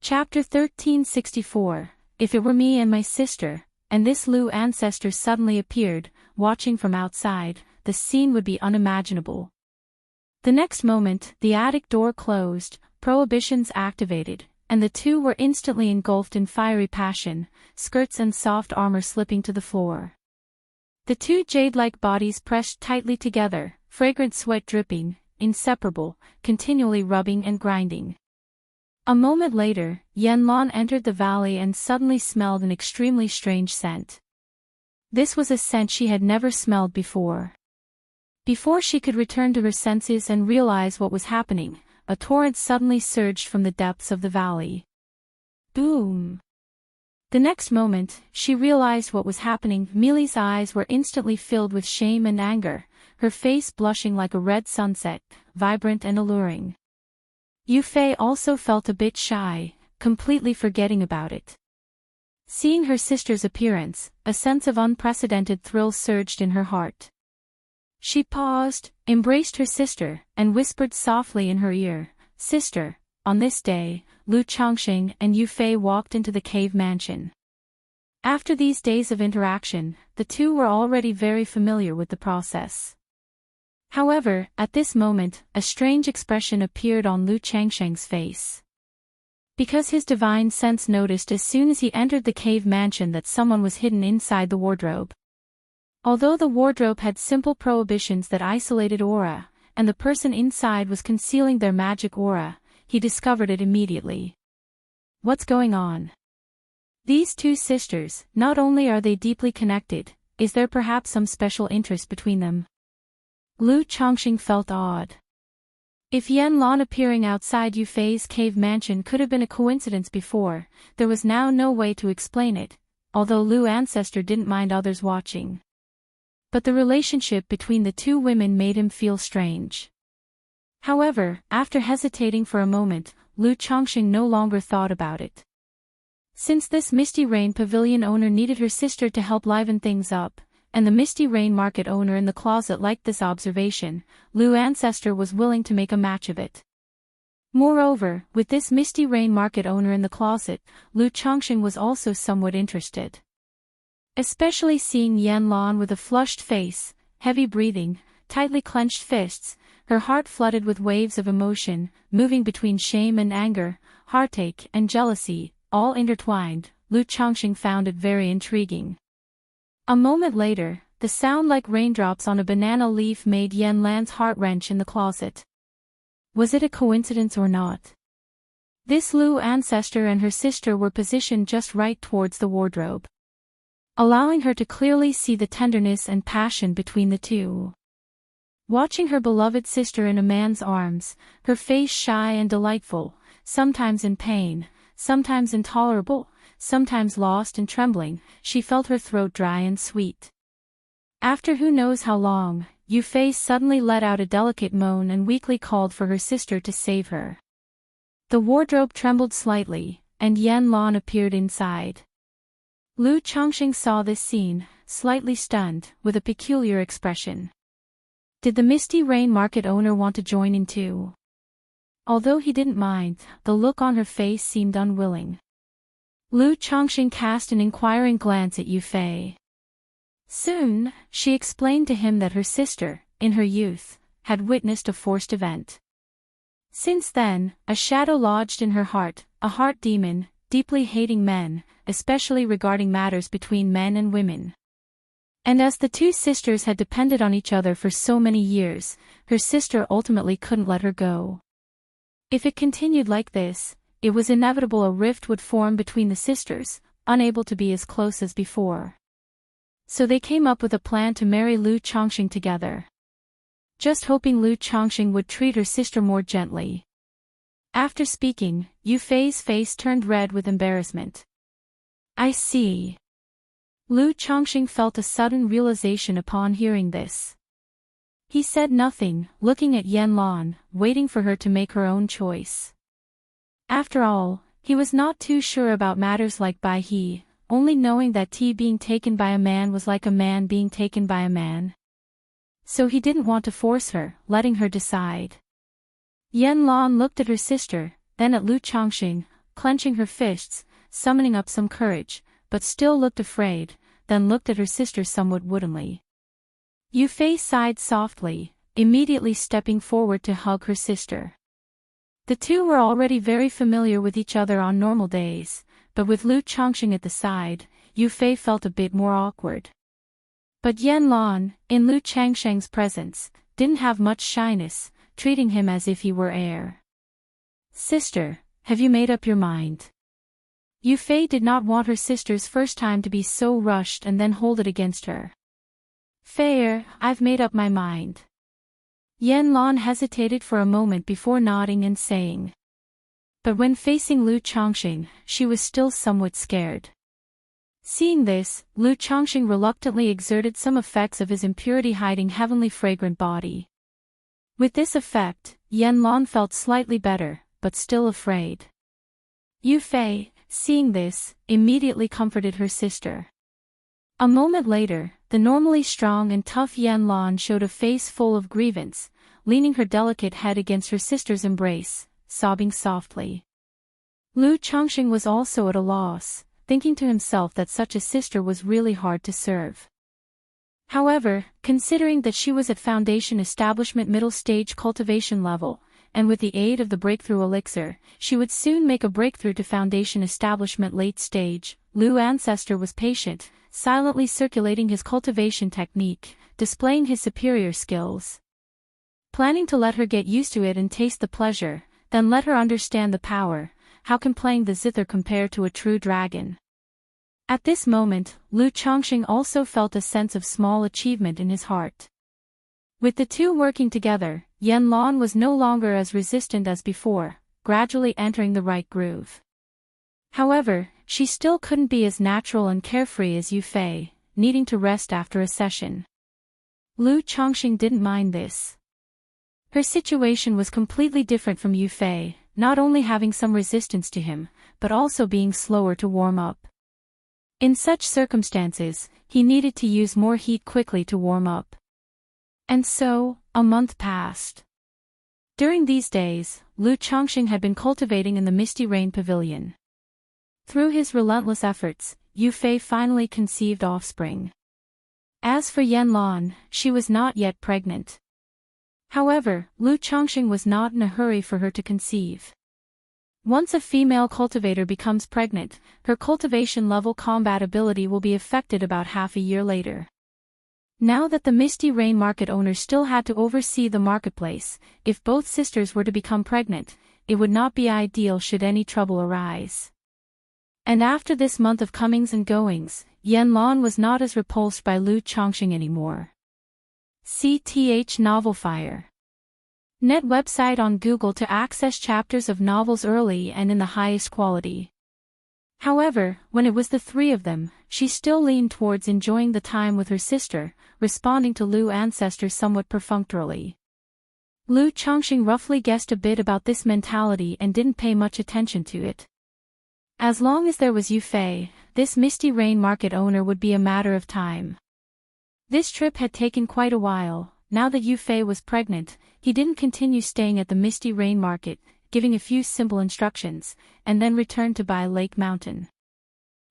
Chapter 1364. If it were me and my sister, and this Lu ancestor suddenly appeared, watching from outside, the scene would be unimaginable. The next moment, the attic door closed, prohibitions activated, and the two were instantly engulfed in fiery passion, skirts and soft armor slipping to the floor. The two jade-like bodies pressed tightly together, fragrant sweat dripping, inseparable, continually rubbing and grinding. A moment later, Yanlan entered the valley and suddenly smelled an extremely strange scent. This was a scent she had never smelled before. Before she could return to her senses and realize what was happening, a torrent suddenly surged from the depths of the valley. Boom! The next moment, she realized what was happening. Meili's eyes were instantly filled with shame and anger, her face blushing like a red sunset, vibrant and alluring. Yufei also felt a bit shy, completely forgetting about it. Seeing her sister's appearance, a sense of unprecedented thrill surged in her heart. She paused, embraced her sister, and whispered softly in her ear, "Sister." On this day, Lu Changxing and Yufei walked into the cave mansion. After these days of interaction, the two were already very familiar with the process. However, at this moment, a strange expression appeared on Lu Changsheng's face. Because his divine sense noticed as soon as he entered the cave mansion that someone was hidden inside the wardrobe. Although the wardrobe had simple prohibitions that isolated aura, and the person inside was concealing their magic aura, he discovered it immediately. What's going on? These two sisters, not only are they deeply connected, is there perhaps some special interest between them? Lu Changxing felt awed. If Yanlan appearing outside Yufei's cave mansion could have been a coincidence before, there was now no way to explain it, although Lu ancestor didn't mind others watching. But the relationship between the two women made him feel strange. However, after hesitating for a moment, Lu Changxing no longer thought about it. Since this Misty Rain pavilion owner needed her sister to help liven things up, and the Misty Rain market owner in the closet liked this observation, Lu ancestor was willing to make a match of it. Moreover, with this Misty Rain market owner in the closet, Lu Changxing was also somewhat interested. Especially seeing Yanlan with a flushed face, heavy breathing, tightly clenched fists, her heart flooded with waves of emotion, moving between shame and anger, heartache and jealousy, all intertwined, Lu Changxing found it very intriguing. A moment later, the sound like raindrops on a banana leaf made Yanlan's heart wrench in the closet. Was it a coincidence or not? This Lu ancestor and her sister were positioned just right towards the wardrobe, allowing her to clearly see the tenderness and passion between the two. Watching her beloved sister in a man's arms, her face shy and delightful, sometimes in pain, sometimes intolerable, sometimes lost and trembling, she felt her throat dry and sweet. After who knows how long, Yufei suddenly let out a delicate moan and weakly called for her sister to save her. The wardrobe trembled slightly, and Yanlan appeared inside. Lu Changxing saw this scene, slightly stunned, with a peculiar expression. Did the Misty Rain market owner want to join in too? Although he didn't mind, the look on her face seemed unwilling. Lu Changxing cast an inquiring glance at Yufei. Soon, she explained to him that her sister, in her youth, had witnessed a forced event. Since then, a shadow lodged in her heart, a heart demon, deeply hating men, especially regarding matters between men and women. And as the two sisters had depended on each other for so many years, her sister ultimately couldn't let her go. If it continued like this, it was inevitable a rift would form between the sisters, unable to be as close as before. So they came up with a plan to marry Lu Changxing together. Just hoping Lu Changxing would treat her sister more gently. After speaking, Yufei's face turned red with embarrassment. I see. Lu Changxing felt a sudden realization upon hearing this. He said nothing, looking at Yanlan, waiting for her to make her own choice. After all, he was not too sure about matters like Bai He, only knowing that tea being taken by a man was like a man being taken by a man. So he didn't want to force her, letting her decide. Yanlan looked at her sister, then at Lu Changxing, clenching her fists, summoning up some courage, but still looked afraid, then looked at her sister somewhat woodenly. Yu Fei sighed softly, immediately stepping forward to hug her sister. The two were already very familiar with each other on normal days, but with Lu Chongqing at the side, Yu Fei felt a bit more awkward. But Yan Lan, in Lu Changsheng's presence, didn't have much shyness, treating him as if he were air. "Sister, have you made up your mind?" Yu Fei did not want her sister's first time to be so rushed and then hold it against her. "Fair, I've made up my mind." Yan Lan hesitated for a moment before nodding and saying. But when facing Lu Chongqing, she was still somewhat scared. Seeing this, Lu Chongqing reluctantly exerted some effects of his impurity-hiding heavenly fragrant body. With this effect, Yan Lan felt slightly better, but still afraid. Yu Fei, seeing this, immediately comforted her sister. A moment later, the normally strong and tough Yan Lan showed a face full of grievance, leaning her delicate head against her sister's embrace, sobbing softly. Lu Chongqing was also at a loss, thinking to himself that such a sister was really hard to serve. However, considering that she was at Foundation Establishment middle stage cultivation level, and with the aid of the breakthrough elixir, she would soon make a breakthrough to Foundation Establishment late stage, Lu Ancestor was patient, silently circulating his cultivation technique, displaying his superior skills. Planning to let her get used to it and taste the pleasure, then let her understand the power. How can playing the zither compare to a true dragon? At this moment, Lu Chongqing also felt a sense of small achievement in his heart. With the two working together, Yan Lan was no longer as resistant as before, gradually entering the right groove. However, she still couldn't be as natural and carefree as Yu Fei, needing to rest after a session. Lu Chongqing didn't mind this. Her situation was completely different from Yu Fei, not only having some resistance to him, but also being slower to warm up. In such circumstances, he needed to use more heat quickly to warm up. And so, a month passed. During these days, Lu Chongqing had been cultivating in the Misty Rain Pavilion. Through his relentless efforts, Yu Fei finally conceived offspring. As for Yan Lan, she was not yet pregnant. However, Lu Chongqing was not in a hurry for her to conceive. Once a female cultivator becomes pregnant, her cultivation level combat ability will be affected about half a year later. Now that the Misty Rain market owner still had to oversee the marketplace, if both sisters were to become pregnant, it would not be ideal should any trouble arise. And after this month of comings and goings, Yan Lan was not as repulsed by Lu Chongqing anymore. CTH Novelfire. Net website on Google to access chapters of novels early and in the highest quality. However, when it was the three of them, she still leaned towards enjoying the time with her sister, responding to Lu Ancestor somewhat perfunctorily. Lu Chongqing roughly guessed a bit about this mentality and didn't pay much attention to it. As long as there was Yu Fei, this Misty Rain market owner would be a matter of time. This trip had taken quite a while. Now that Yu Fei was pregnant, he didn't continue staying at the Misty Rain market, giving a few simple instructions, and then returned to Bai Lake Mountain.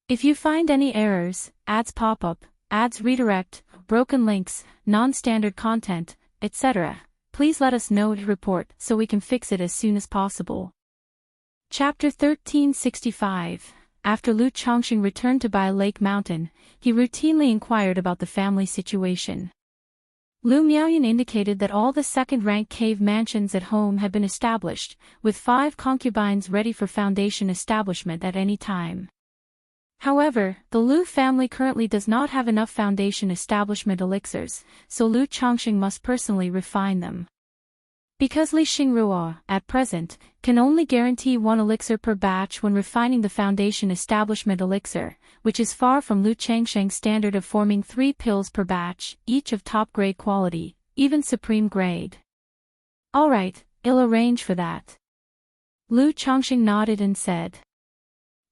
If you find any errors, ads pop up, ads redirect, broken links, non-standard content, etc., please let us know to report so we can fix it as soon as possible. Chapter 1365. After Lu Chongqing returned to Bai Lake Mountain, he routinely inquired about the family situation. Lu Miaoyan indicated that all the second-rank cave mansions at home had been established, with 5 concubines ready for foundation establishment at any time. However, the Lu family currently does not have enough foundation establishment elixirs, so Lu Chongqing must personally refine them. Because Li Xingrua, at present, can only guarantee 1 elixir per batch when refining the Foundation Establishment elixir, which is far from Lu Changsheng's standard of forming 3 pills per batch, each of top-grade quality, even supreme grade. Alright, I'll arrange for that. Lu Chongqing nodded and said.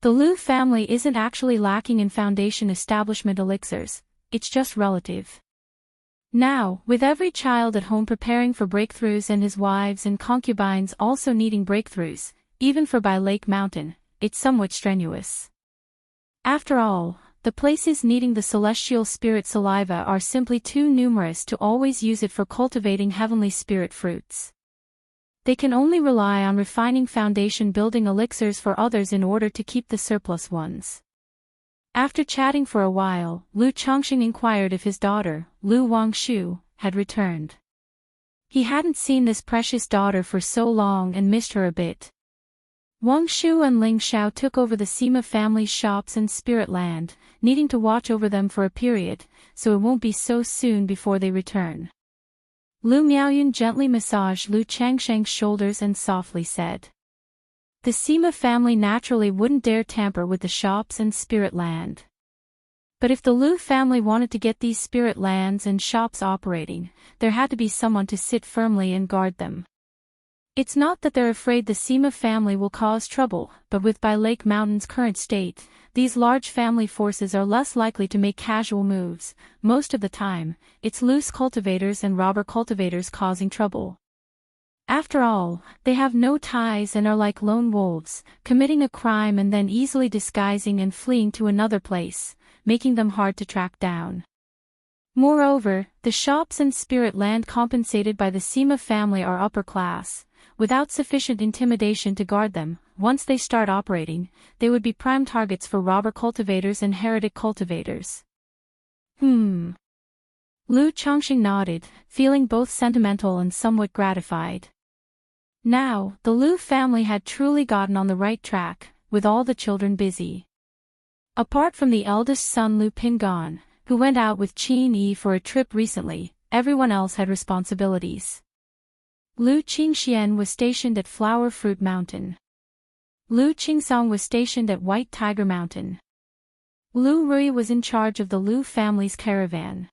The Lu family isn't actually lacking in Foundation Establishment elixirs, it's just relative. Now, with every child at home preparing for breakthroughs and his wives and concubines also needing breakthroughs, even for Bai Lake Mountain, it's somewhat strenuous. After all, the places needing the celestial spirit saliva are simply too numerous to always use it for cultivating heavenly spirit fruits. They can only rely on refining foundation building elixirs for others in order to keep the surplus ones. After chatting for a while, Lu Chongqing inquired if his daughter, Lu Wangshu, had returned. He hadn't seen this precious daughter for so long and missed her a bit. Wangshu and Ling Xiao took over the Sima family's shops and spirit land, needing to watch over them for a period, so it won't be so soon before they return. Lu Miaoyun gently massaged Lu Changsheng's shoulders and softly said. The Sima family naturally wouldn't dare tamper with the shops and spirit land. But if the Lu family wanted to get these spirit lands and shops operating, there had to be someone to sit firmly and guard them. It's not that they're afraid the Sima family will cause trouble, but with Bai Lake Mountain's current state, these large family forces are less likely to make casual moves. Most of the time, it's loose cultivators and robber cultivators causing trouble. After all, they have no ties and are like lone wolves, committing a crime and then easily disguising and fleeing to another place, making them hard to track down. Moreover, the shops and spirit land compensated by the Sima family are upper class. Without sufficient intimidation to guard them, once they start operating, they would be prime targets for robber cultivators and heretic cultivators. Lu Chongqing nodded, feeling both sentimental and somewhat gratified. Now, the Lu family had truly gotten on the right track, with all the children busy. Apart from the eldest son Lu Pingan, who went out with Qin Yi for a trip recently, everyone else had responsibilities. Lu Qingxian was stationed at Flower Fruit Mountain. Lu Qingsong was stationed at White Tiger Mountain. Lu Rui was in charge of the Lu family's caravan.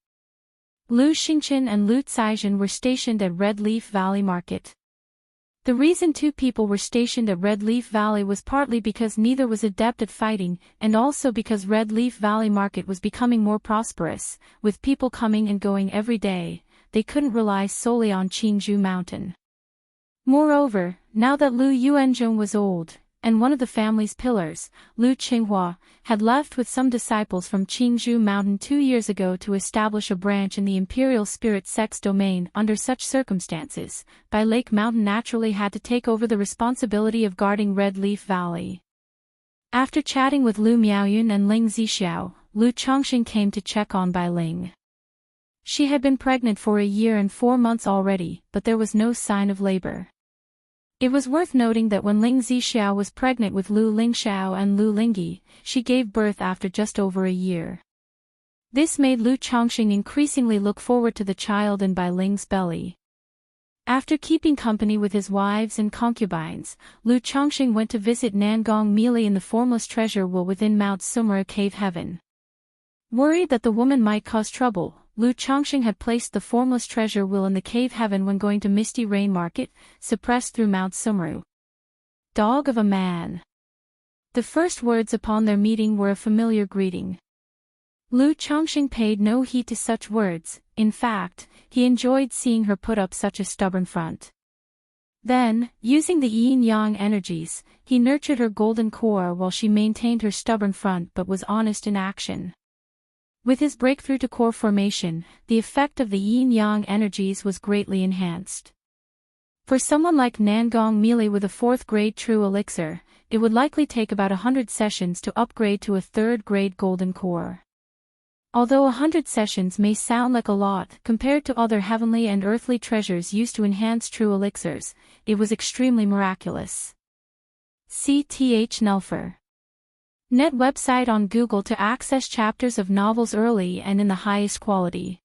Lu Xingchen and Lu Caizhen were stationed at Red Leaf Valley Market. The reason two people were stationed at Red Leaf Valley was partly because neither was adept at fighting and also because Red Leaf Valley Market was becoming more prosperous, with people coming and going every day. They couldn't rely solely on Qingzhou Mountain. Moreover, now that Lu Yuanzhong was old, and one of the family's pillars, Lu Qinghua, had left with some disciples from Qingzhou Mountain 2 years ago to establish a branch in the Imperial Spirit Sects domain. Under such circumstances, Bai Lake Mountain naturally had to take over the responsibility of guarding Red Leaf Valley. After chatting with Lu Miaoyun and Ling Zixiao, Lu Chongqing came to check on Bai Ling. She had been pregnant for 1 year and 4 months already, but there was no sign of labor. It was worth noting that when Ling Zixiao was pregnant with Lu Lingxiao and Lu Lingyi, she gave birth after just over 1 year. This made Lu Chongqing increasingly look forward to the child in Bai Ling's belly. After keeping company with his wives and concubines, Lu Chongqing went to visit Nangong Mili in the formless treasure well within Mount Sumera Cave Heaven. Worried that the woman might cause trouble, Lu Chongqing had placed the formless treasure wheel in the cave heaven when going to Misty Rain Market, suppressed through Mount Sumeru. Dog of a man. The first words upon their meeting were a familiar greeting. Lu Chongqing paid no heed to such words. In fact, he enjoyed seeing her put up such a stubborn front. Then, using the yin-yang energies, he nurtured her golden core while she maintained her stubborn front but was honest in action. With his breakthrough to core formation, the effect of the yin-yang energies was greatly enhanced. For someone like Nangong Mili with a 4th grade true elixir, it would likely take about 100 sessions to upgrade to a 3rd grade golden core. Although 100 sessions may sound like a lot compared to other heavenly and earthly treasures used to enhance true elixirs, it was extremely miraculous. C.Th. Nelfer. Net website on Google to access chapters of novels early and in the highest quality.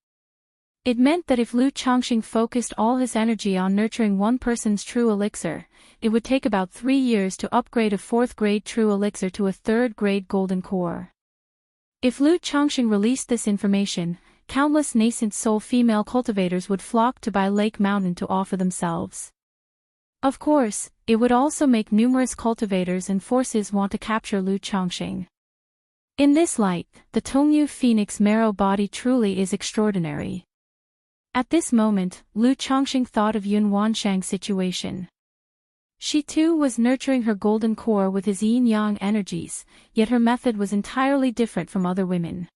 It meant that if Lu Chongqing focused all his energy on nurturing one person's true elixir, it would take about 3 years to upgrade a 4th grade true elixir to a 3rd grade golden core. If Lu Chongqing released this information, countless nascent soul female cultivators would flock to Bai Lake Mountain to offer themselves. Of course, it would also make numerous cultivators and forces want to capture Lu Chongqing. In this light, the Tongyu Phoenix marrow body truly is extraordinary. At this moment, Lu Chongqing thought of Yun Wanshang's situation. She too was nurturing her golden core with his yin-yang energies, yet her method was entirely different from other women.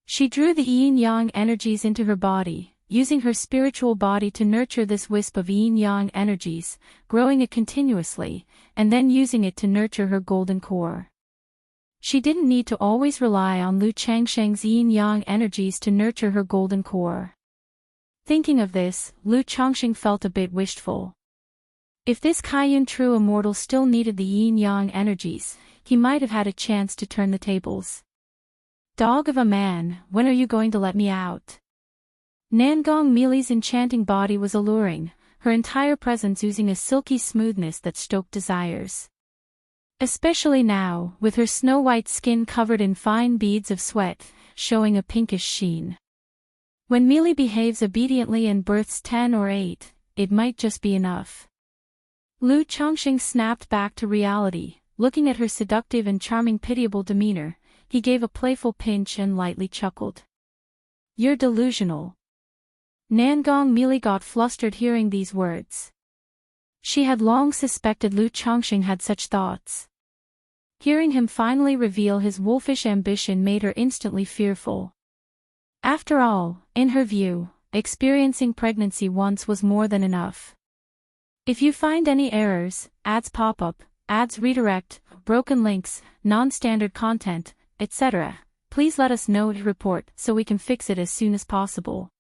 She drew the yin-yang energies into her body, using her spiritual body to nurture this wisp of yin-yang energies, growing it continuously, and then using it to nurture her golden core. She didn't need to always rely on Lu Changsheng's yin-yang energies to nurture her golden core. Thinking of this, Lu Changsheng felt a bit wishful. If this Kaiyun true immortal still needed the yin-yang energies, he might have had a chance to turn the tables. Dog of a man, when are you going to let me out? Nangong Mili's enchanting body was alluring, her entire presence oozing a silky smoothness that stoked desires. Especially now, with her snow-white skin covered in fine beads of sweat, showing a pinkish sheen. When Mili behaves obediently and births 10 or 8, it might just be enough. Lu Changsheng snapped back to reality, looking at her seductive and charming pitiable demeanor. He gave a playful pinch and lightly chuckled. You're delusional. Nangong Mili got flustered hearing these words. She had long suspected Lu Changsheng had such thoughts. Hearing him finally reveal his wolfish ambition made her instantly fearful. After all, in her view, experiencing pregnancy once was more than enough. If you find any errors, ads pop up, ads redirect, broken links, non-standard content, etc., please let us know to report so we can fix it as soon as possible.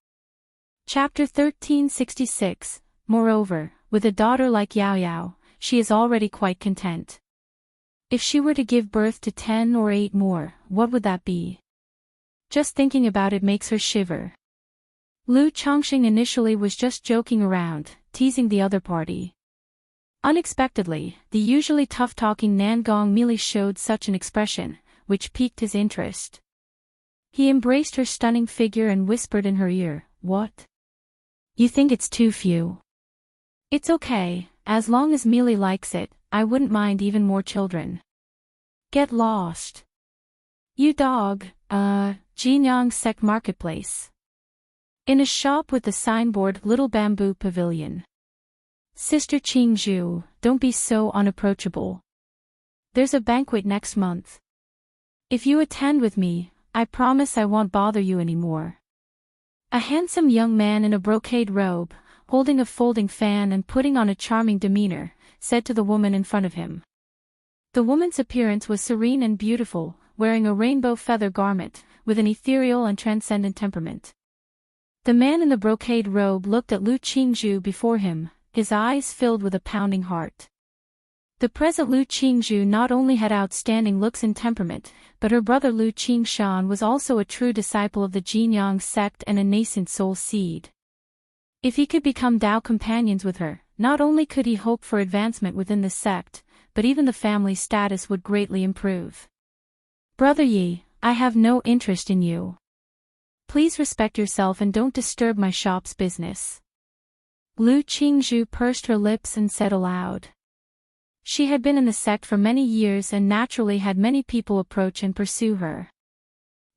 Chapter 1366. Moreover, with a daughter like Yao Yao, she is already quite content. If she were to give birth to 10 or 8 more, what would that be? Just thinking about it makes her shiver. Lu Changsheng initially was just joking around, teasing the other party. Unexpectedly, the usually tough-talking Nangong Mili showed such an expression, which piqued his interest. He embraced her stunning figure and whispered in her ear, "What? You think it's too few? It's okay, as long as Mili likes it, I wouldn't mind even more children." Get lost. You dog, Jinyang Sect Marketplace. In a shop with the signboard Little Bamboo Pavilion. Sister Qingzhu, don't be so unapproachable. There's a banquet next month. If you attend with me, I promise I won't bother you anymore. A handsome young man in a brocade robe, holding a folding fan and putting on a charming demeanor, said to the woman in front of him. The woman's appearance was serene and beautiful, wearing a rainbow feather garment, with an ethereal and transcendent temperament. The man in the brocade robe looked at Lu Qingzhu before him, his eyes filled with a pounding heart. The present Lu Qingzhu not only had outstanding looks and temperament, but her brother Lu Qingshan was also a true disciple of the Jinyang sect and a nascent soul seed. If he could become Dao companions with her, not only could he hope for advancement within the sect, but even the family status would greatly improve. Brother Yi, I have no interest in you. Please respect yourself and don't disturb my shop's business. Lu Qingzhu pursed her lips and said aloud. She had been in the sect for many years and naturally had many people approach and pursue her.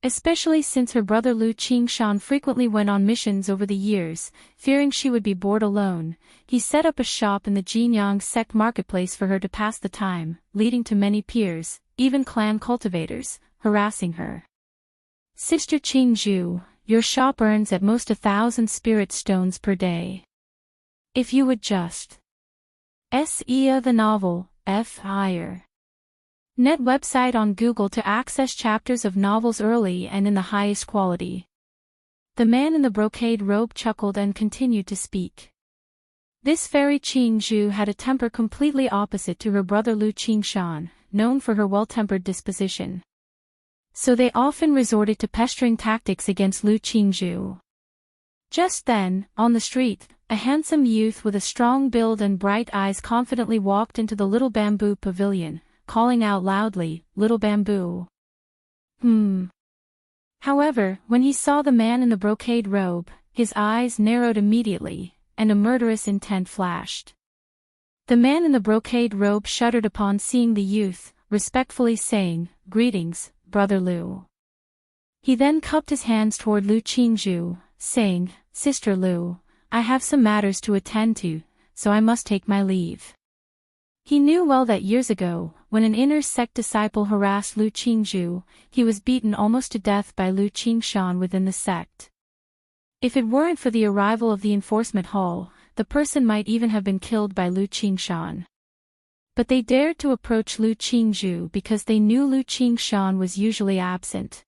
Especially since her brother Lu Qingshan frequently went on missions over the years, fearing she would be bored alone, he set up a shop in the Jinyang sect marketplace for her to pass the time, leading to many peers, even clan cultivators, harassing her. Sister Qingzhu, your shop earns at most 1,000 spirit stones per day. If you would just S.E.A. the novel, F. Higher. Net website on Google to access chapters of novels early and in the highest quality. The man in the brocade robe chuckled and continued to speak. This fairy Qingzhu had a temper completely opposite to her brother Lu Qingshan, known for her well-tempered disposition. So they often resorted to pestering tactics against Lu Qingzhu. Just then, on the street, a handsome youth with a strong build and bright eyes confidently walked into the Little Bamboo Pavilion, calling out loudly, "Little Bamboo." However, when he saw the man in the brocade robe, his eyes narrowed immediately, and a murderous intent flashed. The man in the brocade robe shuddered upon seeing the youth, respectfully saying, "Greetings, Brother Lu." He then cupped his hands toward Lu Qingzhu, saying, "Sister Lu, I have some matters to attend to, so I must take my leave." He knew well that years ago, when an inner sect disciple harassed Lu Qingzhu, he was beaten almost to death by Lu Qingshan within the sect. If it weren't for the arrival of the enforcement hall, the person might even have been killed by Lu Qingshan. But they dared to approach Lu Qingzhu because they knew Lu Qingshan was usually absent.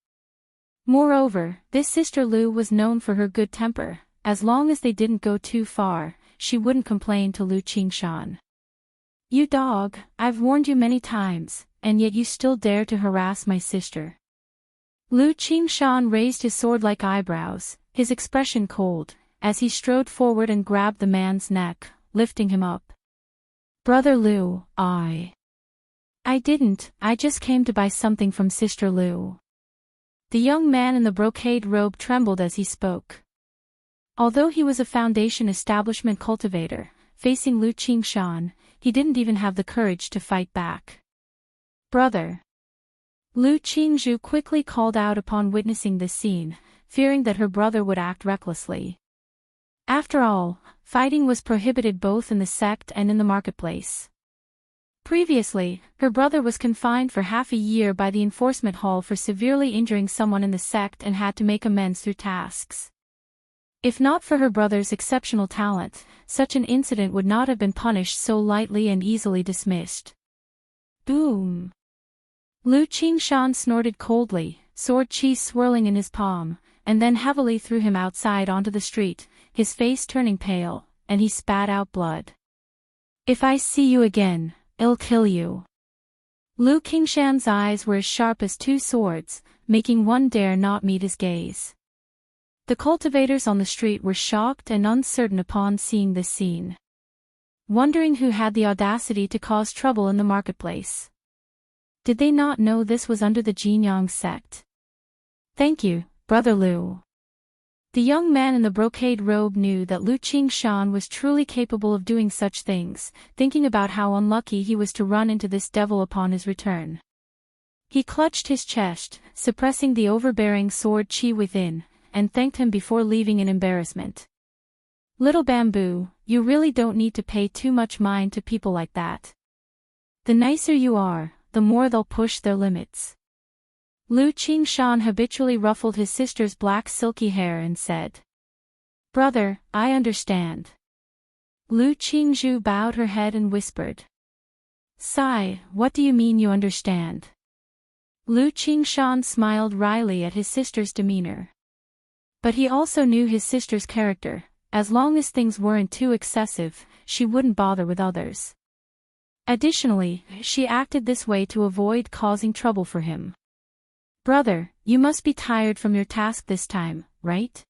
Moreover, this sister Lu was known for her good temper. As long as they didn't go too far, she wouldn't complain to Lu Qingshan. "You dog, I've warned you many times, and yet you still dare to harass my sister." Lu Qingshan raised his sword-like eyebrows, his expression cold, as he strode forward and grabbed the man's neck, lifting him up. "Brother Lu, I didn't, I just came to buy something from Sister Lu." The young man in the brocade robe trembled as he spoke. Although he was a Foundation establishment cultivator, facing Lu Qingshan, he didn't even have the courage to fight back. "Brother." Lu Qingzhu quickly called out upon witnessing this scene, fearing that her brother would act recklessly. After all, fighting was prohibited both in the sect and in the marketplace. Previously, her brother was confined for half a year by the enforcement hall for severely injuring someone in the sect and had to make amends through tasks. If not for her brother's exceptional talent, such an incident would not have been punished so lightly and easily dismissed. Boom! Lu Qingshan snorted coldly, sword chi swirling in his palm, and then heavily threw him outside onto the street, his face turning pale, and he spat out blood. "If I see you again, I'll kill you." Lu Qingshan's eyes were as sharp as two swords, making one dare not meet his gaze. The cultivators on the street were shocked and uncertain upon seeing this scene, wondering who had the audacity to cause trouble in the marketplace. Did they not know this was under the Jinyang sect? "Thank you, Brother Lu." The young man in the brocade robe knew that Lu Qingshan was truly capable of doing such things, thinking about how unlucky he was to run into this devil upon his return. He clutched his chest, suppressing the overbearing sword chi within, and thanked him before leaving in embarrassment. "Little Bamboo, you really don't need to pay too much mind to people like that. The nicer you are, the more they'll push their limits." Lu Qingshan habitually ruffled his sister's black silky hair and said, "Brother, I understand." Lu Qingzhu bowed her head and whispered, "Sai, what do you mean you understand?" Lu Qingshan smiled wryly at his sister's demeanor. But he also knew his sister's character. As long as things weren't too excessive, she wouldn't bother with others. Additionally, she acted this way to avoid causing trouble for him. "Brother, you must be tired from your task this time, right?"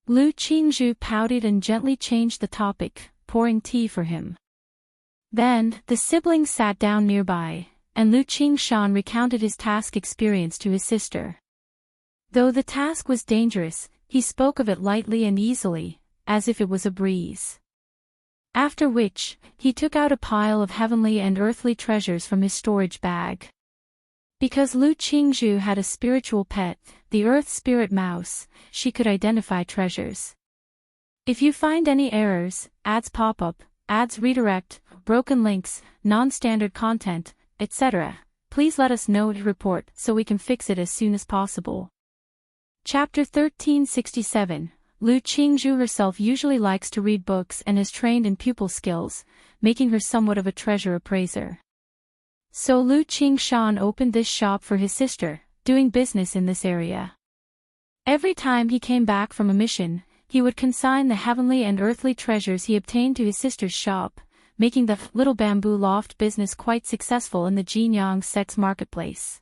Lu Qingzhu pouted and gently changed the topic, pouring tea for him. Then, the siblings sat down nearby, and Lu Qingshan recounted his task experience to his sister. Though the task was dangerous, he spoke of it lightly and easily, as if it was a breeze. After which, he took out a pile of heavenly and earthly treasures from his storage bag. Because Lu Qingzhu had a spiritual pet, the earth spirit mouse, she could identify treasures. If you find any errors, ads pop up, ads redirect, broken links, non-standard content, etc., please let us know to report so we can fix it as soon as possible. Chapter 1367. Lu Qingzhu herself usually likes to read books and is trained in pupil skills, making her somewhat of a treasure appraiser. So Lu Qingshan opened this shop for his sister, doing business in this area. Every time he came back from a mission, he would consign the heavenly and earthly treasures he obtained to his sister's shop, making the Little Bamboo Loft business quite successful in the Jinyang sect's marketplace.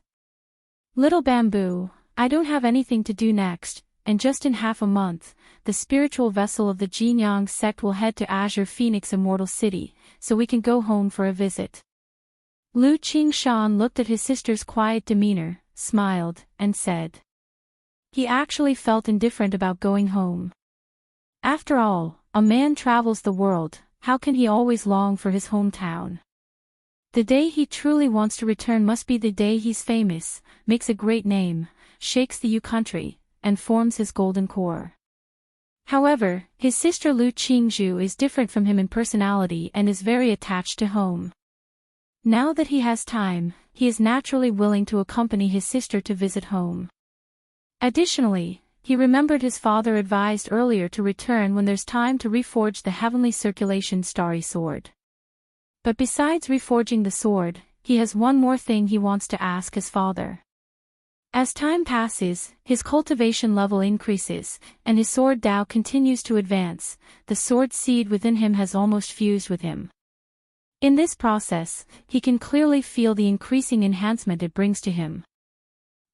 "Little Bamboo, I don't have anything to do next, and just in half a month, the spiritual vessel of the Jinyang sect will head to Azure Phoenix Immortal City, so we can go home for a visit." Lu Qingshan looked at his sister's quiet demeanor, smiled, and said. He actually felt indifferent about going home. After all, a man travels the world, how can he always long for his hometown? The day he truly wants to return must be the day he's famous, makes a great name, shakes the Yu country, and forms his golden core. However, his sister Lu Qingzhu is different from him in personality and is very attached to home. Now that he has time, he is naturally willing to accompany his sister to visit home. Additionally, he remembered his father advised earlier to return when there's time to reforge the heavenly circulation starry sword. But besides reforging the sword, he has one more thing he wants to ask his father. As time passes, his cultivation level increases, and his sword Tao continues to advance. The sword seed within him has almost fused with him. In this process, he can clearly feel the increasing enhancement it brings to him.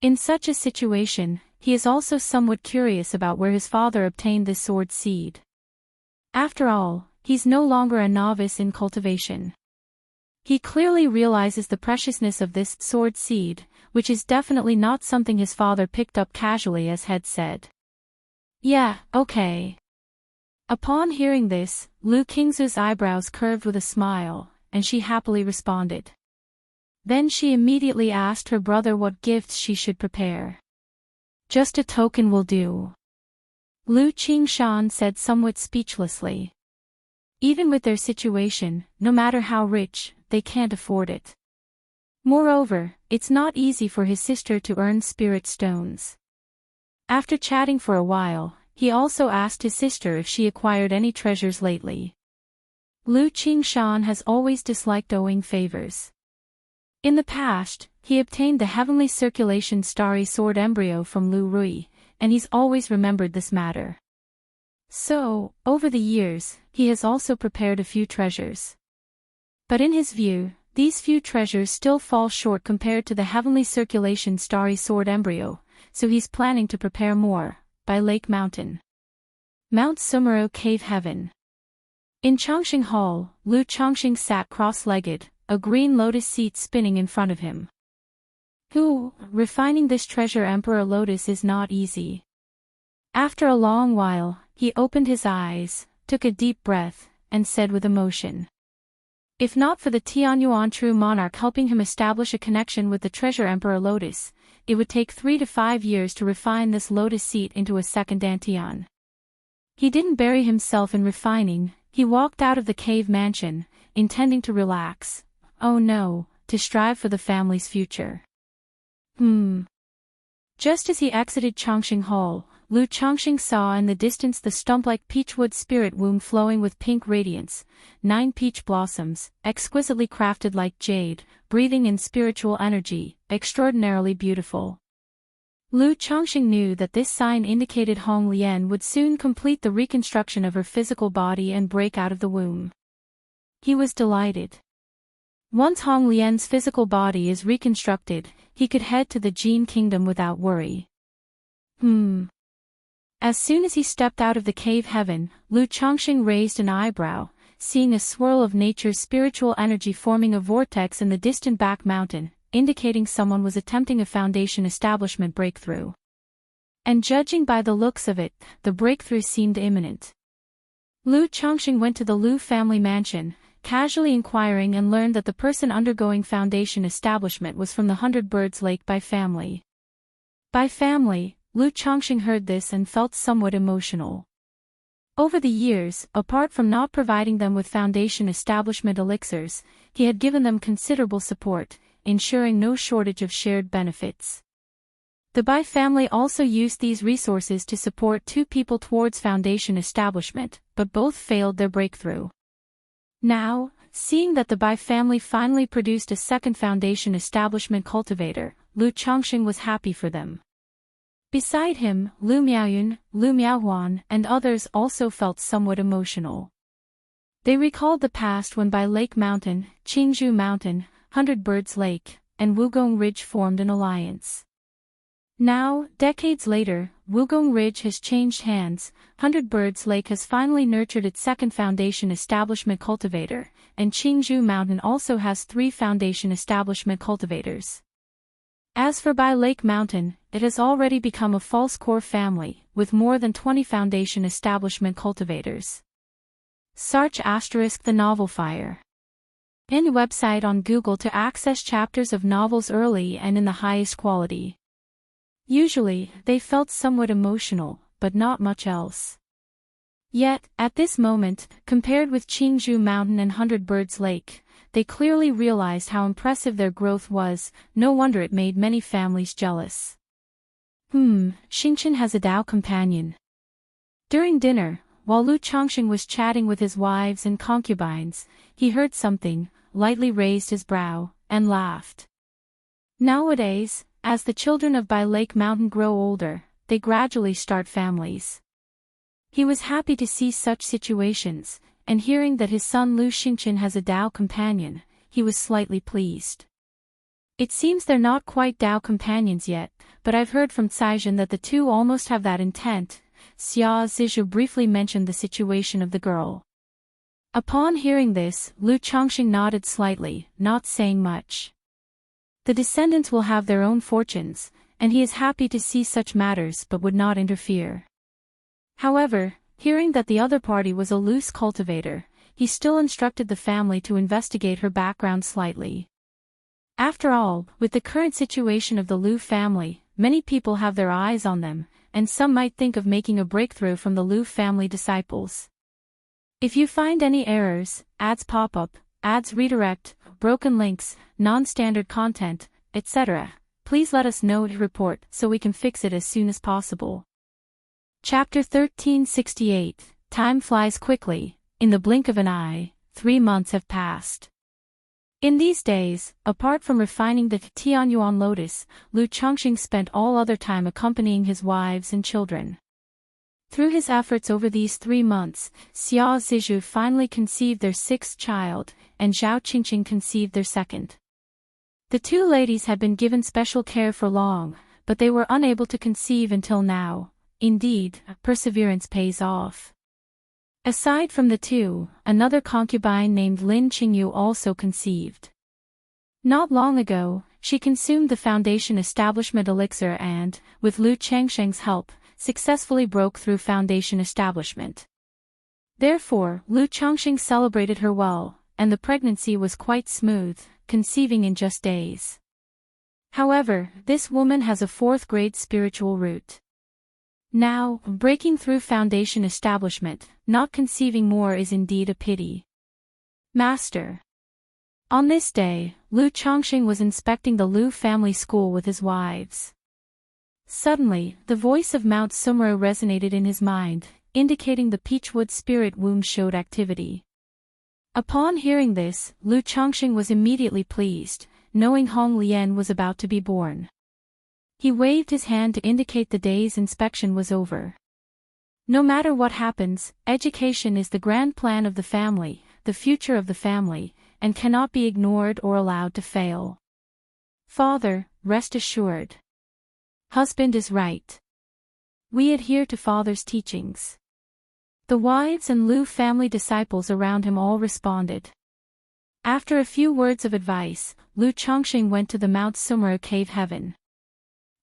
In such a situation, he is also somewhat curious about where his father obtained this sword seed. After all, he's no longer a novice in cultivation. He clearly realizes the preciousness of this sword seed, which is definitely not something his father picked up casually as had said. Yeah, okay. Upon hearing this, Lu Qingzu's eyebrows curved with a smile, and she happily responded. Then she immediately asked her brother what gifts she should prepare. Just a token will do. Lu Qingshan said somewhat speechlessly. Even with their situation, no matter how rich, they can't afford it. Moreover, it's not easy for his sister to earn spirit stones. After chatting for a while, he also asked his sister if she acquired any treasures lately. Lu Qingshan has always disliked owing favors. In the past, he obtained the heavenly circulation starry sword embryo from Lu Rui, and he's always remembered this matter. So, over the years, he has also prepared a few treasures. But in his view, these few treasures still fall short compared to the heavenly circulation starry sword embryo, so he's planning to prepare more, by Lake Mountain. Mount Sumero Cave Heaven. In Chongqing Hall, Lu Chongqing sat cross-legged, a green lotus seat spinning in front of him. Refining this treasure Emperor Lotus is not easy. After a long while, he opened his eyes, took a deep breath, and said with emotion. If not for the Tianyuan true monarch helping him establish a connection with the treasure Emperor Lotus, it would take 3 to 5 years to refine this lotus seat into a second Dantian. He didn't bury himself in refining, he walked out of the cave mansion, intending to relax. Oh no, to strive for the family's future. Just as he exited Chongqing Hall, Lu Chongqing saw in the distance the stump-like peachwood spirit womb flowing with pink radiance, 9 peach blossoms, exquisitely crafted like jade, breathing in spiritual energy, extraordinarily beautiful. Lu Chongqing knew that this sign indicated Hong Lian would soon complete the reconstruction of her physical body and break out of the womb. He was delighted. Once Hong Lian's physical body is reconstructed, he could head to the Jin Kingdom without worry. As soon as he stepped out of the cave heaven, Lu Chongqing raised an eyebrow, seeing a swirl of nature's spiritual energy forming a vortex in the distant back mountain, indicating someone was attempting a foundation establishment breakthrough. And judging by the looks of it, the breakthrough seemed imminent. Lu Chongqing went to the Lu family mansion, casually inquiring and learned that the person undergoing foundation establishment was from the 100 Birds Lake Bai family. By family, Lu Chongqing heard this and felt somewhat emotional. Over the years, apart from not providing them with foundation establishment elixirs, he had given them considerable support, ensuring no shortage of shared benefits. The Bai family also used these resources to support 2 people towards foundation establishment, but both failed their breakthrough. Now, seeing that the Bai family finally produced a second foundation establishment cultivator, Lu Chongqing was happy for them. Beside him, Lu Miaoyun, Lu Miaohuan, and others also felt somewhat emotional. They recalled the past when Bai Lake Mountain, Qingzhou Mountain, 100 Birds Lake, and Wugong Ridge formed an alliance. Now, decades later, Wugong Ridge has changed hands, 100 Birds Lake has finally nurtured its second foundation establishment cultivator, and Qingzhou Mountain also has 3 foundation establishment cultivators. As for Bai Lake Mountain, it has already become a false core family, with more than 20 foundation establishment cultivators. Search * the novel Fire. Any website on Google to access chapters of novels early and in the highest quality. Usually, they felt somewhat emotional, but not much else. Yet, at this moment, compared with Qingzhou Mountain and 100 Birds Lake, they clearly realized how impressive their growth was. No wonder it made many families jealous. Xingchen has a Dao companion. During dinner, while Lu Changxing was chatting with his wives and concubines, he heard something, lightly raised his brow, and laughed. Nowadays, as the children of Bai Lake Mountain grow older, they gradually start families. He was happy to see such situations, and hearing that his son Lu Xingchen has a Dao companion, he was slightly pleased. It seems they're not quite Dao companions yet, but I've heard from Caizhen that the two almost have that intent. Xia Zizhu briefly mentioned the situation of the girl. Upon hearing this, Lu Changxing nodded slightly, not saying much. The descendants will have their own fortunes, and he is happy to see such matters but would not interfere. However, hearing that the other party was a loose cultivator, he still instructed the family to investigate her background slightly. After all, with the current situation of the Lu family, many people have their eyes on them, and some might think of making a breakthrough from the Lu family disciples. If you find any errors, ads pop up, ads redirect, broken links, non-standard content, etc., please let us know to report so we can fix it as soon as possible. Chapter 1368. Time flies quickly. In the blink of an eye, 3 months have passed. In these days, apart from refining the Tianyuan lotus, Lu Changxing spent all other time accompanying his wives and children. Through his efforts over these 3 months, Xia Zizhu finally conceived their 6th child, and Zhao Qingqing conceived their 2nd. The 2 ladies had been given special care for long, but they were unable to conceive until now. Indeed, perseverance pays off. Aside from the 2, another concubine named Lin Qingyu also conceived. Not long ago, she consumed the Foundation Establishment elixir and, with Lu Changsheng's help, successfully broke through Foundation Establishment. Therefore, Lu Changxing celebrated her well, and the pregnancy was quite smooth, conceiving in just days. However, this woman has a 4th-grade spiritual root. Now, breaking through Foundation Establishment, not conceiving more is indeed a pity. Master. On this day, Lu Changxing was inspecting the Lu family school with his wives. Suddenly, the voice of Mount Sumro resonated in his mind, indicating the Peachwood spirit womb showed activity. Upon hearing this, Lu Changxing was immediately pleased, knowing Hong Lian was about to be born. He waved his hand to indicate the day's inspection was over. No matter what happens, education is the grand plan of the family, the future of the family, and cannot be ignored or allowed to fail. Father, rest assured. Husband is right. We adhere to father's teachings. The wives and Lu family disciples around him all responded. After a few words of advice, Lu Changxing went to the Mount Sumro cave heaven.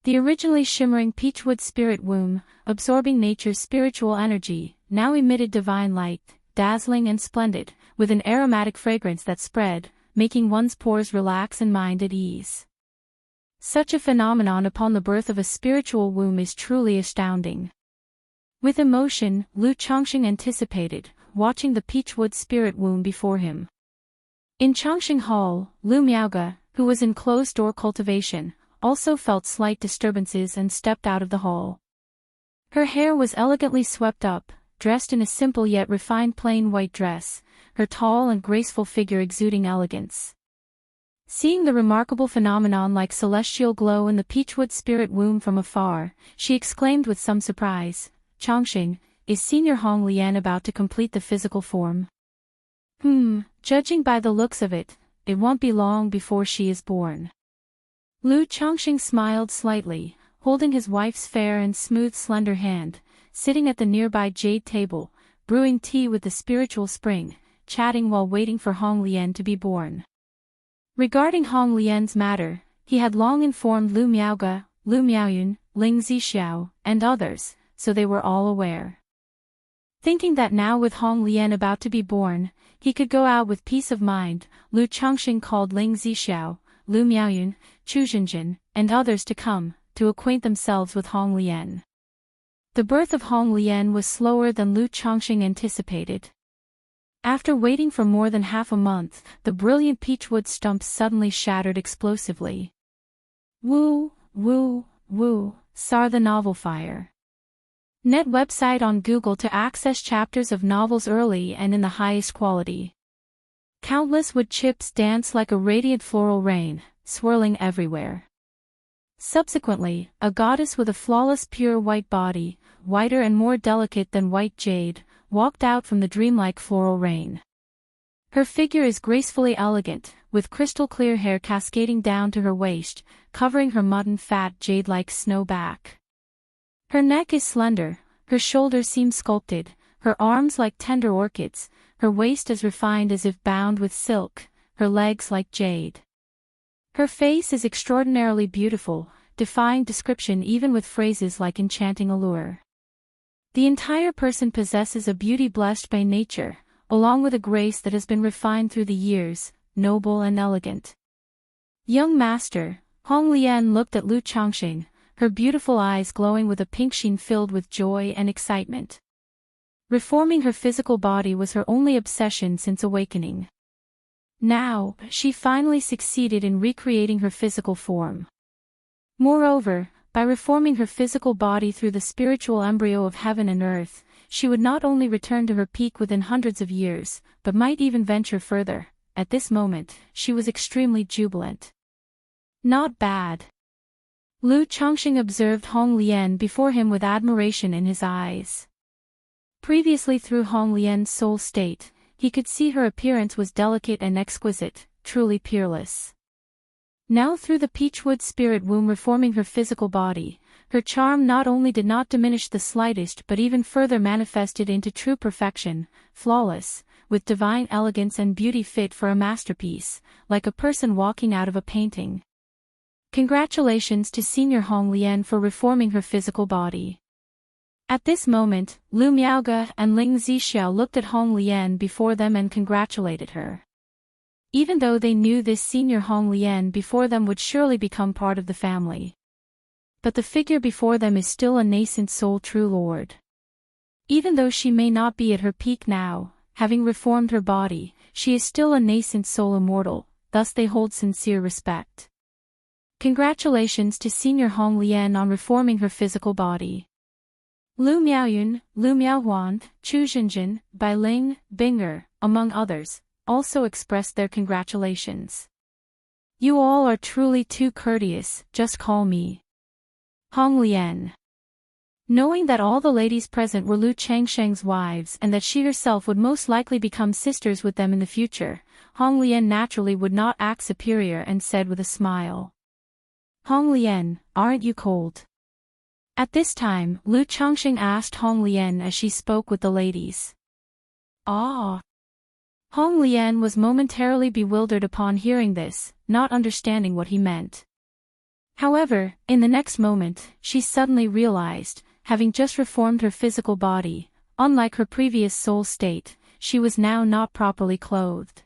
The originally shimmering Peachwood spirit womb, absorbing nature's spiritual energy, now emitted divine light, dazzling and splendid, with an aromatic fragrance that spread, making one's pores relax and mind at ease. Such a phenomenon upon the birth of a spiritual womb is truly astounding. With emotion, Lu Changxing anticipated, watching the Peachwood spirit womb before him. In Changxing Hall, Lu Miaoge, who was in closed-door cultivation, also felt slight disturbances and stepped out of the hall. Her hair was elegantly swept up, dressed in a simple yet refined plain white dress, her tall and graceful figure exuding elegance. Seeing the remarkable phenomenon like celestial glow in the Peachwood spirit womb from afar, she exclaimed with some surprise, "Changxing, is Senior Hong Lian about to complete the physical form?" Judging by the looks of it, it won't be long before she is born." Lu Changxing smiled slightly, holding his wife's fair and smooth slender hand, sitting at the nearby jade table, brewing tea with the spiritual spring, chatting while waiting for Hong Lian to be born. Regarding Hong Lian's matter, he had long informed Lu Miaoge, Lu Miaoyun, Ling Zixiao, and others, so they were all aware. Thinking that now with Hong Lian about to be born, he could go out with peace of mind, Lu Changxing called Ling Zixiao, Lu Miaoyun, Chu Zhenjin, and others to come, to acquaint themselves with Hong Lian. The birth of Hong Lian was slower than Lu Changxing anticipated. After waiting for more than half a month, the brilliant peachwood stump suddenly shattered explosively. Woo, woo, woo, soar the novel fire. Net website on Google to access chapters of novels early and in the highest quality. Countless wood chips dance like a radiant floral rain, swirling everywhere. Subsequently, a goddess with a flawless pure white body, whiter and more delicate than white jade, walked out from the dreamlike floral rain. Her figure is gracefully elegant, with crystal-clear hair cascading down to her waist, covering her mutton-fat jade-like snow back. Her neck is slender, her shoulders seem sculpted, her arms like tender orchids, her waist as refined as if bound with silk, her legs like jade. Her face is extraordinarily beautiful, defying description even with phrases like enchanting allure. The entire person possesses a beauty blessed by nature, along with a grace that has been refined through the years, noble and elegant. Young master, Hong Lian looked at Lu Changxing, her beautiful eyes glowing with a pink sheen filled with joy and excitement. Reforming her physical body was her only obsession since awakening. Now, she finally succeeded in recreating her physical form. Moreover, by reforming her physical body through the spiritual embryo of heaven and earth, she would not only return to her peak within hundreds of years, but might even venture further. At this moment, she was extremely jubilant. Not bad. Lu Changxing observed Hong Lian before him with admiration in his eyes. Previously through Hong Lian's soul state, he could see her appearance was delicate and exquisite, truly peerless. Now through the peachwood spirit womb reforming her physical body, her charm not only did not diminish the slightest but even further manifested into true perfection, flawless, with divine elegance and beauty fit for a masterpiece, like a person walking out of a painting. Congratulations to Senior Hong Lian for reforming her physical body. At this moment, Lu Miaoge and Ling Zixiao looked at Hong Lian before them and congratulated her. Even though they knew this senior Hong Lian before them would surely become part of the family. But the figure before them is still a nascent soul true lord. Even though she may not be at her peak now, having reformed her body, she is still a nascent soul immortal, thus they hold sincere respect. Congratulations to Senior Hong Lian on reforming her physical body. Lu Miaoyun, Lu Miaohuan, Chu Xinjin, Bai Ling, Binger, among others, also expressed their congratulations. You all are truly too courteous, just call me Hong Lian. Knowing that all the ladies present were Lu Changsheng's wives and that she herself would most likely become sisters with them in the future, Hong Lian naturally would not act superior and said with a smile. Hong Lian, aren't you cold? At this time, Lu Changxing asked Hong Lian as she spoke with the ladies. Ah! Hong Lian was momentarily bewildered upon hearing this, not understanding what he meant. However, in the next moment, she suddenly realized, having just reformed her physical body, unlike her previous soul state, she was now not properly clothed.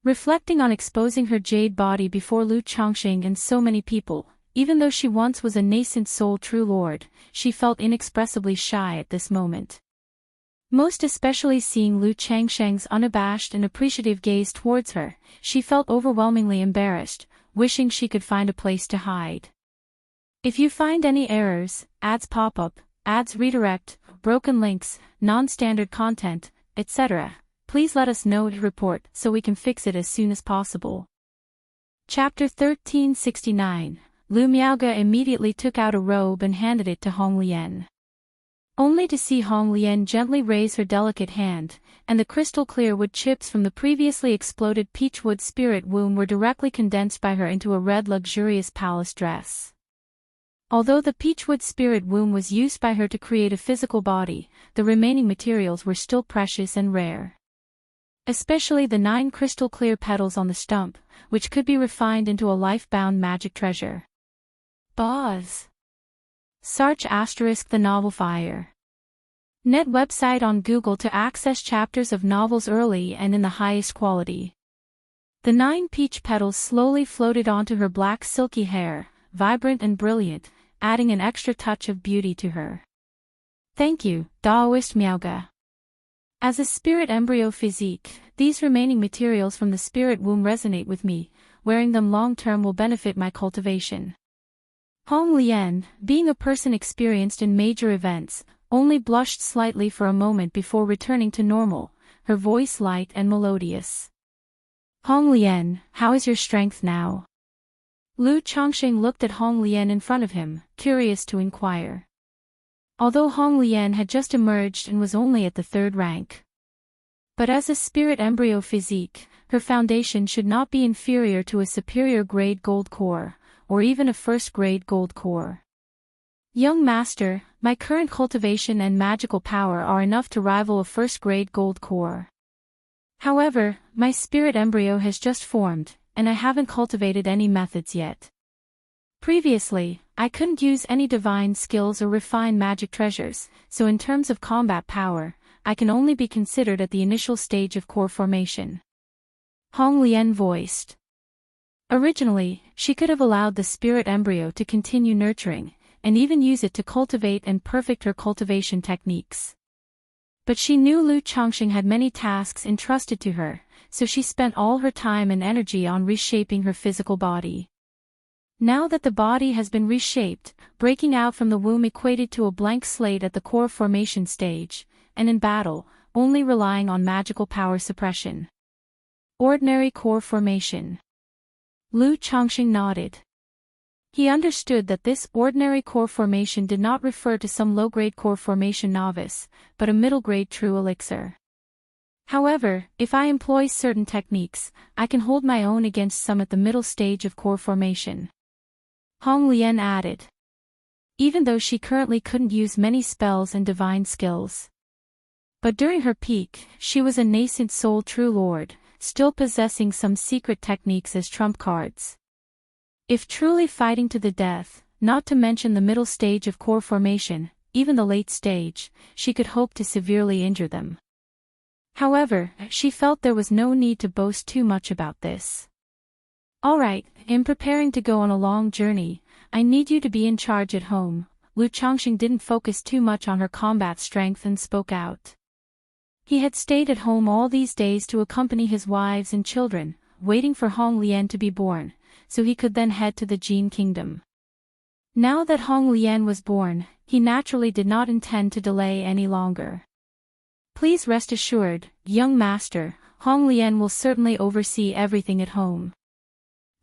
Reflecting on exposing her jade body before Lu Changxing and so many people, even though she once was a nascent soul true lord, she felt inexpressibly shy at this moment. Most especially seeing Lu Changsheng's unabashed and appreciative gaze towards her, she felt overwhelmingly embarrassed, wishing she could find a place to hide. If you find any errors, ads pop up, ads redirect, broken links, non-standard content, etc., please let us know to report so we can fix it as soon as possible. Chapter 1369. Lu Miaoge immediately took out a robe and handed it to Hong Lian. Only to see Hong Lian gently raise her delicate hand, and the crystal-clear wood chips from the previously exploded peachwood spirit womb were directly condensed by her into a red luxurious palace dress. Although the peachwood spirit womb was used by her to create a physical body, the remaining materials were still precious and rare. Especially the 9 crystal-clear petals on the stump, which could be refined into a life-bound magic treasure. Buzz. Sarch * the novel fire. Net website on Google to access chapters of novels early and in the highest quality. The 9 peach petals slowly floated onto her black silky hair, vibrant and brilliant, adding an extra touch of beauty to her. Thank you, Daoist Miaoge. As a spirit embryo physique, these remaining materials from the spirit womb resonate with me, wearing them long-term will benefit my cultivation. Hong Lian, being a person experienced in major events, only blushed slightly for a moment before returning to normal, her voice light and melodious. Hong Lian, how is your strength now? Lu Chongqing looked at Hong Lian in front of him, curious to inquire. Although Hong Lian had just emerged and was only at the 3rd rank. But as a spirit embryo physique, her foundation should not be inferior to a superior grade gold core, or even a 1st grade gold core. Young master, my current cultivation and magical power are enough to rival a 1st grade gold core. However, my spirit embryo has just formed, and I haven't cultivated any methods yet. Previously, I couldn't use any divine skills or refine magic treasures, so in terms of combat power, I can only be considered at the initial stage of core formation. Hong Lian voiced. Originally, she could have allowed the spirit embryo to continue nurturing, and even use it to cultivate and perfect her cultivation techniques. But she knew Lu Chongqing had many tasks entrusted to her, so she spent all her time and energy on reshaping her physical body. Now that the body has been reshaped, breaking out from the womb equated to a blank slate at the core formation stage, and in battle, only relying on magical power suppression. Ordinary core formation. Lu Chongqing nodded. He understood that this ordinary core formation did not refer to some low-grade core formation novice, but a middle-grade true elixir. However, if I employ certain techniques, I can hold my own against some at the middle stage of core formation. Hong Lian added. Even though she currently couldn't use many spells and divine skills. But during her peak, she was a nascent soul true lord, still possessing some secret techniques as trump cards. If truly fighting to the death, not to mention the middle stage of core formation, even the late stage, she could hope to severely injure them. However, she felt there was no need to boast too much about this. Alright, in preparing to go on a long journey, I need you to be in charge at home. Lu Chongqing didn't focus too much on her combat strength and spoke out. He had stayed at home all these days to accompany his wives and children, waiting for Hong Lian to be born, so he could then head to the Jin Kingdom. Now that Hong Lian was born, he naturally did not intend to delay any longer. Please rest assured, young master, Hong Lian will certainly oversee everything at home.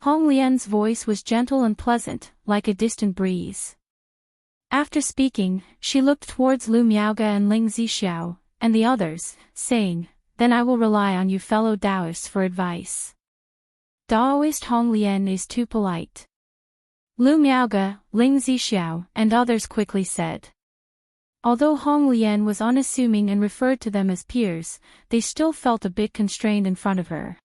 Hong Lian's voice was gentle and pleasant, like a distant breeze. After speaking, she looked towards Lu Miaoge and Ling Zixiao, and the others, saying, Then I will rely on you fellow Taoists for advice. Taoist Hong Lian is too polite. Lu Miaoge, Ling Zixiao, and others quickly said. Although Hong Lian was unassuming and referred to them as peers, they still felt a bit constrained in front of her.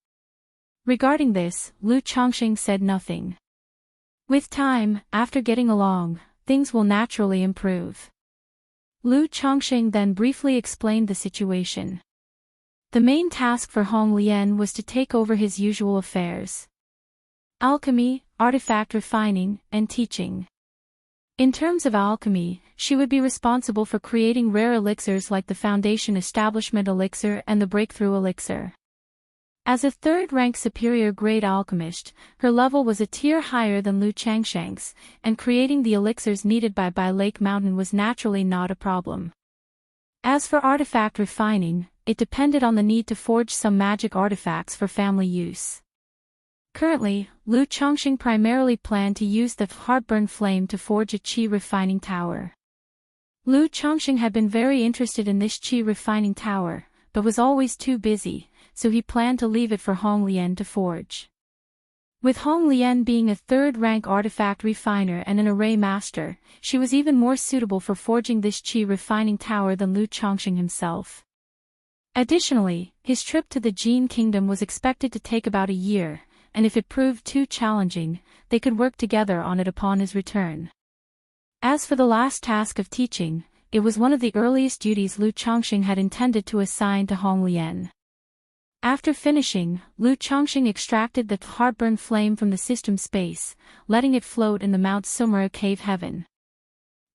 Regarding this, Lu Chongqing said nothing. With time, after getting along, things will naturally improve. Lu Chongqing then briefly explained the situation. The main task for Hong Lian was to take over his usual affairs. Alchemy, artifact refining, and teaching. In terms of alchemy, she would be responsible for creating rare elixirs like the Foundation Establishment Elixir and the Breakthrough Elixir. As a 3rd-rank superior grade alchemist, her level was a tier higher than Lu Changsheng's, and creating the elixirs needed by Lake Mountain was naturally not a problem. As for artifact refining, it depended on the need to forge some magic artifacts for family use. Currently, Lu Chongqing primarily planned to use the Heartburn Flame to forge a qi refining tower. Lu Chongqing had been very interested in this qi refining tower, but was always too busy, so he planned to leave it for Hong Lian to forge. With Hong Lian being a 3rd-rank artifact refiner and an array master, she was even more suitable for forging this qi refining tower than Lu Chongqing himself. Additionally, his trip to the Jin Kingdom was expected to take about a year, and if it proved too challenging, they could work together on it upon his return. As for the last task of teaching, it was one of the earliest duties Lu Chongqing had intended to assign to Hong Lian. After finishing, Lu Chongqing extracted the Heartburn Flame from the system space, letting it float in the Mount Sumera cave heaven.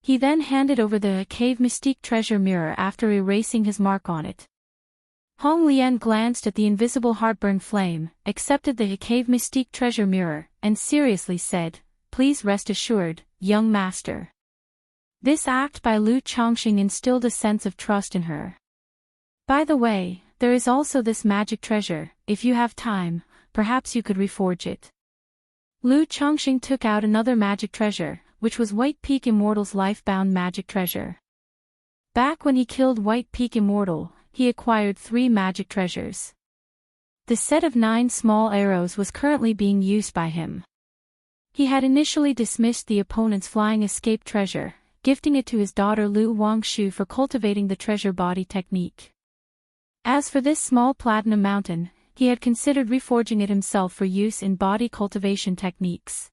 He then handed over the cave mystique treasure mirror after erasing his mark on it. Hong Lian glanced at the invisible heartburn flame, accepted the cave mystique treasure mirror, and seriously said, "Please rest assured, young master." This act by Lu Chongqing instilled a sense of trust in her. "By the way, there is also this magic treasure. If you have time, perhaps you could reforge it." Lu Chongqing took out another magic treasure, which was White Peak Immortal's life-bound magic treasure. Back when he killed White Peak Immortal, he acquired 3 magic treasures. The set of 9 small arrows was currently being used by him. He had initially dismissed the opponent's flying escape treasure, gifting it to his daughter Lu Wangshu for cultivating the treasure body technique. As for this small platinum mountain, he had considered reforging it himself for use in body cultivation techniques.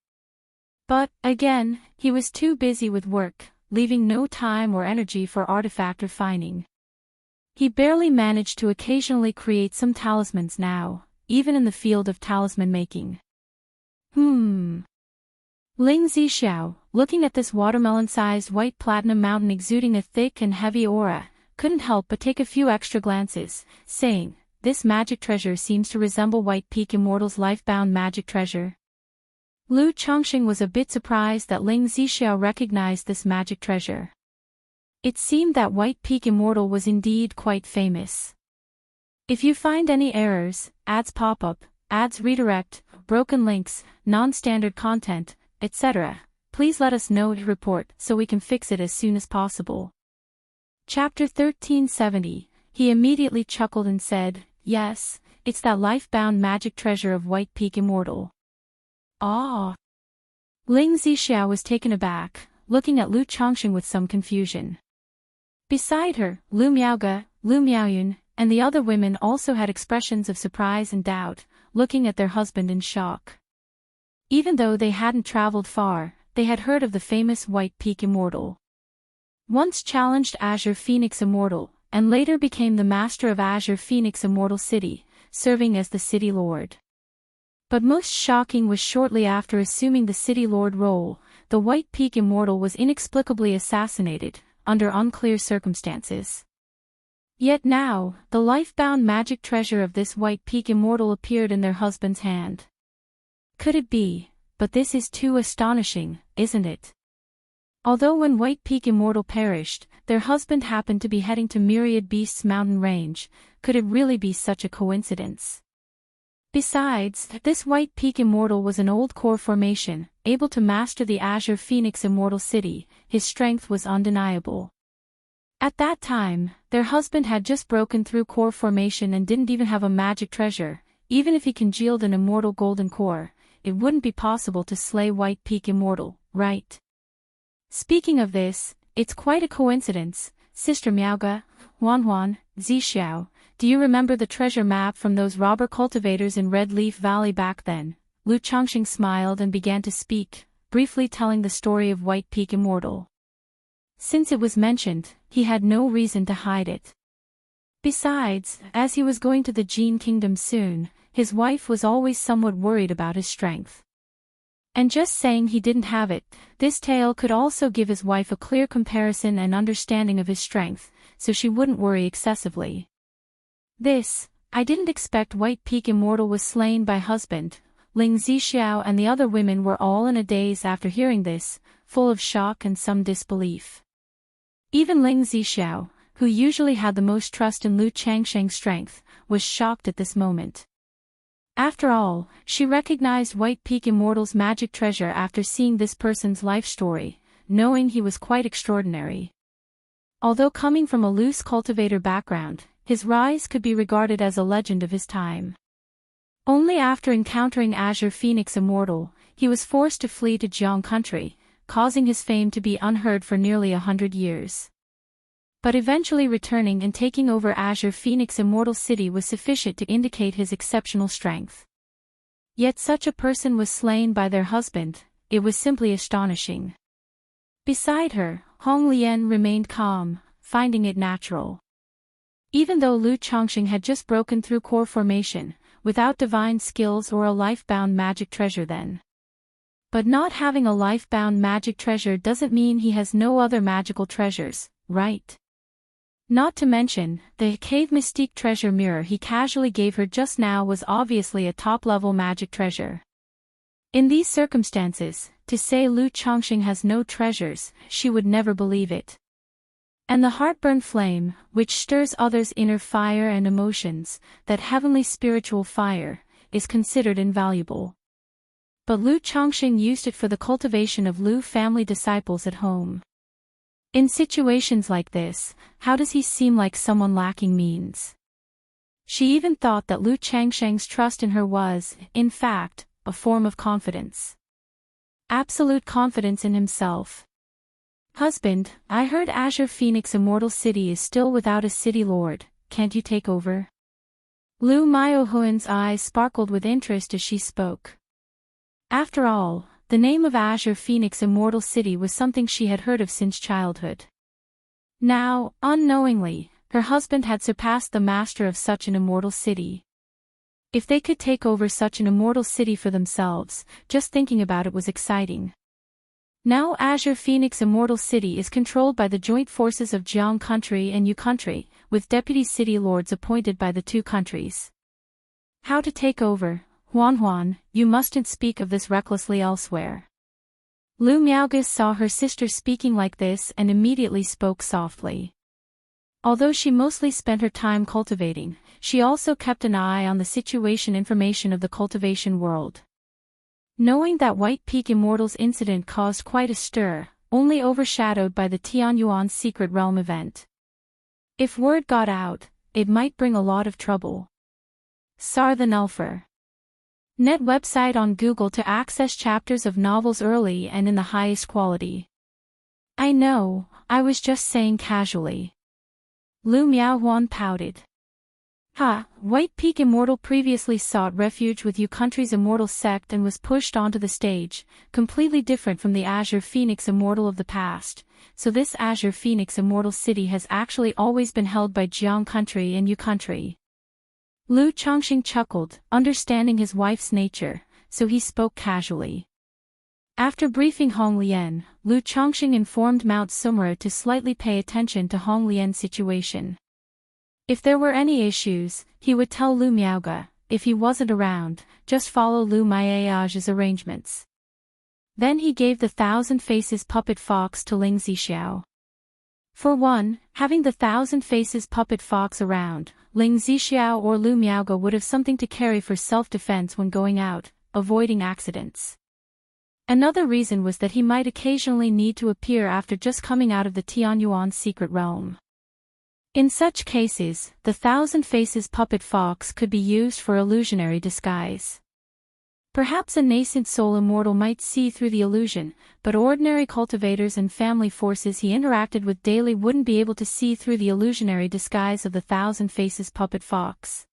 But, again, he was too busy with work, leaving no time or energy for artifact refining. He barely managed to occasionally create some talismans now, even in the field of talisman making. Ling Zixiao, looking at this watermelon-sized white platinum mountain exuding a thick and heavy aura, couldn't help but take a few extra glances, saying, "This magic treasure seems to resemble White Peak Immortal's life-bound magic treasure." Lu Chongqing was a bit surprised that Ling Zixiao recognized this magic treasure. It seemed that White Peak Immortal was indeed quite famous. If you find any errors, ads pop-up, ads redirect, broken links, non-standard content, etc., please let us know to report so we can fix it as soon as possible. Chapter 1370, he immediately chuckled and said, "Yes, it's that life-bound magic treasure of White Peak Immortal." Ah! Ling Zixiao was taken aback, looking at Lu Chongqing with some confusion. Beside her, Lu Miaoge, Lu Miaoyun, and the other women also had expressions of surprise and doubt, looking at their husband in shock. Even though they hadn't traveled far, they had heard of the famous White Peak Immortal. Once challenged Azure Phoenix Immortal, and later became the master of Azure Phoenix Immortal City, serving as the city lord. But most shocking was shortly after assuming the city lord role, the White Peak Immortal was inexplicably assassinated, under unclear circumstances. Yet now, the life-bound magic treasure of this White Peak Immortal appeared in their husband's hand. Could it be? But this is too astonishing, isn't it? Although when White Peak Immortal perished, their husband happened to be heading to Myriad Beasts mountain range, could it really be such a coincidence? Besides, this White Peak Immortal was an old core formation, able to master the Azure Phoenix Immortal City, his strength was undeniable. At that time, their husband had just broken through core formation and didn't even have a magic treasure. Even if he congealed an immortal golden core, it wouldn't be possible to slay White Peak Immortal, right? Speaking of this, it's quite a coincidence, Sister Miaoge, Huan, Zixiao. Do you remember the treasure map from those robber cultivators in Red Leaf Valley back then? Lu Chongqing smiled and began to speak, briefly telling the story of White Peak Immortal. Since it was mentioned, he had no reason to hide it. Besides, as he was going to the Gene Kingdom soon, his wife was always somewhat worried about his strength. And just saying he didn't have it, this tale could also give his wife a clear comparison and understanding of his strength, so she wouldn't worry excessively. I didn't expect White Peak Immortal was slain by husband. Ling Zixiao and the other women were all in a daze after hearing this, full of shock and some disbelief. Even Ling Zixiao, who usually had the most trust in Lu Changsheng's strength, was shocked at this moment. After all, she recognized White Peak Immortal's magic treasure after seeing this person's life story, knowing he was quite extraordinary. Although coming from a loose cultivator background, his rise could be regarded as a legend of his time. Only after encountering Azure Phoenix Immortal, he was forced to flee to Jiang country, causing his fame to be unheard for nearly 100 years. But eventually returning and taking over Azure Phoenix Immortal City was sufficient to indicate his exceptional strength. Yet such a person was slain by their husband, it was simply astonishing. Beside her, Hong Lian remained calm, finding it natural. Even though Lu Chongqing had just broken through core formation, without divine skills or a life-bound magic treasure then. But not having a life-bound magic treasure doesn't mean he has no other magical treasures, right? Not to mention, the cave mystique treasure mirror he casually gave her just now was obviously a top-level magic treasure. In these circumstances, to say Lu Chongqing has no treasures, she would never believe it. And the heartburn flame, which stirs others' inner fire and emotions, that heavenly spiritual fire, is considered invaluable. But Lu Chongqing used it for the cultivation of Lu family disciples at home. In situations like this, how does he seem like someone lacking means? She even thought that Lu Changsheng's trust in her was, in fact, a form of confidence. Absolute confidence in himself. Husband, I heard Azure Phoenix Immortal City is still without a city lord, can't you take over? Lu Myohuan's eyes sparkled with interest as she spoke. After all, the name of Azure Phoenix Immortal City was something she had heard of since childhood. Now, unknowingly, her husband had surpassed the master of such an immortal city. If they could take over such an immortal city for themselves, just thinking about it was exciting. Now Azure Phoenix Immortal City is controlled by the joint forces of Jiang Country and Yu Country, with deputy city lords appointed by the two countries. How to take over? Huan, you mustn't speak of this recklessly elsewhere. Lu Miaoge saw her sister speaking like this and immediately spoke softly. Although she mostly spent her time cultivating, she also kept an eye on the situation information of the cultivation world. Knowing that White Peak Immortals incident caused quite a stir, only overshadowed by the Tianyuan Secret Realm event. If word got out, it might bring a lot of trouble. Soar the Nulfer. Net website on Google to access chapters of novels early and in the highest quality. I know, I was just saying casually. Lu Miaohuan pouted. White Peak Immortal previously sought refuge with Yu Country's Immortal sect and was pushed onto the stage, completely different from the Azure Phoenix Immortal of the past, so this Azure Phoenix Immortal City has actually always been held by Jiang Country and Yu Country. Lu Chongqing chuckled, understanding his wife's nature, so he spoke casually. After briefing Hong Lian, Lu Chongqing informed Mount Sumera to slightly pay attention to Hong Lian's situation. If there were any issues, he would tell Lu Miaoge. If he wasn't around, just follow Lu Miaoge's arrangements. Then he gave the Thousand Faces puppet fox to Ling Zixiao. For one, having the Thousand Faces puppet fox around, Ling Zixiao or Lu Miaoge would have something to carry for self-defense when going out, avoiding accidents. Another reason was that he might occasionally need to appear after just coming out of the Tianyuan secret realm. In such cases, the Thousand Faces puppet fox could be used for illusionary disguise. Perhaps a nascent soul immortal might see through the illusion, but ordinary cultivators and family forces he interacted with daily wouldn't be able to see through the illusionary disguise of the Thousand Faces puppet fox.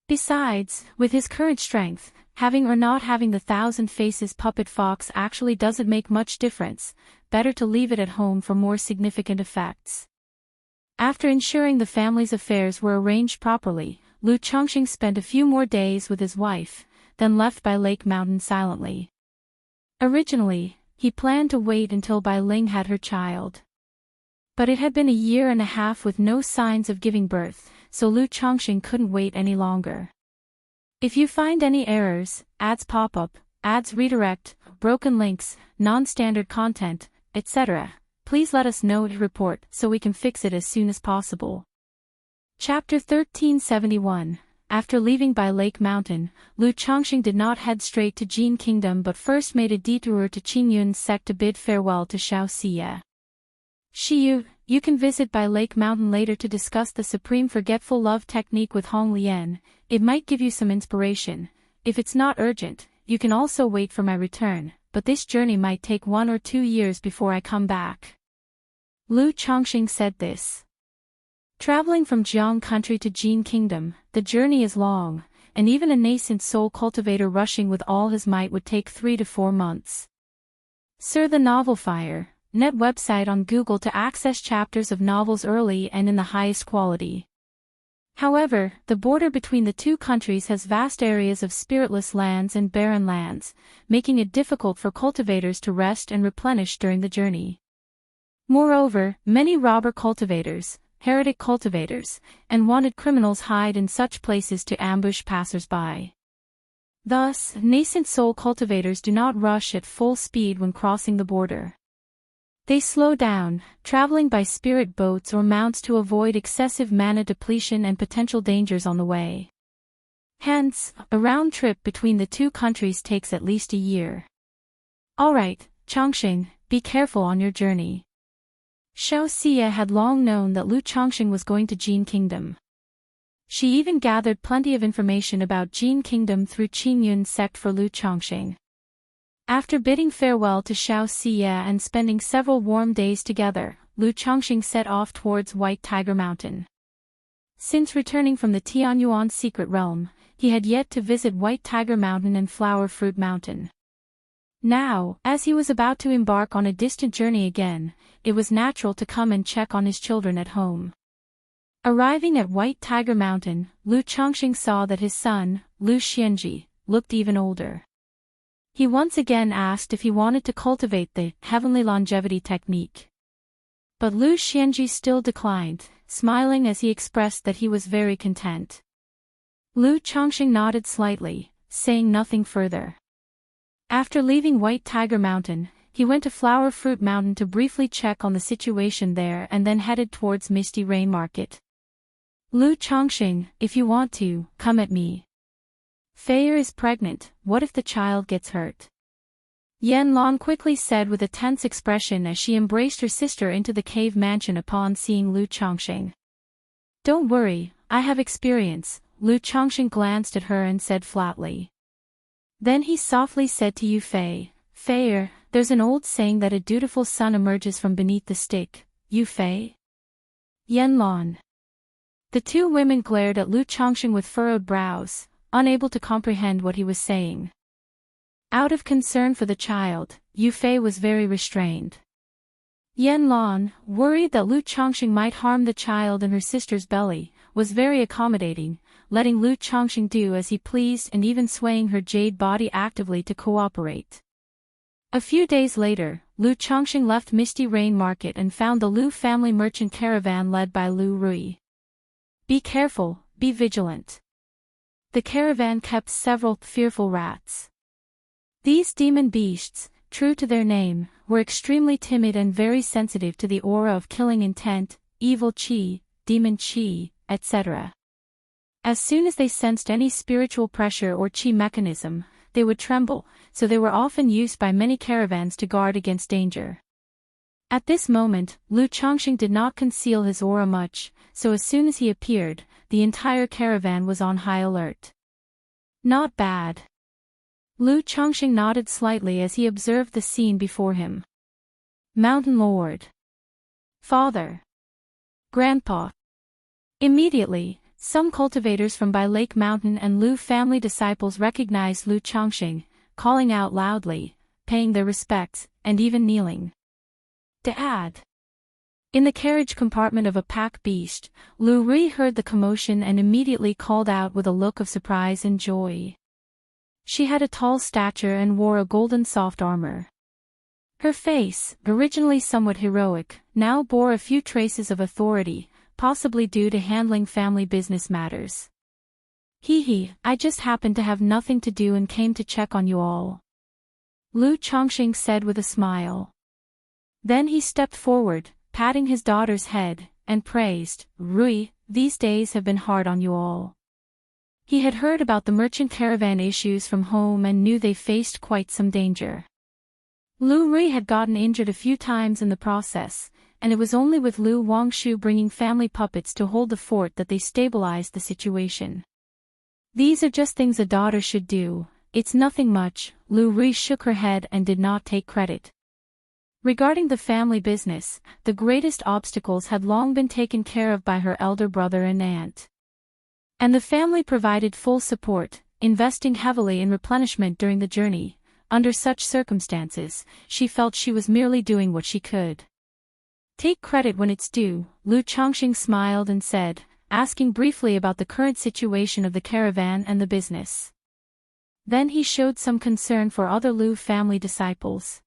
Besides, with his current strength, having or not having the Thousand Faces puppet fox actually doesn't make much difference, better to leave it at home for more significant effects. After ensuring the family's affairs were arranged properly, Lu Chongqing spent a few more days with his wife, then left Bai Lake Mountain silently. Originally, he planned to wait until Bai Ling had her child. But it had been a year and a half with no signs of giving birth, so Lu Chongqing couldn't wait any longer. If you find any errors, ads pop up, ads redirect, broken links, non-standard content, etc., please let us know to report so we can fix it as soon as possible. Chapter 1371. After leaving Bai Lake Mountain, Lu Chongqing did not head straight to Jin Kingdom but first made a detour to Qingyun's sect to bid farewell to Xiao Xie. Shiyu, you can visit Bai Lake Mountain later to discuss the Supreme Forgetful Love technique with Hong Lian. It might give you some inspiration. If it's not urgent, you can also wait for my return, but this journey might take 1 or 2 years before I come back. Lu Chongqing said this. Traveling from Jiang Country to Jin Kingdom, the journey is long, and even a nascent soul cultivator rushing with all his might would take 3 to 4 months. Sir the Novel Fire, net website on Google to access chapters of novels early and in the highest quality. However, the border between the two countries has vast areas of spiritless lands and barren lands, making it difficult for cultivators to rest and replenish during the journey. Moreover, many robber cultivators, heretic cultivators, and wanted criminals hide in such places to ambush passers-by. Thus, nascent soul cultivators do not rush at full speed when crossing the border. They slow down, traveling by spirit boats or mounts to avoid excessive mana depletion and potential dangers on the way. Hence, a round trip between the two countries takes at least a year. Alright, Chongqing, be careful on your journey. Xiao Xie had long known that Lu Chongqing was going to Jin Kingdom. She even gathered plenty of information about Jin Kingdom through Qingyun's sect for Lu Chongqing. After bidding farewell to Xiao Xie and spending several warm days together, Lu Chongqing set off towards White Tiger Mountain. Since returning from the Tianyuan secret realm, he had yet to visit White Tiger Mountain and Flower Fruit Mountain. Now, as he was about to embark on a distant journey again, it was natural to come and check on his children at home. Arriving at White Tiger Mountain, Lu Chongqing saw that his son, Lu Xianji, looked even older. He once again asked if he wanted to cultivate the heavenly longevity technique. But Lu Xianji still declined, smiling as he expressed that he was very content. Lu Chongqing nodded slightly, saying nothing further. After leaving White Tiger Mountain, he went to Flower Fruit Mountain to briefly check on the situation there and then headed towards Misty Rain Market. Lu Chongqing, if you want to, come at me. Feier is pregnant, what if the child gets hurt? Yan Lan quickly said with a tense expression as she embraced her sister into the cave mansion upon seeing Lu Chongqing. Don't worry, I have experience, Lu Chongqing glanced at her and said flatly. Then he softly said to Yu Fei, Feier, there's an old saying that a dutiful son emerges from beneath the stick, Yu Fei? Yan Lan. The two women glared at Lu Chongqing with furrowed brows, unable to comprehend what he was saying. Out of concern for the child, Yu Fei was very restrained. Yan Lan, worried that Lu Chongqing might harm the child in her sister's belly, was very accommodating, letting Lu Chongqing do as he pleased and even swaying her jade body actively to cooperate. A few days later, Lu Chongqing left Misty Rain Market and found the Lu family merchant caravan led by Lu Rui. Be careful, be vigilant. The caravan kept several fearful rats. These demon beasts, true to their name, were extremely timid and very sensitive to the aura of killing intent, evil chi, demon chi, etc. As soon as they sensed any spiritual pressure or chi mechanism, they would tremble, so they were often used by many caravans to guard against danger. At this moment, Lu Chongqing did not conceal his aura much, so as soon as he appeared, the entire caravan was on high alert. Not bad. Lu Chongqing nodded slightly as he observed the scene before him. Mountain Lord. Father. Grandpa. Immediately, some cultivators from Bai Lake Mountain and Lu family disciples recognized Lu Chongqing, calling out loudly, paying their respects, and even kneeling. Dad. In the carriage compartment of a pack beast, Lu Rui heard the commotion and immediately called out with a look of surprise and joy. She had a tall stature and wore a golden soft armor. Her face, originally somewhat heroic, now bore a few traces of authority, possibly due to handling family business matters. I just happened to have nothing to do and came to check on you all. Lu Chongqing said with a smile. Then he stepped forward, patting his daughter's head, and praised, Rui, these days have been hard on you all. He had heard about the merchant caravan issues from home and knew they faced quite some danger. Lu Rui had gotten injured a few times in the process, and it was only with Lu Wangshu bringing family puppets to hold the fort that they stabilized the situation. These are just things a daughter should do, it's nothing much, Lu Rui shook her head and did not take credit. Regarding the family business, the greatest obstacles had long been taken care of by her elder brother and aunt. And the family provided full support, investing heavily in replenishment during the journey. Under such circumstances, she felt she was merely doing what she could. Take credit when it's due, Lu Chongqing smiled and said, asking briefly about the current situation of the caravan and the business. Then he showed some concern for other Lu family disciples.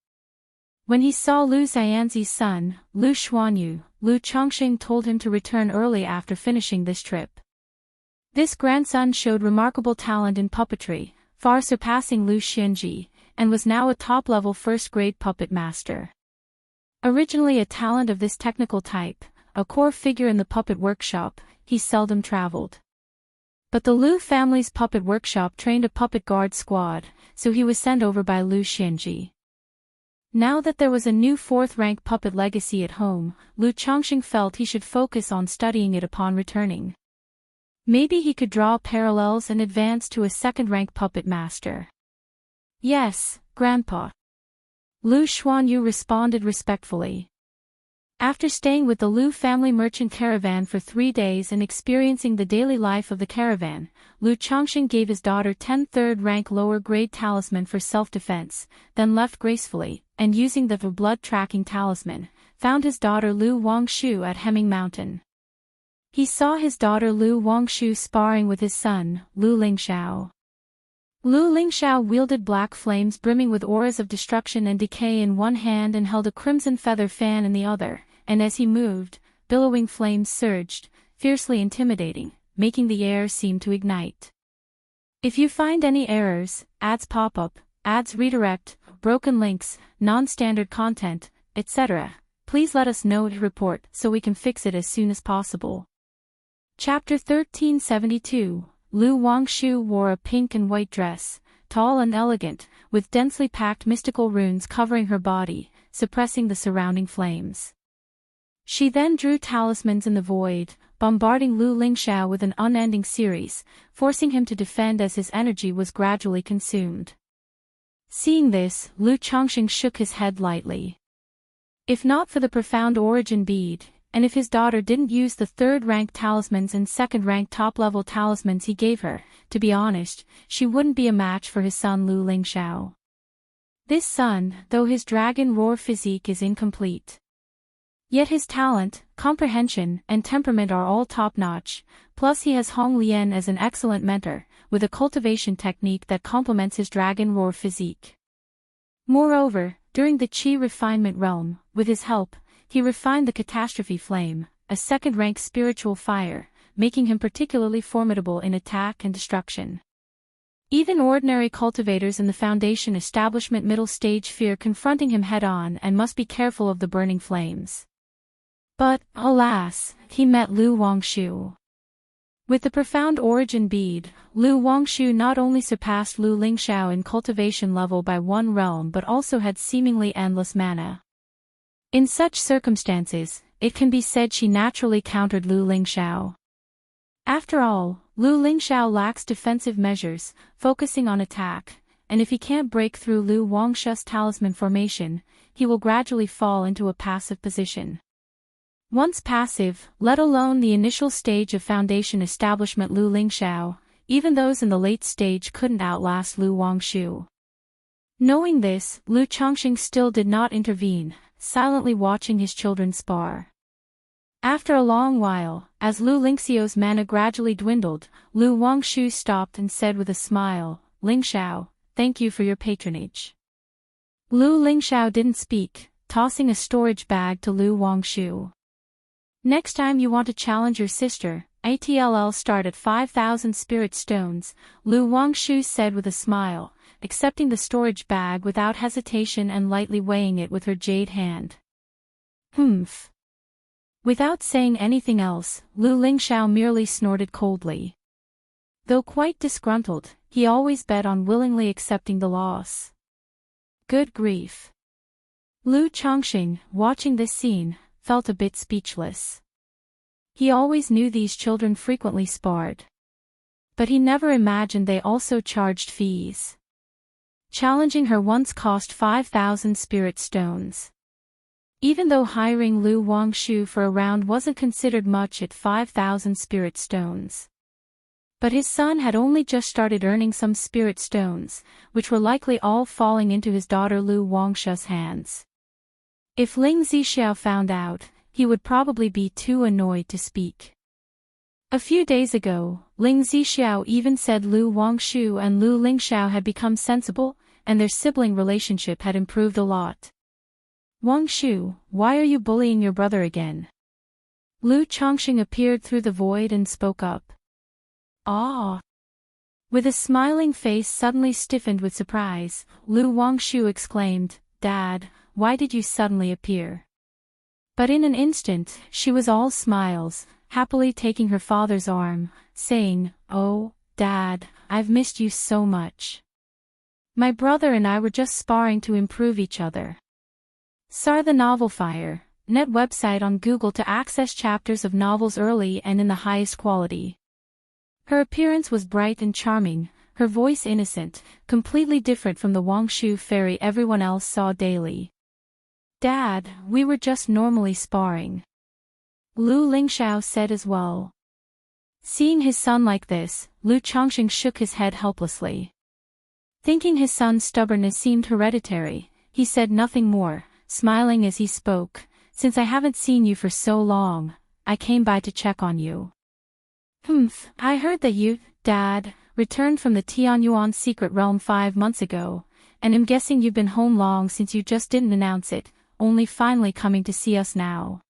When he saw Lu Xianzi's son, Lu Xuanyu, Lu Chongqing told him to return early after finishing this trip. This grandson showed remarkable talent in puppetry, far surpassing Lu Xianji, and was now a top-level first-grade puppet master. Originally a talent of this technical type, a core figure in the puppet workshop, he seldom traveled. But the Lu family's puppet workshop trained a puppet guard squad, so he was sent over by Lu Xianji. Now that there was a new fourth-rank puppet legacy at home, Lu Chongqing felt he should focus on studying it upon returning. Maybe he could draw parallels and advance to a second-rank puppet master. Yes, Grandpa. Lu Xuanyu responded respectfully. After staying with the Lu family merchant caravan for 3 days and experiencing the daily life of the caravan, Lu Chongqing gave his daughter 10 third-rank lower-grade talisman for self-defense, then left gracefully, and using the blood-tracking talisman, found his daughter Lu Wangshu at Hemming Mountain. He saw his daughter Lu Wangshu sparring with his son, Lu Lingxiao. Lu Lingxiao wielded black flames brimming with auras of destruction and decay in one hand and held a crimson feather fan in the other, and as he moved, billowing flames surged, fiercely intimidating, making the air seem to ignite. If you find any errors, ads pop up, ads redirect, broken links, non-standard content, etc., please let us know to report so we can fix it as soon as possible. Chapter 1372. Lu Wangshu wore a pink and white dress, tall and elegant, with densely packed mystical runes covering her body, suppressing the surrounding flames. She then drew talismans in the void, bombarding Lu Lingxiao with an unending series, forcing him to defend as his energy was gradually consumed. Seeing this, Lu Chongqing shook his head lightly. If not for the profound origin bead, and if his daughter didn't use the third-rank talismans and second-rank top-level talismans he gave her, to be honest, she wouldn't be a match for his son Lu Lingxiao. This son, though his dragon roar physique is incomplete. Yet his talent, comprehension, and temperament are all top-notch, plus he has Hong Lian as an excellent mentor, with a cultivation technique that complements his dragon roar physique. Moreover, during the Qi refinement realm, with his help, he refined the catastrophe flame, a second-rank spiritual fire, making him particularly formidable in attack and destruction. Even ordinary cultivators in the Foundation establishment middle stage fear confronting him head-on and must be careful of the burning flames. But, alas, he met Lu Wangshu. With the profound origin bead, Lu Wangshu not only surpassed Lu Lingxiao in cultivation level by 1 realm but also had seemingly endless mana. In such circumstances, it can be said she naturally countered Lu Lingxiao. After all, Lu Lingxiao lacks defensive measures, focusing on attack, and if he can't break through Lu Wangshu's talisman formation, he will gradually fall into a passive position. Once passive, let alone the initial stage of Foundation establishment Lu Lingxiao, even those in the late stage couldn't outlast Lu Wangshu. Knowing this, Lu Chongqing still did not intervene, silently watching his children spar. After a long while, as Lu Lingxiao's mana gradually dwindled, Lu Wangshu stopped and said with a smile, "Lingxiao, thank you for your patronage." Lu Lingxiao didn't speak, tossing a storage bag to Lu Wangshu. "Next time you want to challenge your sister, ATLL start at 5,000 spirit stones," Lu Wangshu said with a smile, accepting the storage bag without hesitation and lightly weighing it with her jade hand. "Humph." Without saying anything else, Lu Lingxiao merely snorted coldly. Though quite disgruntled, he always bet on willingly accepting the loss. Good grief. Lu Chongqing, watching this scene, felt a bit speechless. He always knew these children frequently sparred. But he never imagined they also charged fees. Challenging her once cost 5,000 spirit stones. Even though hiring Lu Wangshu for a round wasn't considered much at 5,000 spirit stones. But his son had only just started earning some spirit stones, which were likely all falling into his daughter Lu Wangshu's hands. If Ling Zixiao found out, he would probably be too annoyed to speak. A few days ago, Ling Zixiao even said Lu Wangshu and Lu Lingxiao had become sensible, and their sibling relationship had improved a lot. Wang Shu, why are you bullying your brother again? Lu Chongqing appeared through the void and spoke up. Ah! With a smiling face suddenly stiffened with surprise, Lu Wangshu exclaimed, Dad, why did you suddenly appear? But in an instant, she was all smiles, happily taking her father's arm, saying, Oh, Dad, I've missed you so much. My brother and I were just sparring to improve each other. SAR the Novel Fire, net website on Google to access chapters of novels early and in the highest quality. Her appearance was bright and charming, her voice innocent, completely different from the Wangshu fairy everyone else saw daily. Dad, we were just normally sparring. Lu Lingxiao said as well. Seeing his son like this, Lu Chongqing shook his head helplessly. Thinking his son's stubbornness seemed hereditary, he said nothing more, smiling as he spoke, Since I haven't seen you for so long, I came by to check on you. I heard that you, Dad, returned from the Tianyuan secret realm 5 months ago, and I'm guessing you've been home long since you just didn't announce it, only finally coming to see us now.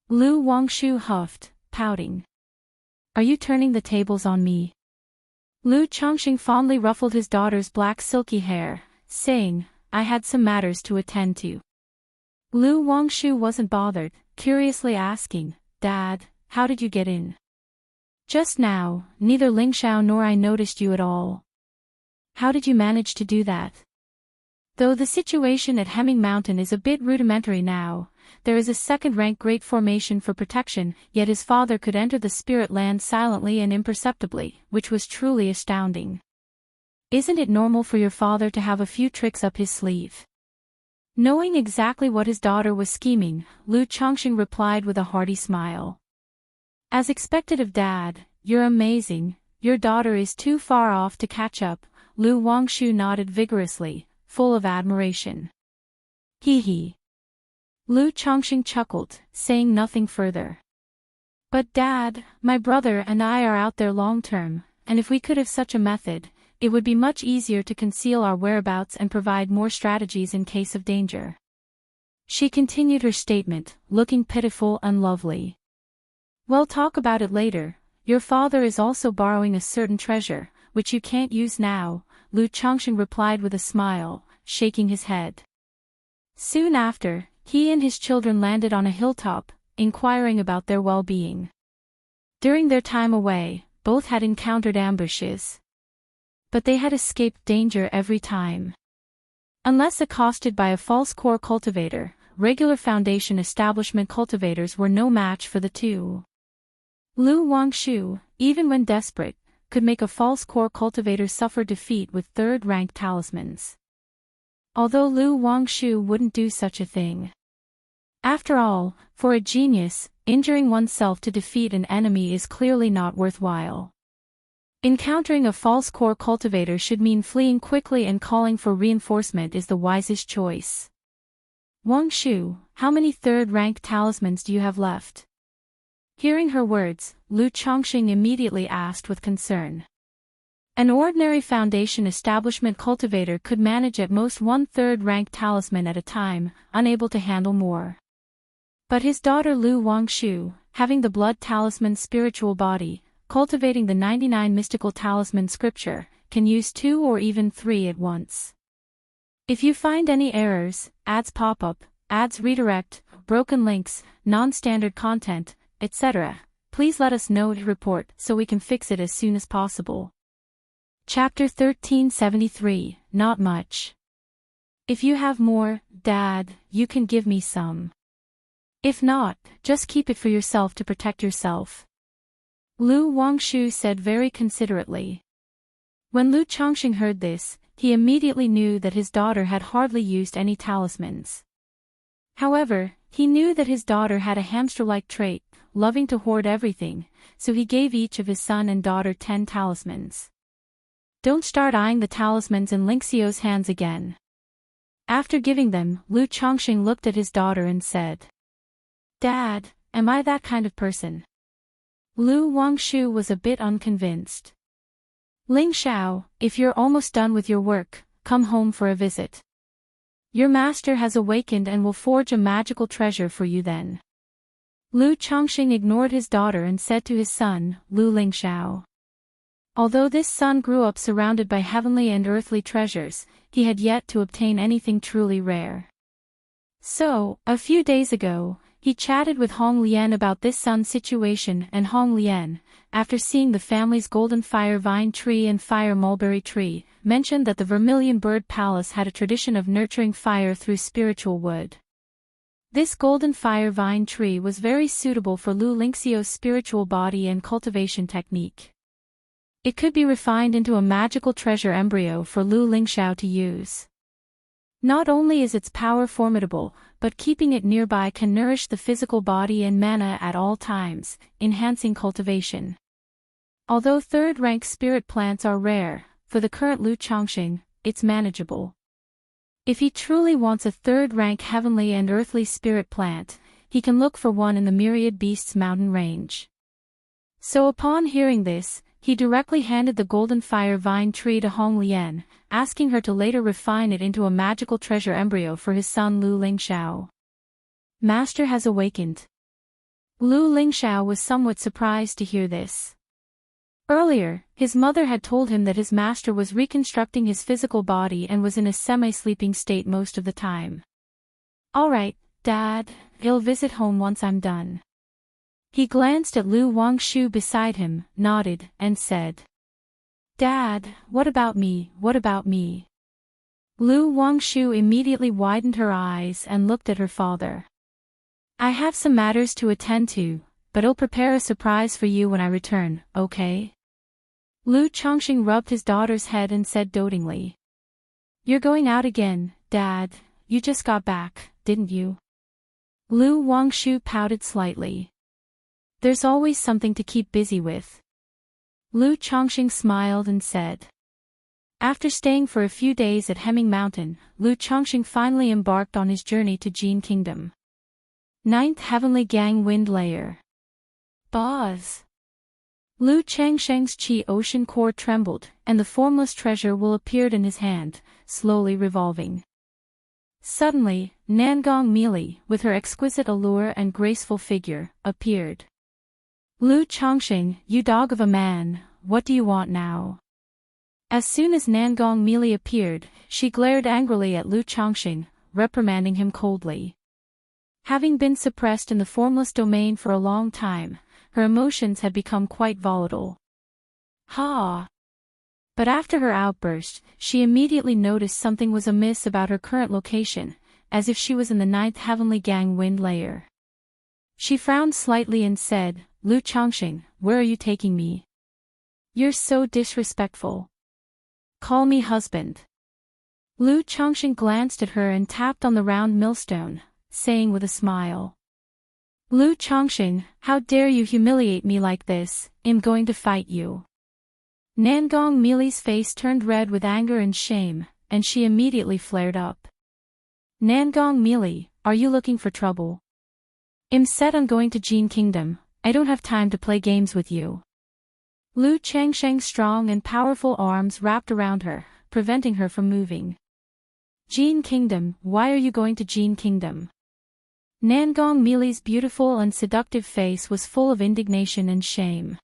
Lu Wangshu huffed, pouting. Are you turning the tables on me? Lu Chongqing fondly ruffled his daughter's black silky hair, saying, I had some matters to attend to. Lu Wangshu wasn't bothered, curiously asking, Dad, how did you get in? Just now, neither Lingxiao nor I noticed you at all. How did you manage to do that? Though the situation at Hemming Mountain is a bit rudimentary now, there is a second-rank great formation for protection, yet his father could enter the spirit land silently and imperceptibly, which was truly astounding. Isn't it normal for your father to have a few tricks up his sleeve? Knowing exactly what his daughter was scheming, Lu Chongqing replied with a hearty smile. As expected of Dad, you're amazing, your daughter is too far off to catch up. Lu Wangshu nodded vigorously, full of admiration. Hee hee. Lu Chongqing chuckled, saying nothing further. But Dad, my brother and I are out there long term, and if we could have such a method, it would be much easier to conceal our whereabouts and provide more strategies in case of danger. She continued her statement, looking pitiful and lovely. We'll talk about it later. Your father is also borrowing a certain treasure, which you can't use now, Lu Chongqing replied with a smile, shaking his head. Soon after, he and his children landed on a hilltop, inquiring about their well-being. During their time away, both had encountered ambushes. But they had escaped danger every time. Unless accosted by a false core cultivator, regular Foundation establishment cultivators were no match for the two. Lu Wangshu, even when desperate, could make a false core cultivator suffer defeat with third-rank talismans. Although Lu Wangshu wouldn't do such a thing. After all, for a genius, injuring oneself to defeat an enemy is clearly not worthwhile. Encountering a false core cultivator should mean fleeing quickly and calling for reinforcement is the wisest choice. Wangshu, how many third-rank talismans do you have left? Hearing her words, Lu Chongqing immediately asked with concern. An ordinary Foundation establishment cultivator could manage at most 1/3 rank talisman at a time, unable to handle more. But his daughter Lu Wangshu, having the blood talisman spiritual body, cultivating the 99 mystical talisman scripture, can use 2 or even 3 at once. If you find any errors, ads pop up, ads redirect, broken links, non-standard content, etc., please let us know to report so we can fix it as soon as possible. Chapter 1373, Not Much. If you have more, Dad, you can give me some. If not, just keep it for yourself to protect yourself. Lu Wangshu said very considerately. When Lu Chongqing heard this, he immediately knew that his daughter had hardly used any talismans. However, he knew that his daughter had a hamster-like trait, loving to hoard everything, so he gave each of his son and daughter 10 talismans. Don't start eyeing the talismans in Lingxiao's hands again. After giving them, Lu Chongqing looked at his daughter and said, Dad, am I that kind of person? Lu Wangshu was a bit unconvinced. Lingxiao, if you're almost done with your work, come home for a visit. Your master has awakened and will forge a magical treasure for you then. Lu Chongqing ignored his daughter and said to his son, Lu Lingxiao. Although this son grew up surrounded by heavenly and earthly treasures, he had yet to obtain anything truly rare. So, a few days ago, he chatted with Hong Lian about this son's situation, and Hong Lian, after seeing the family's golden fire vine tree and fire mulberry tree, mentioned that the Vermilion Bird Palace had a tradition of nurturing fire through spiritual wood. This golden fire vine tree was very suitable for Lu Lingxiao's spiritual body and cultivation technique. It could be refined into a magical treasure embryo for Lu Lingxiao to use. Not only is its power formidable, but keeping it nearby can nourish the physical body and mana at all times, enhancing cultivation. Although third-rank spirit plants are rare, for the current Lu Chongqing, it's manageable. If he truly wants a third-rank heavenly and earthly spirit plant, he can look for one in the Myriad Beasts mountain range. So upon hearing this, he directly handed the golden fire vine tree to Hong Lian, asking her to later refine it into a magical treasure embryo for his son Lu Lingxiao. Master has awakened. Lu Lingxiao was somewhat surprised to hear this. Earlier, his mother had told him that his master was reconstructing his physical body and was in a semi-sleeping state most of the time. Alright, Dad, I'll visit home once I'm done. He glanced at Lu Wangshu beside him, nodded, and said, Dad, what about me, what about me? Lu Wangshu immediately widened her eyes and looked at her father. I have some matters to attend to, but I'll prepare a surprise for you when I return, okay? Lu Chongqing rubbed his daughter's head and said dotingly. You're going out again, Dad, you just got back, didn't you? Lu Wangshu pouted slightly. There's always something to keep busy with. Lu Chongqing smiled and said. After staying for a few days at Hemming Mountain, Lu Chongqing finally embarked on his journey to Jin Kingdom. 9th Heavenly Gang Wind Layer. Boz. Lu Changsheng's Qi Ocean core trembled, and the formless treasure will appeared in his hand, slowly revolving. Suddenly, Nangong Meili, with her exquisite allure and graceful figure, appeared. Lu Chongqing, you dog of a man, what do you want now? As soon as Nangong Meili appeared, she glared angrily at Lu Chongqing, reprimanding him coldly. Having been suppressed in the formless domain for a long time, her emotions had become quite volatile. Ha! But after her outburst, she immediately noticed something was amiss about her current location, as if she was in the 9th Heavenly Gang Wind Layer. She frowned slightly and said, Lu Chongqing, where are you taking me? You're so disrespectful. Call me husband. Lu Chongqing glanced at her and tapped on the round millstone, saying with a smile. Lu Chongqing, how dare you humiliate me like this, I'm going to fight you. Nangong Meili's face turned red with anger and shame, and she immediately flared up. Nangong Meili, are you looking for trouble? I'm set on going to Jin Kingdom, I don't have time to play games with you. Lu Changsheng's strong and powerful arms wrapped around her, preventing her from moving. Jin Kingdom, why are you going to Jin Kingdom? Nangong Meili's beautiful and seductive face was full of indignation and shame.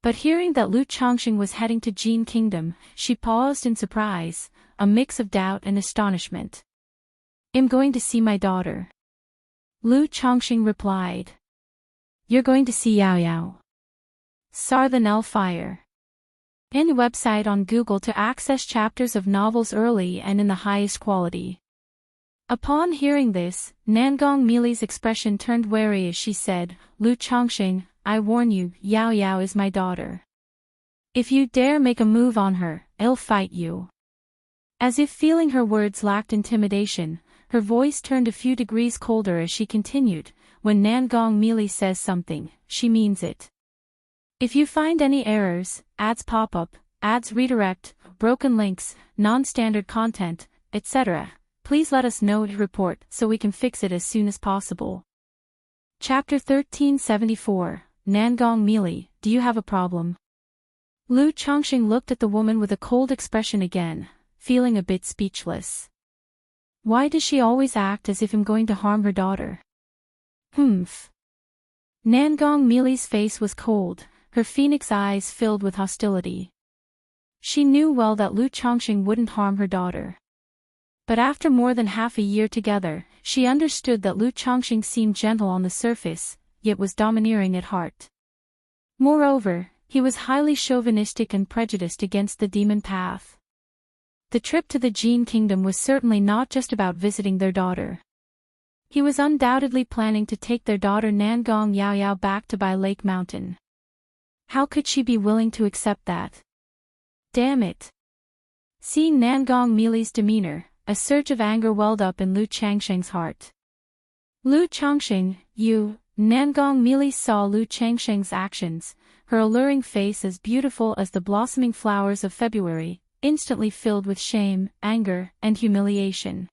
But hearing that Lu Chongqing was heading to Jin Kingdom, she paused in surprise, a mix of doubt and astonishment. I'm going to see my daughter. Lu Chongqing replied. You're going to see Yao Yao. Soar the Nullfire. Any website on Google to access chapters of novels early and in the highest quality. Upon hearing this, Nangong Meili's expression turned wary as she said, Lu Chongqing, I warn you, Yao Yao is my daughter. If you dare make a move on her, I'll fight you. As if feeling her words lacked intimidation, her voice turned a few degrees colder as she continued, when Nangong Meili says something, she means it. If you find any errors, ads pop up, ads redirect, broken links, non-standard content, etc., please let us know to report so we can fix it as soon as possible. Chapter 1374, Nangong Meili, do you have a problem? Lu Chongqing looked at the woman with a cold expression again, feeling a bit speechless. Why does she always act as if I'm going to harm her daughter? Humph. Nangong Mili's face was cold, her phoenix eyes filled with hostility. She knew well that Lu Chongqing wouldn't harm her daughter. But after more than half a year together, she understood that Lu Chongqing seemed gentle on the surface, yet was domineering at heart. Moreover, he was highly chauvinistic and prejudiced against the demon path. The trip to the Jin Kingdom was certainly not just about visiting their daughter. He was undoubtedly planning to take their daughter Nangong Yaoyao back to Bai Lake Mountain. How could she be willing to accept that? Damn it! Seeing Nangong Mili's demeanor, a surge of anger welled up in Lu Changsheng's heart. Lu Chongqing, you... Nangong Mili saw Lu Changsheng's actions, her alluring face as beautiful as the blossoming flowers of February, instantly filled with shame, anger, and humiliation.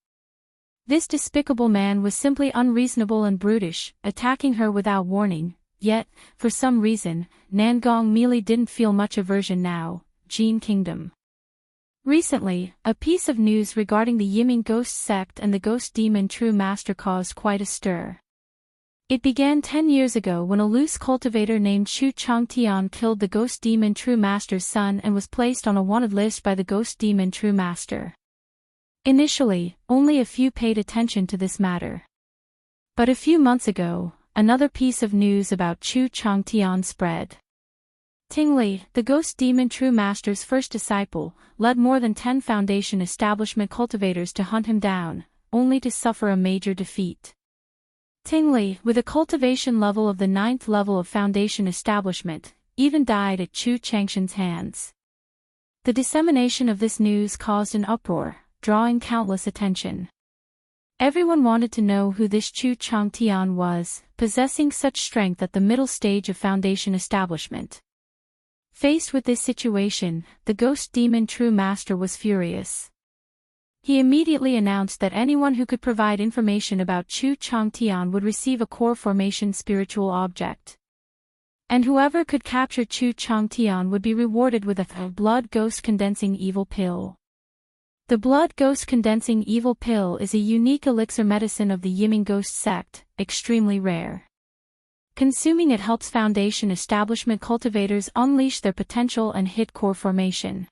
This despicable man was simply unreasonable and brutish, attacking her without warning, yet, for some reason, Nangong Mili didn't feel much aversion now. Jin Kingdom. Recently, a piece of news regarding the Yiming ghost sect and the ghost demon true master caused quite a stir. It began 10 years ago when a loose cultivator named Chu Changtian killed the ghost demon true master's son and was placed on a wanted list by the ghost demon true master. Initially, only a few paid attention to this matter. But a few months ago, another piece of news about Chu Changtian spread. Tingli, the ghost demon true master's first disciple, led more than 10 foundation establishment cultivators to hunt him down, only to suffer a major defeat. Tingli, with a cultivation level of the 9th level of foundation establishment, even died at Chu Changshan's hands. The dissemination of this news caused an uproar, drawing countless attention. Everyone wanted to know who this Chu Changtian was, possessing such strength at the middle stage of foundation establishment. Faced with this situation, the ghost demon true master was furious. He immediately announced that anyone who could provide information about Chu Changtian would receive a core formation spiritual object. And whoever could capture Chu Changtian would be rewarded with a blood ghost condensing evil pill. The blood ghost condensing evil pill is a unique elixir medicine of the Yiming ghost sect, extremely rare. Consuming it helps foundation establishment cultivators unleash their potential and hit core formation.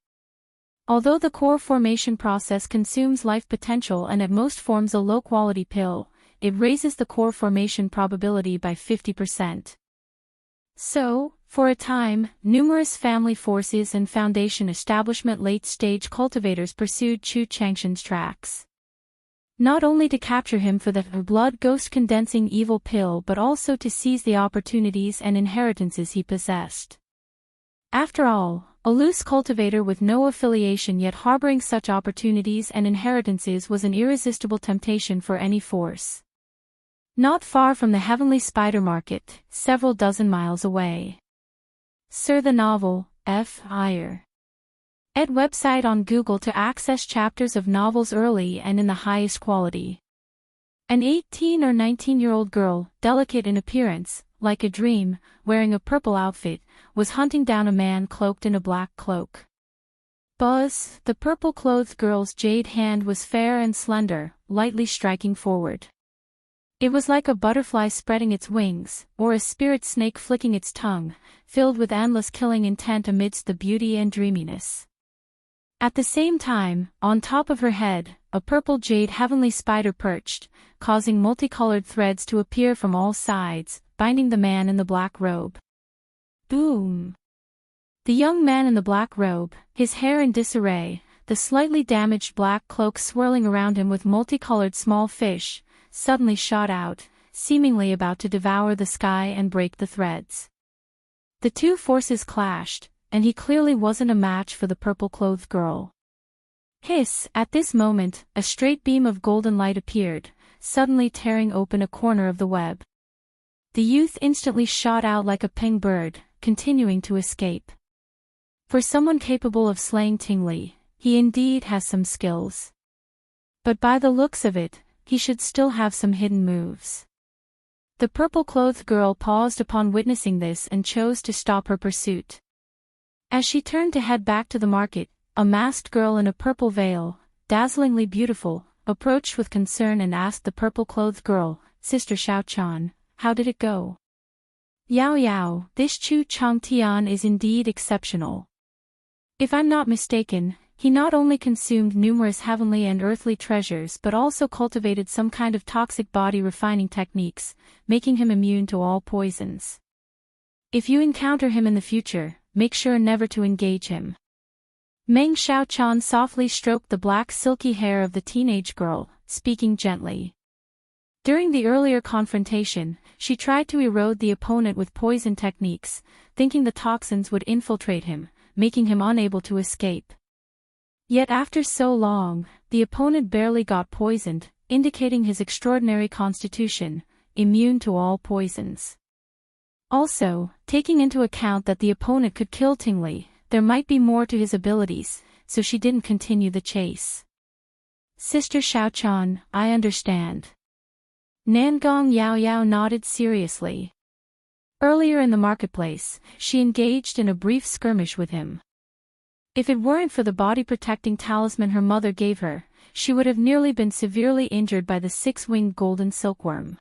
Although the core formation process consumes life potential and at most forms a low-quality pill, it raises the core formation probability by 50%. So, for a time, numerous family forces and foundation establishment late-stage cultivators pursued Chu Changshan's tracks. Not only to capture him for the blood ghost condensing evil pill but also to seize the opportunities and inheritances he possessed. After all, a loose cultivator with no affiliation yet harboring such opportunities and inheritances was an irresistible temptation for any force. Not far from the Heavenly Spider Market, several dozen miles away. Sir the novel, F. Iyer. Ed website on Google to access chapters of novels early and in the highest quality. An 18 or 19-year-old girl, delicate in appearance, like a dream, wearing a purple outfit, was hunting down a man cloaked in a black cloak. Buzz, the purple-clothed girl's jade hand was fair and slender, lightly striking forward. It was like a butterfly spreading its wings, or a spirit snake flicking its tongue, filled with endless killing intent amidst the beauty and dreaminess. At the same time, on top of her head, a purple jade heavenly spider perched, causing multicolored threads to appear from all sides, binding the man in the black robe. Boom! The young man in the black robe, his hair in disarray, the slightly damaged black cloak swirling around him with multicolored small fish, suddenly shot out, seemingly about to devour the sky and break the threads. The two forces clashed, and he clearly wasn't a match for the purple-clothed girl. Hiss! At this moment, a straight beam of golden light appeared, suddenly tearing open a corner of the web. The youth instantly shot out like a ping bird, continuing to escape. For someone capable of slaying Tingli, he indeed has some skills. But by the looks of it, he should still have some hidden moves. The purple-clothed girl paused upon witnessing this and chose to stop her pursuit. As she turned to head back to the market, a masked girl in a purple veil, dazzlingly beautiful, approached with concern and asked the purple-clothed girl, Sister Xiaochan, how did it go? Yao Yao, this Chu Chang Tian is indeed exceptional. If I'm not mistaken, he not only consumed numerous heavenly and earthly treasures but also cultivated some kind of toxic body refining techniques, making him immune to all poisons. If you encounter him in the future, make sure never to engage him. Meng Xiaochan softly stroked the black silky hair of the teenage girl, speaking gently. During the earlier confrontation, she tried to erode the opponent with poison techniques, thinking the toxins would infiltrate him, making him unable to escape. Yet after so long, the opponent barely got poisoned, indicating his extraordinary constitution, immune to all poisons. Also, taking into account that the opponent could kill Tingli, there might be more to his abilities, so she didn't continue the chase. Sister Xiaochan, I understand. Nangong Yao Yao nodded seriously. Earlier in the marketplace, she engaged in a brief skirmish with him. If it weren't for the body-protecting talisman her mother gave her, she would have nearly been severely injured by the six-winged golden silkworm.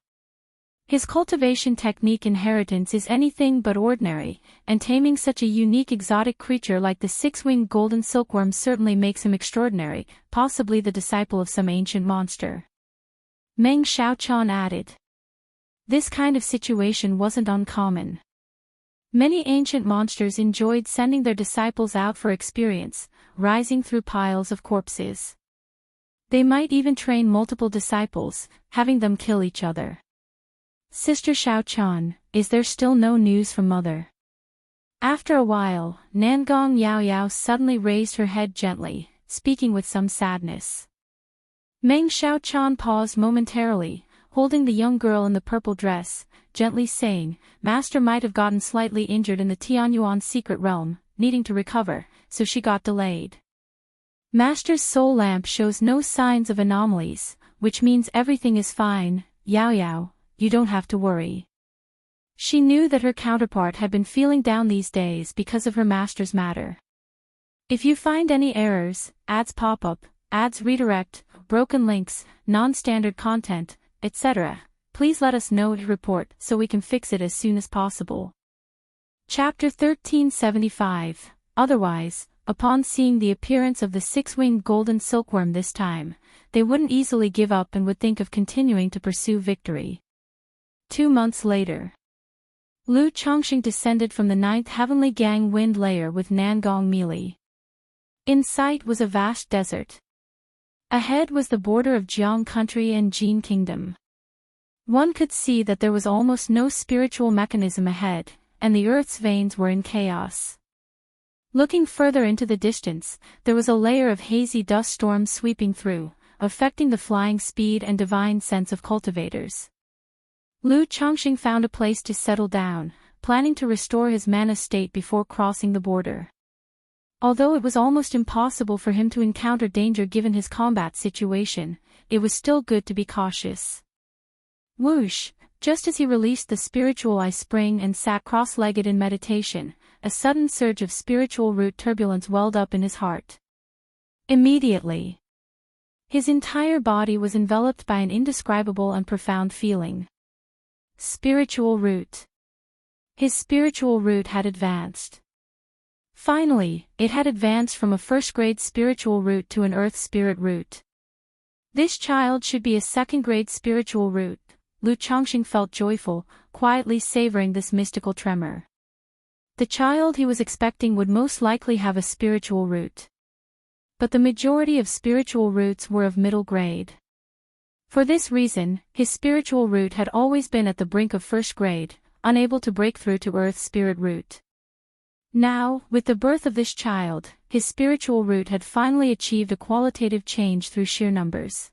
His cultivation technique inheritance is anything but ordinary, and taming such a unique exotic creature like the six-winged golden silkworm certainly makes him extraordinary, possibly the disciple of some ancient monster. Meng Xiaochan added. This kind of situation wasn't uncommon. Many ancient monsters enjoyed sending their disciples out for experience, rising through piles of corpses. They might even train multiple disciples, having them kill each other. Sister Xiaochan, is there still no news from Mother? After a while, Nangong Yao Yao suddenly raised her head gently, speaking with some sadness. Meng Xiaochan paused momentarily, holding the young girl in the purple dress, gently saying, Master might have gotten slightly injured in the Tianyuan secret realm, needing to recover, so she got delayed. Master's soul lamp shows no signs of anomalies, which means everything is fine, Yao Yao, you don't have to worry. She knew that her counterpart had been feeling down these days because of her master's matter. If you find any errors, ads pop up, ads redirect, broken links, non-standard content, etc., please let us know to report so we can fix it as soon as possible. Chapter 1375. Otherwise, upon seeing the appearance of the six-winged golden silkworm this time, they wouldn't easily give up and would think of continuing to pursue victory. 2 months later. Lu Chongxing descended from the 9th heavenly gang wind layer with Nangong Meili. In sight was a vast desert. Ahead was the border of Jiang country and Jin kingdom. One could see that there was almost no spiritual mechanism ahead, and the earth's veins were in chaos. Looking further into the distance, there was a layer of hazy dust storms sweeping through, affecting the flying speed and divine sense of cultivators. Lu Chongxing found a place to settle down, planning to restore his mana state before crossing the border. Although it was almost impossible for him to encounter danger given his combat situation, it was still good to be cautious. Whoosh! Just as he released the spiritual eye spring and sat cross-legged in meditation, a sudden surge of spiritual root turbulence welled up in his heart. Immediately, his entire body was enveloped by an indescribable and profound feeling. Spiritual root. His spiritual root had advanced. Finally, it had advanced from a first-grade spiritual root to an earth spirit root. This child should be a second-grade spiritual root. Lu Chongxing felt joyful, quietly savoring this mystical tremor. The child he was expecting would most likely have a spiritual root. But the majority of spiritual roots were of middle grade. For this reason, his spiritual root had always been at the brink of first grade, unable to break through to earth's spirit root. Now, with the birth of this child, his spiritual root had finally achieved a qualitative change through sheer numbers.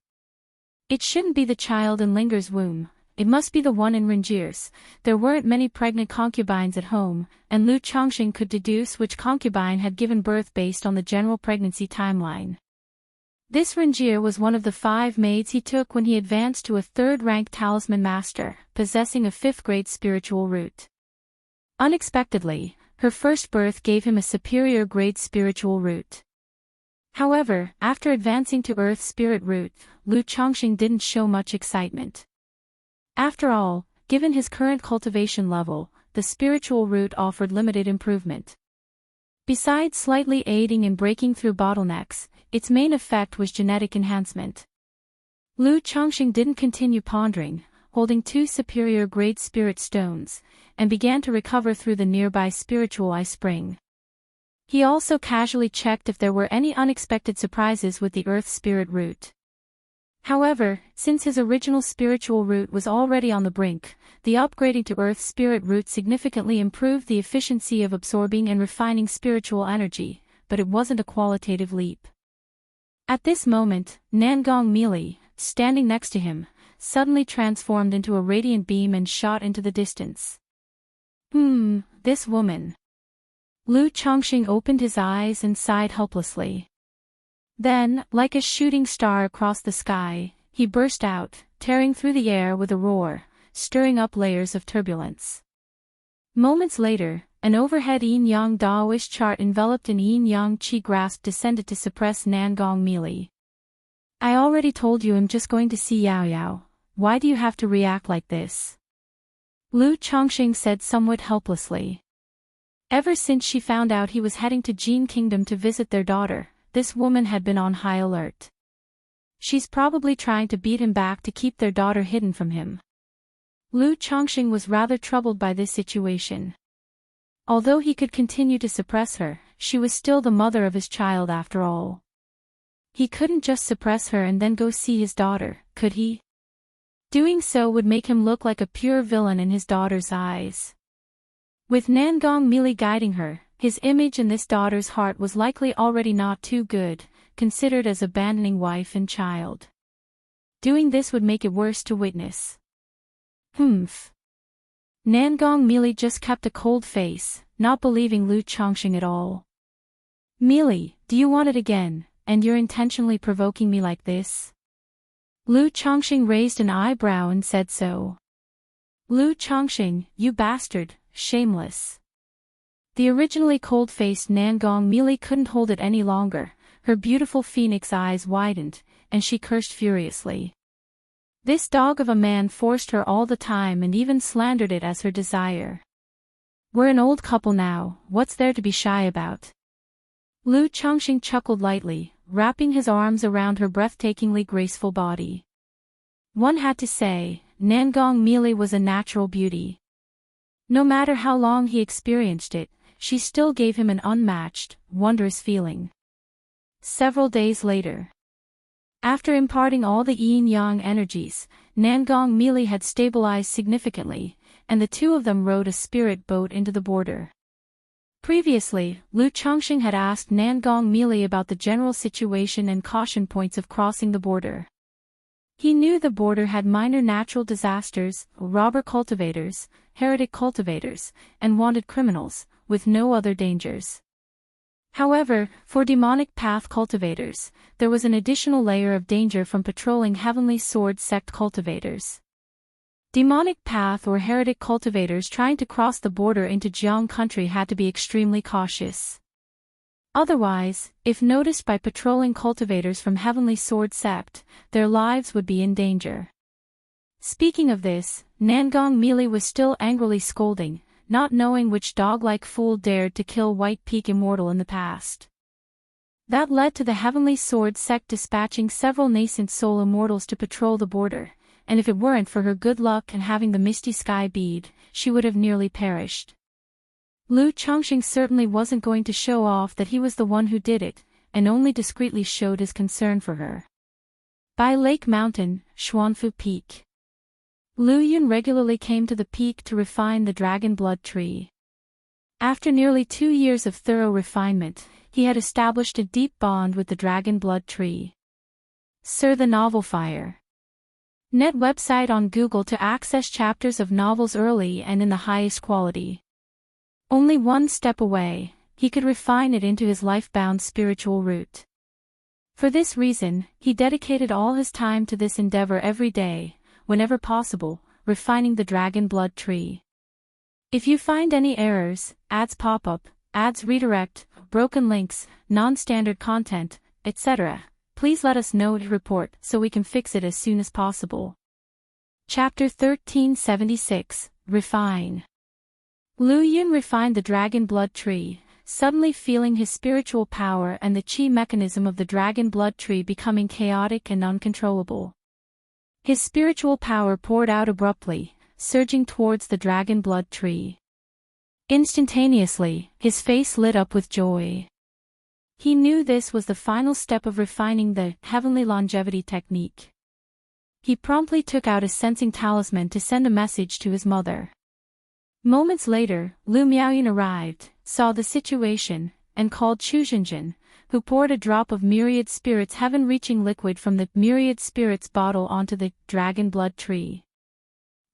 It shouldn't be the child in Linger's womb, it must be the one in Rangier's. There weren't many pregnant concubines at home, and Lu Chongxing could deduce which concubine had given birth based on the general pregnancy timeline. This Rangier was one of the 5 maids he took when he advanced to a 3rd-ranked talisman master, possessing a 5th-grade spiritual root. Unexpectedly, her first birth gave him a superior grade spiritual root. However, after advancing to Earth Spirit Root, Lu Chongqing didn't show much excitement. After all, given his current cultivation level, the spiritual route offered limited improvement. Besides slightly aiding in breaking through bottlenecks, its main effect was genetic enhancement. Lu Chongqing didn't continue pondering, holding 2 superior-grade spirit stones, and began to recover through the nearby spiritual eye spring. He also casually checked if there were any unexpected surprises with the Earth Spirit route. However, since his original spiritual route was already on the brink, the upgrading to Earth Spirit route significantly improved the efficiency of absorbing and refining spiritual energy, but it wasn't a qualitative leap. At this moment, Nangong Meili, standing next to him, suddenly transformed into a radiant beam and shot into the distance. This woman. Lu Chongqing opened his eyes and sighed helplessly. Then, like a shooting star across the sky, he burst out, tearing through the air with a roar, stirring up layers of turbulence. Moments later, an overhead yin-yang Daoist chart enveloped in yin-yang qi grasp descended to suppress Nangong Meili. I already told you I'm just going to see Yao Yao, why do you have to react like this? Lu Chongqing said somewhat helplessly. Ever since she found out he was heading to Jin Kingdom to visit their daughter, this woman had been on high alert. She's probably trying to beat him back to keep their daughter hidden from him. Lu Chongqing was rather troubled by this situation. Although he could continue to suppress her, she was still the mother of his child after all. He couldn't just suppress her and then go see his daughter, could he? Doing so would make him look like a pure villain in his daughter's eyes. With Nangong Meili guiding her, his image in this daughter's heart was likely already not too good, considered as abandoning wife and child. Doing this would make it worse to witness. Nangong Meili just kept a cold face, not believing Lu Chongqing at all. Meili, do you want it again, and you're intentionally provoking me like this? Lu Chongqing raised an eyebrow and said so. Lu Chongqing, you bastard, shameless. The originally cold-faced Nangong Meili couldn't hold it any longer, her beautiful phoenix eyes widened, and she cursed furiously. This dog of a man forced her all the time and even slandered it as her desire. We're an old couple now, what's there to be shy about? Lu Chongqing chuckled lightly, wrapping his arms around her breathtakingly graceful body. One had to say, Nangong Meili was a natural beauty. No matter how long he experienced it, she still gave him an unmatched, wondrous feeling. Several days later. After imparting all the yin-yang energies, Nangong Meili had stabilized significantly, and the two of them rowed a spirit boat into the border. Previously, Lu Chongqing had asked Nangong Meili about the general situation and caution points of crossing the border. He knew the border had minor natural disasters, robber cultivators, heretic cultivators, and wanted criminals, with no other dangers. However, for demonic path cultivators, there was an additional layer of danger from patrolling heavenly sword sect cultivators. Demonic path or heretic cultivators trying to cross the border into Jiang country had to be extremely cautious. Otherwise, if noticed by patrolling cultivators from heavenly sword sect, their lives would be in danger. Speaking of this, Nangong Meili was still angrily scolding, not knowing which dog-like fool dared to kill White Peak Immortal in the past. That led to the Heavenly Sword sect dispatching several nascent soul immortals to patrol the border, and if it weren't for her good luck and having the Misty Sky bead, she would have nearly perished. Lu Chongqing certainly wasn't going to show off that he was the one who did it, and only discreetly showed his concern for her. By Lake Mountain, Xuanfu Peak. Lu Yun regularly came to the peak to refine the dragon blood tree. After nearly 2 years of thorough refinement, he had established a deep bond with the dragon blood tree. Sir the Novel Fire. Net website on Google to access chapters of novels early and in the highest quality. Only one step away, he could refine it into his life-bound spiritual route. For this reason, he dedicated all his time to this endeavor every day, whenever possible, refining the dragon blood tree. If you find any errors, ads pop up, ads redirect, broken links, non-standard content, etc. Please let us know to report so we can fix it as soon as possible. Chapter 1376, Refine. Lu Yun refined the dragon blood tree, suddenly feeling his spiritual power and the chi mechanism of the dragon blood tree becoming chaotic and uncontrollable. His spiritual power poured out abruptly, surging towards the dragon blood tree. Instantaneously, his face lit up with joy. He knew this was the final step of refining the heavenly longevity technique. He promptly took out a sensing talisman to send a message to his mother. Moments later, Lu Miaoyun arrived, saw the situation, and called Chu Zhenjin, who poured a drop of myriad spirits heaven-reaching liquid from the myriad spirits bottle onto the dragon blood tree.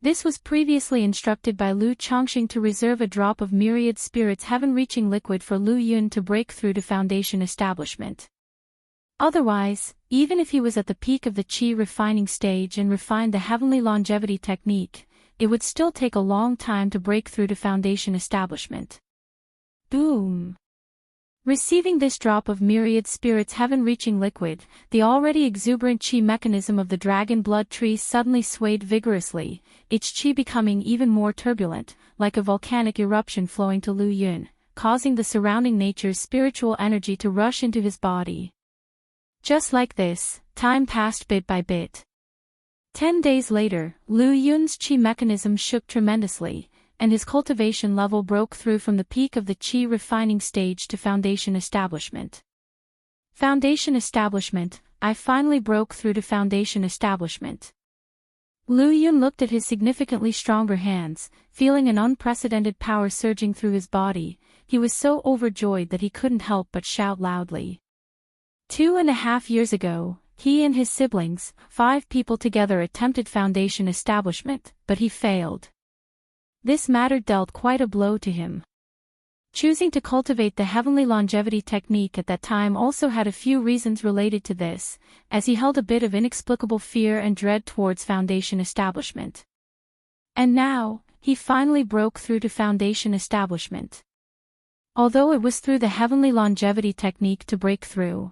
This was previously instructed by Lu Chongqing to reserve a drop of myriad spirits heaven-reaching liquid for Lu Yun to break through to foundation establishment. Otherwise, even if he was at the peak of the qi refining stage and refined the heavenly longevity technique, it would still take a long time to break through to foundation establishment. Boom! Receiving this drop of myriad spirits heaven-reaching liquid, the already exuberant qi mechanism of the dragon blood tree suddenly swayed vigorously, its qi becoming even more turbulent, like a volcanic eruption flowing to Lu Yun, causing the surrounding nature's spiritual energy to rush into his body. Just like this, time passed bit by bit. 10 days later, Lu Yun's qi mechanism shook tremendously, and his cultivation level broke through from the peak of the qi refining stage to foundation establishment. Foundation establishment, I finally broke through to foundation establishment. Lu Yun looked at his significantly stronger hands, feeling an unprecedented power surging through his body. He was so overjoyed that he couldn't help but shout loudly. 2.5 years ago, he and his siblings, 5 people together, attempted foundation establishment, but he failed. This matter dealt quite a blow to him. Choosing to cultivate the heavenly longevity technique at that time also had a few reasons related to this, as he held a bit of inexplicable fear and dread towards foundation establishment. And now, he finally broke through to foundation establishment. Although it was through the heavenly longevity technique to break through.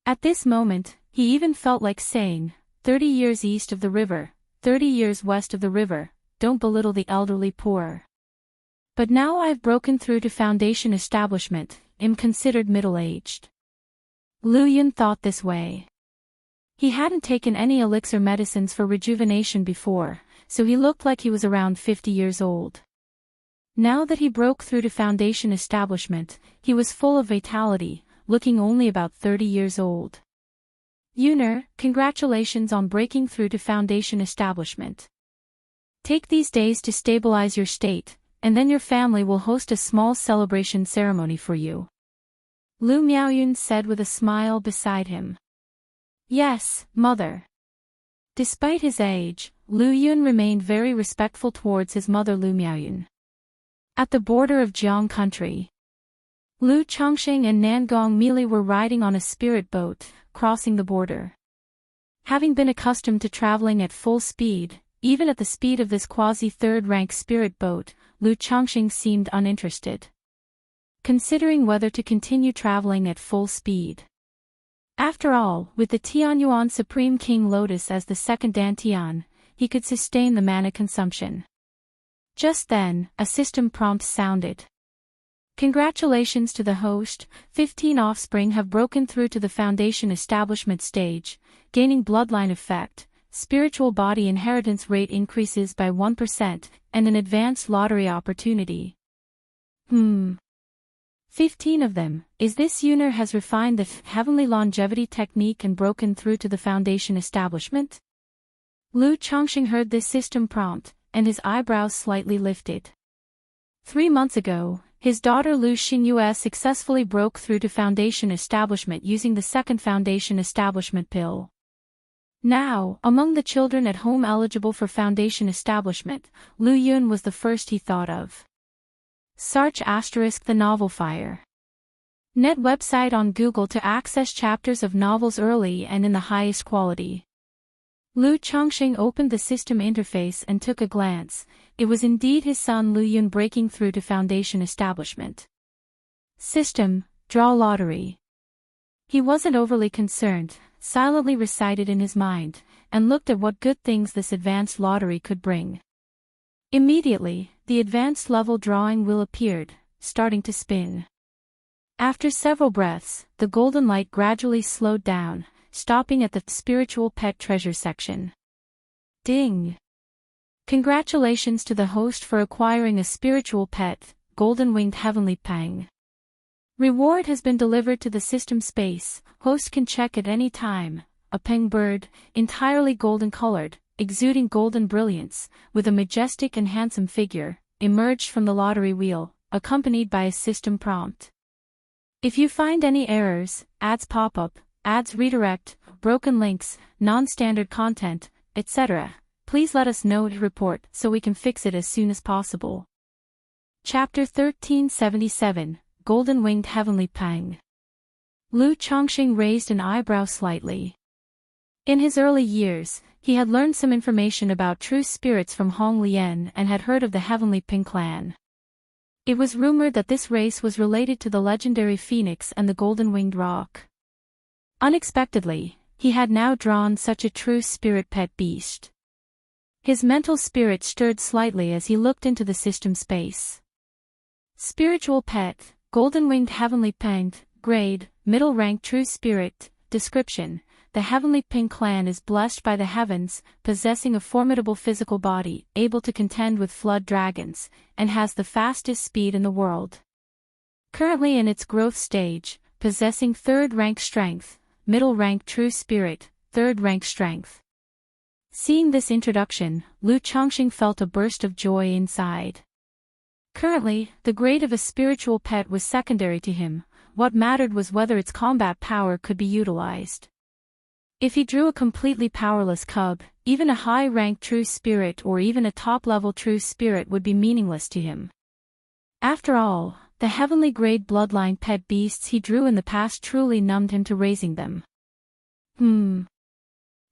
At this moment, he even felt like saying, 30 years east of the river, 30 years west of the river, don't belittle the elderly poor. But now I've broken through to foundation establishment, am considered middle-aged. Lu Yun thought this way. He hadn't taken any elixir medicines for rejuvenation before, so he looked like he was around 50 years old. Now that he broke through to foundation establishment, he was full of vitality, looking only about 30 years old. Yuner, congratulations on breaking through to foundation establishment. Take these days to stabilize your state, and then your family will host a small celebration ceremony for you. Lu Miaoyun said with a smile beside him. Yes, mother. Despite his age, Lu Yun remained very respectful towards his mother Lu Miaoyun. At the border of Jiang country, Lu Chongqing and Nangong Mili were riding on a spirit boat, crossing the border. Having been accustomed to traveling at full speed, even at the speed of this quasi-third-rank spirit boat, Lu Chongqing seemed uninterested. Considering whether to continue traveling at full speed. After all, with the Tianyuan Supreme King Lotus as the second Dantian, he could sustain the mana consumption. Just then, a system prompt sounded. Congratulations to the host, 15 offspring have broken through to the foundation establishment stage, gaining bloodline effect. Spiritual body inheritance rate increases by 1%, and an advanced lottery opportunity. 15 of them. Is this Yuner has refined the heavenly longevity technique and broken through to the foundation establishment? Lu Chongqing heard this system prompt, and his eyebrows slightly lifted. 3 months ago, his daughter Lu Xingyue successfully broke through to foundation establishment using the second foundation establishment pill. Now, among the children at home eligible for foundation establishment, Lu Yun was the first he thought of. Search * the novel Fire. Net website on Google to access chapters of novels early and in the highest quality. Lu Chongqing opened the system interface and took a glance. It was indeed his son Lu Yun breaking through to foundation establishment. System, draw lottery. He wasn't overly concerned, silently recited in his mind, and looked at what good things this advanced lottery could bring. Immediately, the advanced level drawing wheel appeared, starting to spin. After several breaths, the golden light gradually slowed down, stopping at the spiritual pet treasure section. Ding! Congratulations to the host for acquiring a spiritual pet, golden-winged heavenly pang. Reward has been delivered to the system space. Host can check at any time. A peng bird, entirely golden-colored, exuding golden brilliance, with a majestic and handsome figure, emerged from the lottery wheel, accompanied by a system prompt. If you find any errors, ads pop up, ads redirect, broken links, non-standard content, etc., please let us know to report so we can fix it as soon as possible. Chapter 1377, Golden-Winged Heavenly Pang. Lu Chongqing raised an eyebrow slightly. In his early years, he had learned some information about true spirits from Hong Lian and had heard of the Heavenly Ping clan. It was rumored that this race was related to the legendary phoenix and the golden-winged roc. Unexpectedly, he had now drawn such a true spirit pet beast. His mental spirit stirred slightly as he looked into the system space. Spiritual pet, golden-winged heavenly panged, grade, middle rank true spirit, description. The Heavenly Ping clan is blessed by the heavens, possessing a formidable physical body, able to contend with flood dragons, and has the fastest speed in the world. Currently in its growth stage, possessing third rank strength, middle rank true spirit, third rank strength. Seeing this introduction, Lu Chongqing felt a burst of joy inside. Currently, the grade of a spiritual pet was secondary to him. What mattered was whether its combat power could be utilized. If he drew a completely powerless cub, even a high-ranked true spirit or even a top-level true spirit would be meaningless to him. After all, the heavenly grade bloodline pet beasts he drew in the past truly numbed him to raising them.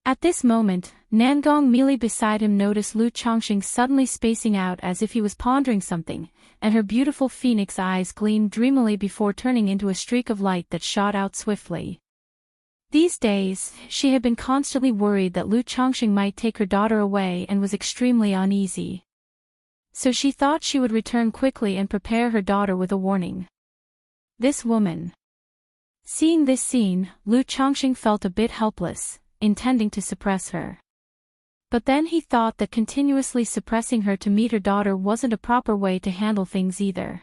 At this moment, Nangong Meili beside him noticed Lu Chongqing suddenly spacing out as if he was pondering something, and her beautiful phoenix eyes gleamed dreamily before turning into a streak of light that shot out swiftly. These days, she had been constantly worried that Lu Chongqing might take her daughter away and was extremely uneasy. So she thought she would return quickly and prepare her daughter with a warning. This woman. Seeing this scene, Lu Chongqing felt a bit helpless, intending to suppress her. But then he thought that continuously suppressing her to meet her daughter wasn't a proper way to handle things either.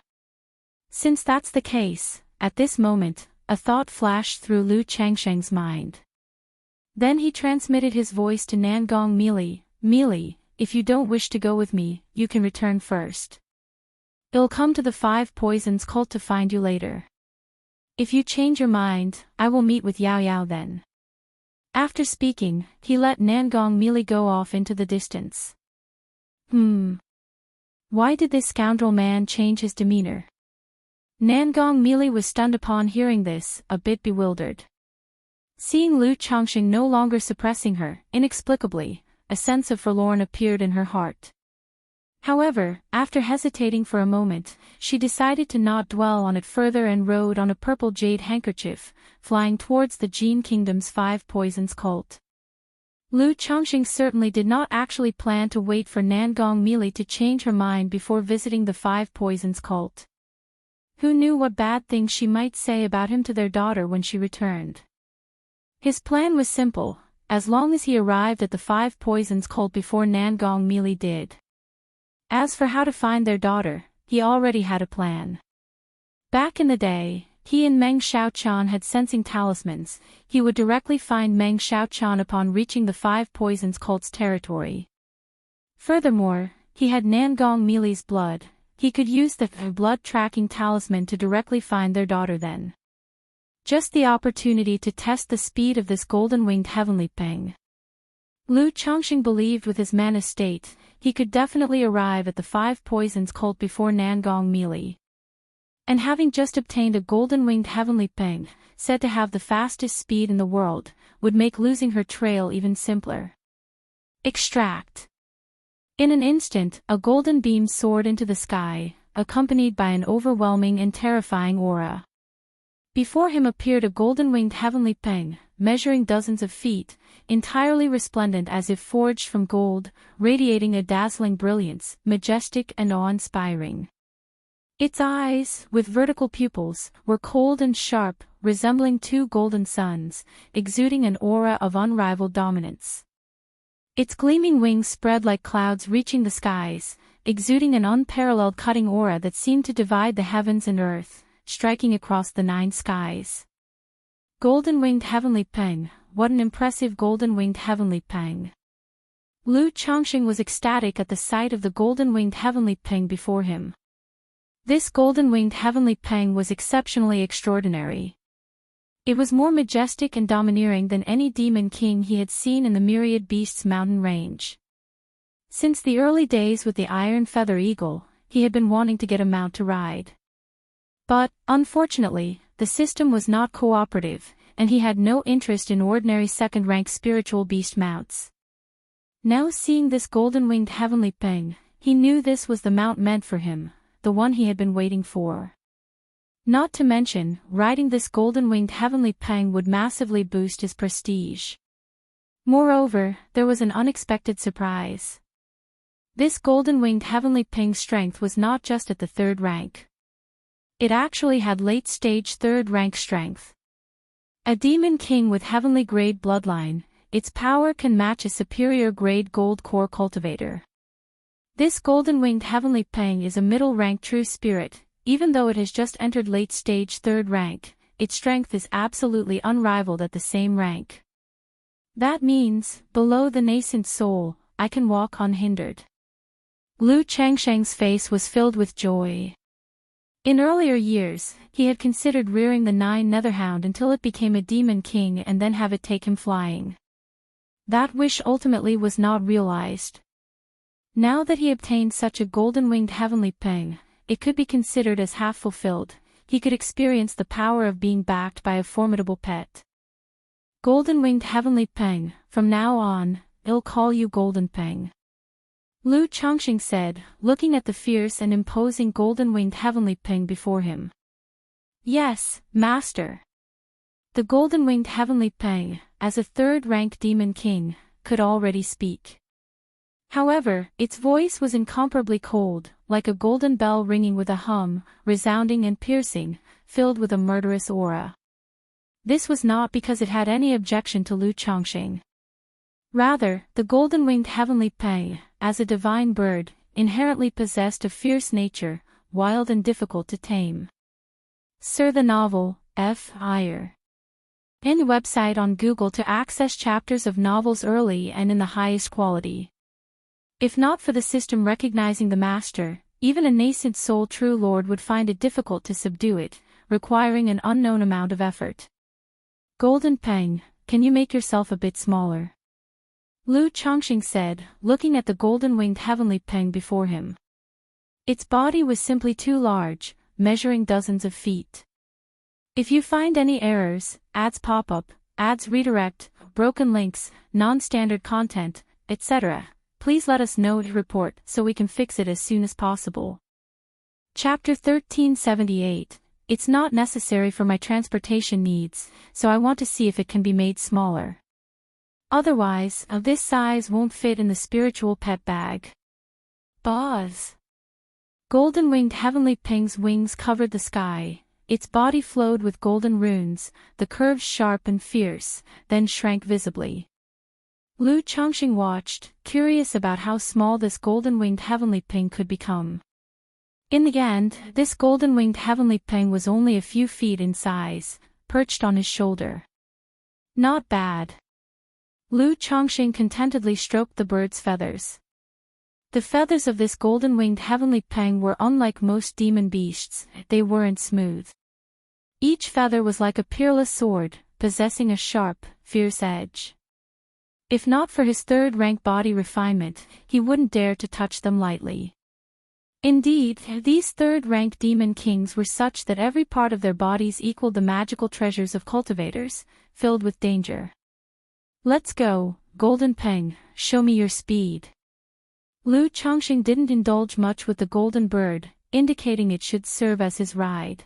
Since that's the case, at this moment, a thought flashed through Lu Chongqing's mind. Then he transmitted his voice to Nangong Meili. Meili, if you don't wish to go with me, you can return first. It'll come to the 5 Poisons cult to find you later. If you change your mind, I will meet with Yao Yao then. After speaking, he let Nangong Meili go off into the distance. Why did this scoundrel man change his demeanor? Nangong Meili was stunned upon hearing this, a bit bewildered. Seeing Lu Chongqing no longer suppressing her, inexplicably, a sense of forlorn appeared in her heart. However, after hesitating for a moment, she decided to not dwell on it further and rode on a purple jade handkerchief, flying towards the Jin Kingdom's 5 Poisons cult. Lu Chongqing certainly did not actually plan to wait for Nangong Meili to change her mind before visiting the 5 Poisons cult. Who knew what bad things she might say about him to their daughter when she returned? His plan was simple, as long as he arrived at the 5 Poisons cult before Nangong Meili did. As for how to find their daughter, he already had a plan. Back in the day, he and Meng Xiaochan had sensing talismans. He would directly find Meng Xiaochan upon reaching the 5 Poisons cult's territory. Furthermore, he had Nangong Meili's blood. He could use the blood-tracking talisman to directly find their daughter then. Just the opportunity to test the speed of this golden-winged heavenly peng. Lu Chongqing believed with his mana state, he could definitely arrive at the 5 Poisons cult before Nangong Meili. And having just obtained a golden-winged heavenly peng, said to have the fastest speed in the world, would make losing her trail even simpler. Extract. In an instant, a golden beam soared into the sky, accompanied by an overwhelming and terrifying aura. Before him appeared a golden-winged heavenly peng, measuring dozens of feet, entirely resplendent as if forged from gold, radiating a dazzling brilliance, majestic and awe-inspiring. Its eyes, with vertical pupils, were cold and sharp, resembling two golden suns, exuding an aura of unrivaled dominance. Its gleaming wings spread like clouds reaching the skies, exuding an unparalleled cutting aura that seemed to divide the heavens and earth, striking across the nine skies. Golden-winged heavenly peng, what an impressive golden-winged heavenly peng. Lu Chongqing was ecstatic at the sight of the golden-winged heavenly peng before him. This golden-winged heavenly peng was exceptionally extraordinary. It was more majestic and domineering than any demon king he had seen in the Myriad Beasts mountain range. Since the early days with the Iron Feather Eagle, he had been wanting to get a mount to ride. But, unfortunately, the system was not cooperative, and he had no interest in ordinary second-rank spiritual beast mounts. Now seeing this golden-winged heavenly peng, he knew this was the mount meant for him, the one he had been waiting for. Not to mention, riding this golden-winged heavenly peng would massively boost his prestige. Moreover, there was an unexpected surprise. This golden-winged heavenly peng's strength was not just at the third rank. It actually had late-stage third-rank strength. A demon king with heavenly grade bloodline, its power can match a superior grade gold core cultivator. This golden-winged heavenly peng is a middle-rank true spirit. Even though it has just entered late-stage third rank, its strength is absolutely unrivaled at the same rank. That means, below the nascent soul, I can walk unhindered. Lu Changsheng's face was filled with joy. In earlier years, he had considered rearing the Nine Netherhound until it became a demon king and then have it take him flying. That wish ultimately was not realized. Now that he obtained such a golden-winged heavenly peng, it could be considered as half fulfilled. He could experience the power of being backed by a formidable pet. Golden-winged heavenly peng, from now on, I'll call you Golden Peng. Lu Chongqing said, looking at the fierce and imposing golden-winged heavenly peng before him. Yes, master. The golden-winged heavenly peng, as a third-rank demon king, could already speak. However, its voice was incomparably cold, like a golden bell ringing with a hum, resounding and piercing, filled with a murderous aura. This was not because it had any objection to Lu Chongqing. Rather, the golden-winged heavenly peng, as a divine bird, inherently possessed a fierce nature, wild and difficult to tame. Sir the novel, F. Iyer. Any website on Google to access chapters of novels early and in the highest quality. If not for the system recognizing the master, even a nascent soul true lord would find it difficult to subdue it, requiring an unknown amount of effort. Golden Peng, can you make yourself a bit smaller? Lu Chongqing said, looking at the golden-winged heavenly peng before him. Its body was simply too large, measuring dozens of feet. If you find any errors, ads pop up, ads redirect, broken links, non-standard content, etc., please let us know to report so we can fix it as soon as possible. Chapter 1378. It's not necessary for my transportation needs, so I want to see if it can be made smaller. Otherwise, this size won't fit in the spiritual pet bag. Buzz. Golden-winged heavenly peng's wings covered the sky, its body flowed with golden runes, the curves sharp and fierce, then shrank visibly. Lu Chongqing watched, curious about how small this golden-winged heavenly peng could become. In the end, this golden-winged heavenly peng was only a few feet in size, perched on his shoulder. Not bad. Lu Chongqing contentedly stroked the bird's feathers. The feathers of this golden-winged heavenly peng were unlike most demon beasts, they weren't smooth. Each feather was like a peerless sword, possessing a sharp, fierce edge. If not for his third-rank body refinement, he wouldn't dare to touch them lightly. Indeed, these third-rank demon kings were such that every part of their bodies equaled the magical treasures of cultivators, filled with danger. Let's go, Golden Peng, show me your speed. Lu Chongqing didn't indulge much with the golden bird, indicating it should serve as his ride.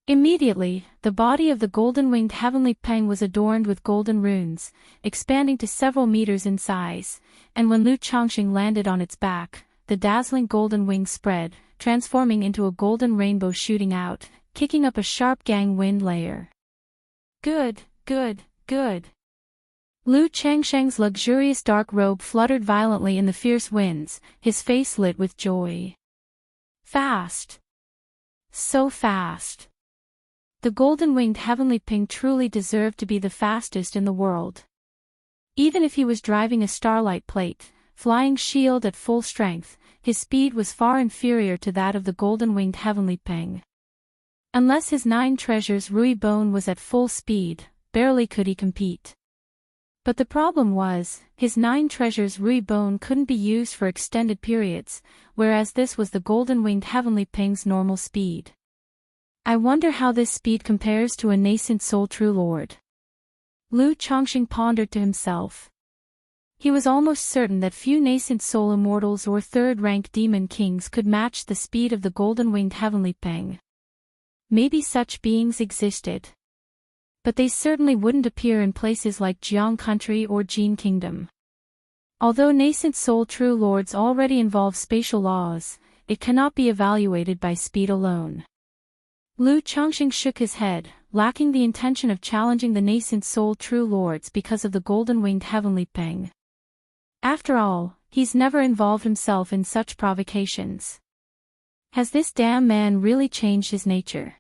Immediately, the body of the golden-winged heavenly peng was adorned with golden runes, expanding to several meters in size, and when Lu Changxing landed on its back, the dazzling golden wings spread, transforming into a golden rainbow shooting out, kicking up a sharp gang wind layer. Good, good, good. Lu Changsheng's luxurious dark robe fluttered violently in the fierce winds, his face lit with joy. Fast. So fast. The golden-winged heavenly ping truly deserved to be the fastest in the world. Even if he was driving a starlight plate, flying shield at full strength, his speed was far inferior to that of the golden-winged heavenly ping. Unless his 9 treasures Rui Bone was at full speed, barely could he compete. But the problem was, his 9 treasures Rui Bone couldn't be used for extended periods, whereas this was the golden-winged heavenly ping's normal speed. I wonder how this speed compares to a nascent soul true lord. Lu Changxing pondered to himself. He was almost certain that few nascent soul immortals or third-rank demon kings could match the speed of the golden-winged heavenly ping. Maybe such beings existed. But they certainly wouldn't appear in places like Jiang Country or Jin Kingdom. Although nascent soul true lords already involve spatial laws, it cannot be evaluated by speed alone. Lu Changxing shook his head, lacking the intention of challenging the nascent soul true lords because of the golden-winged heavenly ping. After all, he's never involved himself in such provocations. Has this damn man really changed his nature?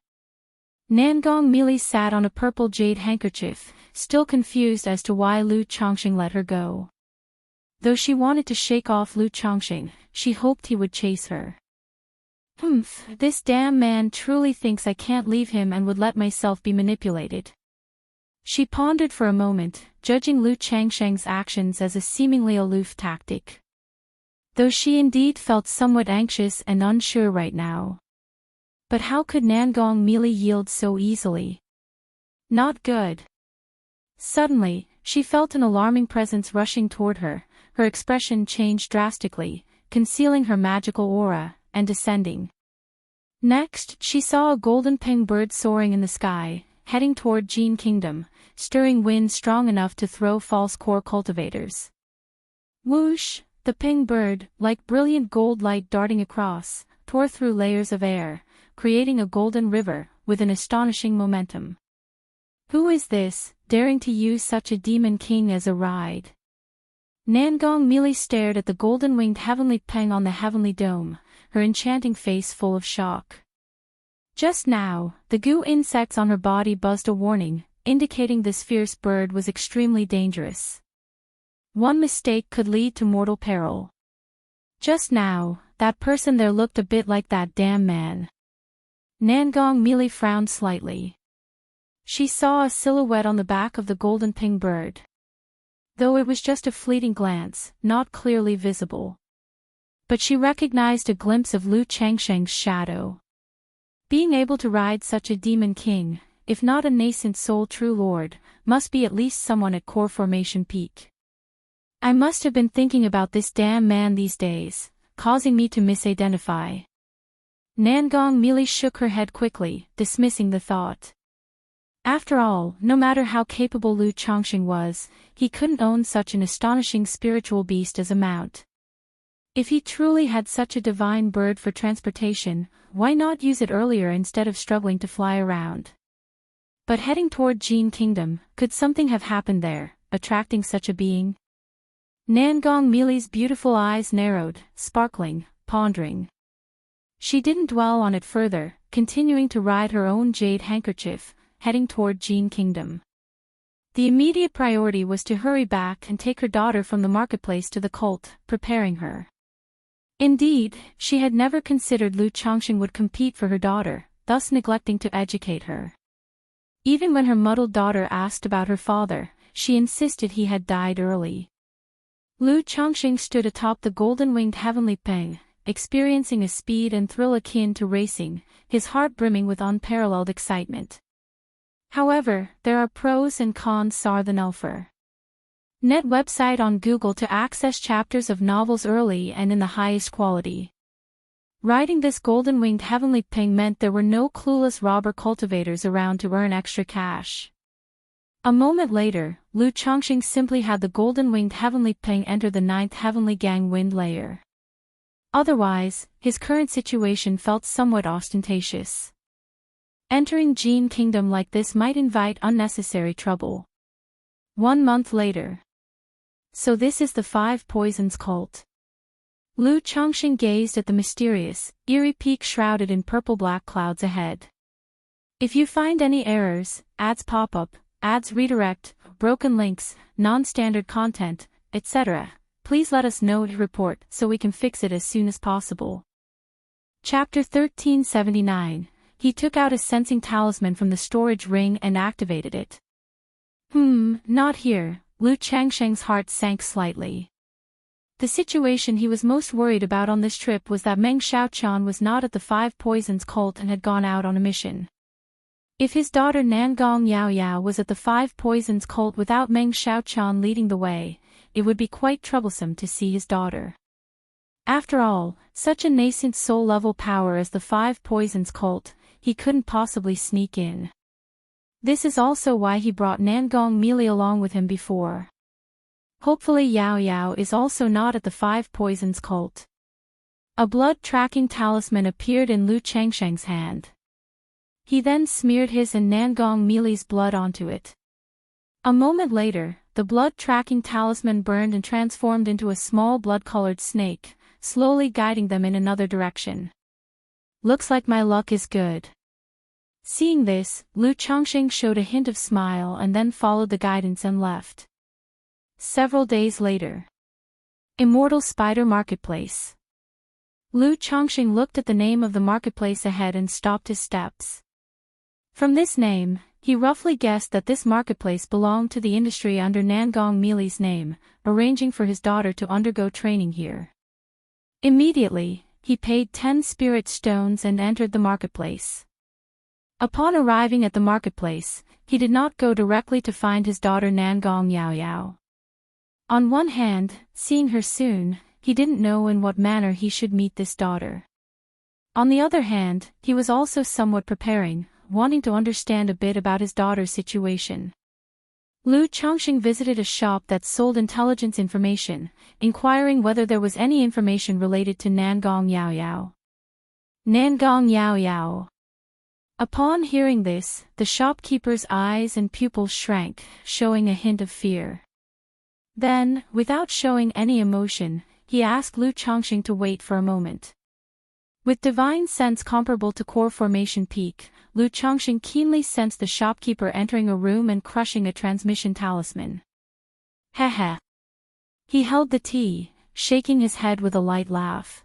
Nangong Mili sat on a purple jade handkerchief, still confused as to why Lu Changxing let her go. Though she wanted to shake off Lu Changxing, she hoped he would chase her. This damn man truly thinks I can't leave him and would let myself be manipulated. She pondered for a moment, judging Lu Changsheng's actions as a seemingly aloof tactic. Though she indeed felt somewhat anxious and unsure right now. But how could Nangong Mili yield so easily? Not good. Suddenly, she felt an alarming presence rushing toward her, her expression changed drastically, concealing her magical aura, and descending. Next, she saw a golden ping bird soaring in the sky, heading toward Jin Kingdom, stirring wind strong enough to throw false core cultivators. Whoosh! The ping bird, like brilliant gold light darting across, tore through layers of air, creating a golden river, with an astonishing momentum. Who is this, daring to use such a demon king as a ride? Nangong Mili stared at the golden-winged heavenly peng on the heavenly dome, her enchanting face full of shock. Just now, the goo insects on her body buzzed a warning, indicating this fierce bird was extremely dangerous. One mistake could lead to mortal peril. Just now, that person there looked a bit like that damn man. Nangong Mili frowned slightly. She saw a silhouette on the back of the golden ping bird. Though it was just a fleeting glance, not clearly visible. But she recognized a glimpse of Lu Changsheng's shadow. Being able to ride such a demon king, if not a nascent soul true lord, must be at least someone at core formation peak. I must have been thinking about this damn man these days, causing me to misidentify. Nangong Mili shook her head quickly, dismissing the thought. After all, no matter how capable Lu Changxing was, he couldn't own such an astonishing spiritual beast as a mount. If he truly had such a divine bird for transportation, why not use it earlier instead of struggling to fly around? But heading toward Jin Kingdom, could something have happened there, attracting such a being? Nangong Mili's beautiful eyes narrowed, sparkling, pondering. She didn't dwell on it further, continuing to ride her own jade handkerchief, heading toward Jin Kingdom. The immediate priority was to hurry back and take her daughter from the marketplace to the cult, preparing her. Indeed, she had never considered Lu Changxing would compete for her daughter, thus neglecting to educate her. Even when her muddled daughter asked about her father, she insisted he had died early. Lu Changxing stood atop the golden-winged heavenly peng, experiencing a speed and thrill akin to racing, his heart brimming with unparalleled excitement. However, there are pros and cons. Soar the Nelfer. Net website on Google to access chapters of novels early and in the highest quality. Riding this golden-winged heavenly ping meant there were no clueless robber cultivators around to earn extra cash. A moment later, Lu Chongqing simply had the golden-winged heavenly ping enter the 9th heavenly gang wind layer. Otherwise, his current situation felt somewhat ostentatious. Entering Jin Kingdom like this might invite unnecessary trouble. 1 month later. So this is the 5 Poisons cult. Lu Chongqing gazed at the mysterious, eerie peak shrouded in purple-black clouds ahead. If you find any errors, ads pop up, ads redirect, broken links, non-standard content, etc., please let us know to report so we can fix it as soon as possible. Chapter 1379. He took out a sensing talisman from the storage ring and activated it. Not here. Lu Changsheng's heart sank slightly. The situation he was most worried about on this trip was that Meng Xiaoqian was not at the 5 Poisons cult and had gone out on a mission. If his daughter Nangong Yaoyao was at the 5 Poisons cult without Meng Xiaoqian leading the way, it would be quite troublesome to see his daughter. After all, such a nascent soul-level power as the 5 Poisons cult, he couldn't possibly sneak in. This is also why he brought Nangong Meili along with him before. Hopefully Yao Yao is also not at the 5 Poisons cult. A blood-tracking talisman appeared in Lu Changsheng's hand. He then smeared his and Nangong Meili's blood onto it. A moment later, the blood-tracking talisman burned and transformed into a small blood-colored snake, slowly guiding them in another direction. Looks like my luck is good. Seeing this, Lu Chongqing showed a hint of smile and then followed the guidance and left. Several days later. Immortal Spider Marketplace. Lu Chongqing looked at the name of the marketplace ahead and stopped his steps. From this name, he roughly guessed that this marketplace belonged to the industry under Nangong Meili's name, arranging for his daughter to undergo training here. Immediately, he paid 10 spirit stones and entered the marketplace. Upon arriving at the marketplace, he did not go directly to find his daughter Nangong Yaoyao. On one hand, seeing her soon, he didn't know in what manner he should meet this daughter. On the other hand, he was also somewhat preparing, wanting to understand a bit about his daughter's situation. Lu Chongqing visited a shop that sold intelligence information, inquiring whether there was any information related to Nangong Yaoyao. Nangong Yaoyao. Upon hearing this, the shopkeeper's eyes and pupils shrank, showing a hint of fear. Then, without showing any emotion, he asked Lu Chongqing to wait for a moment. With divine sense comparable to core formation peak, Lu Chongqing keenly sensed the shopkeeper entering a room and crushing a transmission talisman. Heh. He held the tea, shaking his head with a light laugh.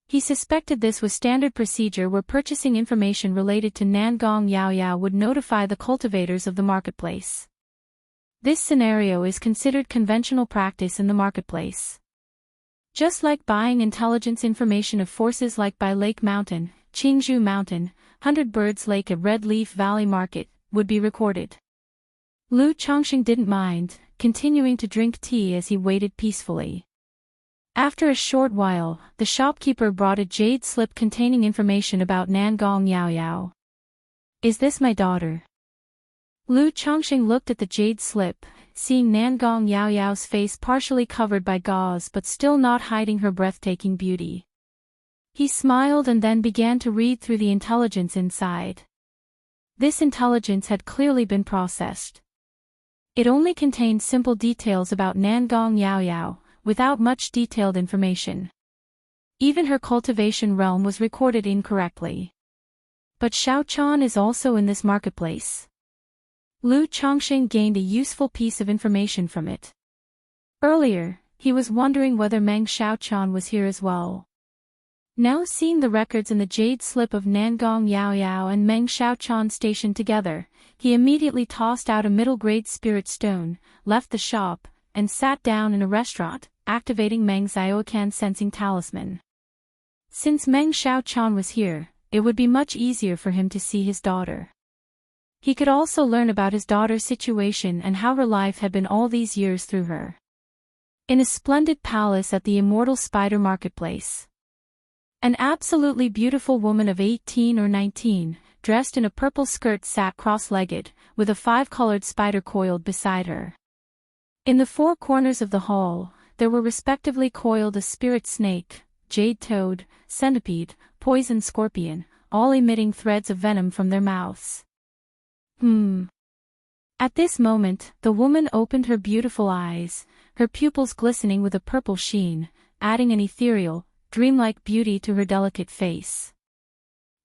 He suspected this was standard procedure where purchasing information related to Nangong Yaoyao would notify the cultivators of the marketplace. This scenario is considered conventional practice in the marketplace. Just like buying intelligence information of forces like by Lake Mountain, Qingzhou Mountain, 100 Birds Lake at Red Leaf Valley Market, would be recorded. Lu Chongqing didn't mind, continuing to drink tea as he waited peacefully. After a short while, the shopkeeper brought a jade slip containing information about Nangong Yaoyao. Is this my daughter? Lu Chongqing looked at the jade slip, seeing Nangong Yaoyao's face partially covered by gauze but still not hiding her breathtaking beauty. He smiled and then began to read through the intelligence inside. This intelligence had clearly been processed. It only contained simple details about Nangong Yaoyao, without much detailed information. Even her cultivation realm was recorded incorrectly. But Xiaoqian is also in this marketplace. Lu Chongqing gained a useful piece of information from it. Earlier, he was wondering whether Meng Xiaoqian was here as well. Now seeing the records in the jade slip of Nangong Yaoyao and Meng Xiaoqian stationed together, he immediately tossed out a middle-grade spirit stone, left the shop, and sat down in a restaurant, activating Meng Xiaoqian's sensing talisman. Since Meng Xiaoqian was here, it would be much easier for him to see his daughter. He could also learn about his daughter's situation and how her life had been all these years through her. In a splendid palace at the Immortal Spider Marketplace. An absolutely beautiful woman of 18 or 19, dressed in a purple skirt, sat cross-legged, with a 5-colored spider coiled beside her. In the 4 corners of the hall, there were respectively coiled a spirit snake, jade toad, centipede, poison scorpion, all emitting threads of venom from their mouths. At this moment, the woman opened her beautiful eyes, her pupils glistening with a purple sheen, adding an ethereal, dreamlike beauty to her delicate face.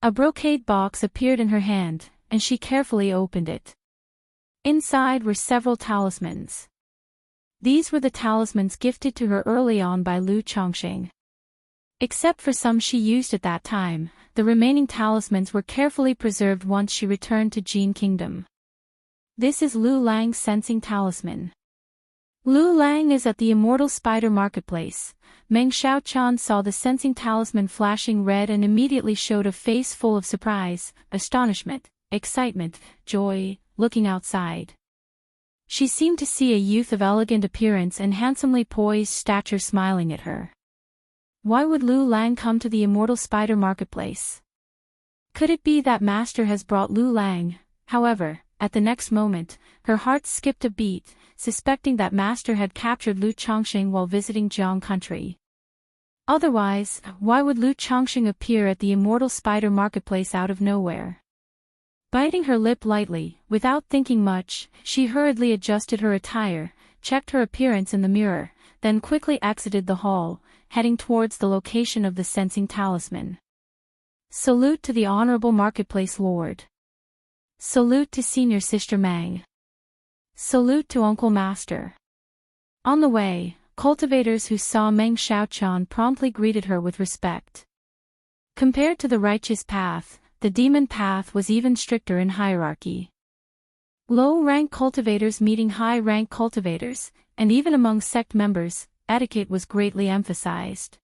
A brocade box appeared in her hand, and she carefully opened it. Inside were several talismans. These were the talismans gifted to her early on by Lu Chongqing. Except for some she used at that time, the remaining talismans were carefully preserved once she returned to Jin Kingdom. This is Lu Lang's sensing talisman. Lu Lang is at the Immortal Spider Marketplace. Meng Xiaochan saw the sensing talisman flashing red and immediately showed a face full of surprise, astonishment, excitement, joy, looking outside. She seemed to see a youth of elegant appearance and handsomely poised stature smiling at her. Why would Lu Lang come to the Immortal Spider Marketplace? Could it be that Master has brought Lu Lang? However, at the next moment, her heart skipped a beat, suspecting that Master had captured Lu Chongqing while visiting Jiang country. Otherwise, why would Lu Chongqing appear at the Immortal Spider Marketplace out of nowhere? Biting her lip lightly, without thinking much, she hurriedly adjusted her attire, checked her appearance in the mirror, then quickly exited the hall, heading towards the location of the sensing talisman. Salute to the Honorable Marketplace Lord. Salute to Senior Sister Meng. Salute to Uncle Master. On the way, cultivators who saw Meng Xiaochan promptly greeted her with respect. Compared to the righteous path, the demon path was even stricter in hierarchy. Low-rank cultivators meeting high-rank cultivators, and even among sect members, etiquette was greatly emphasized.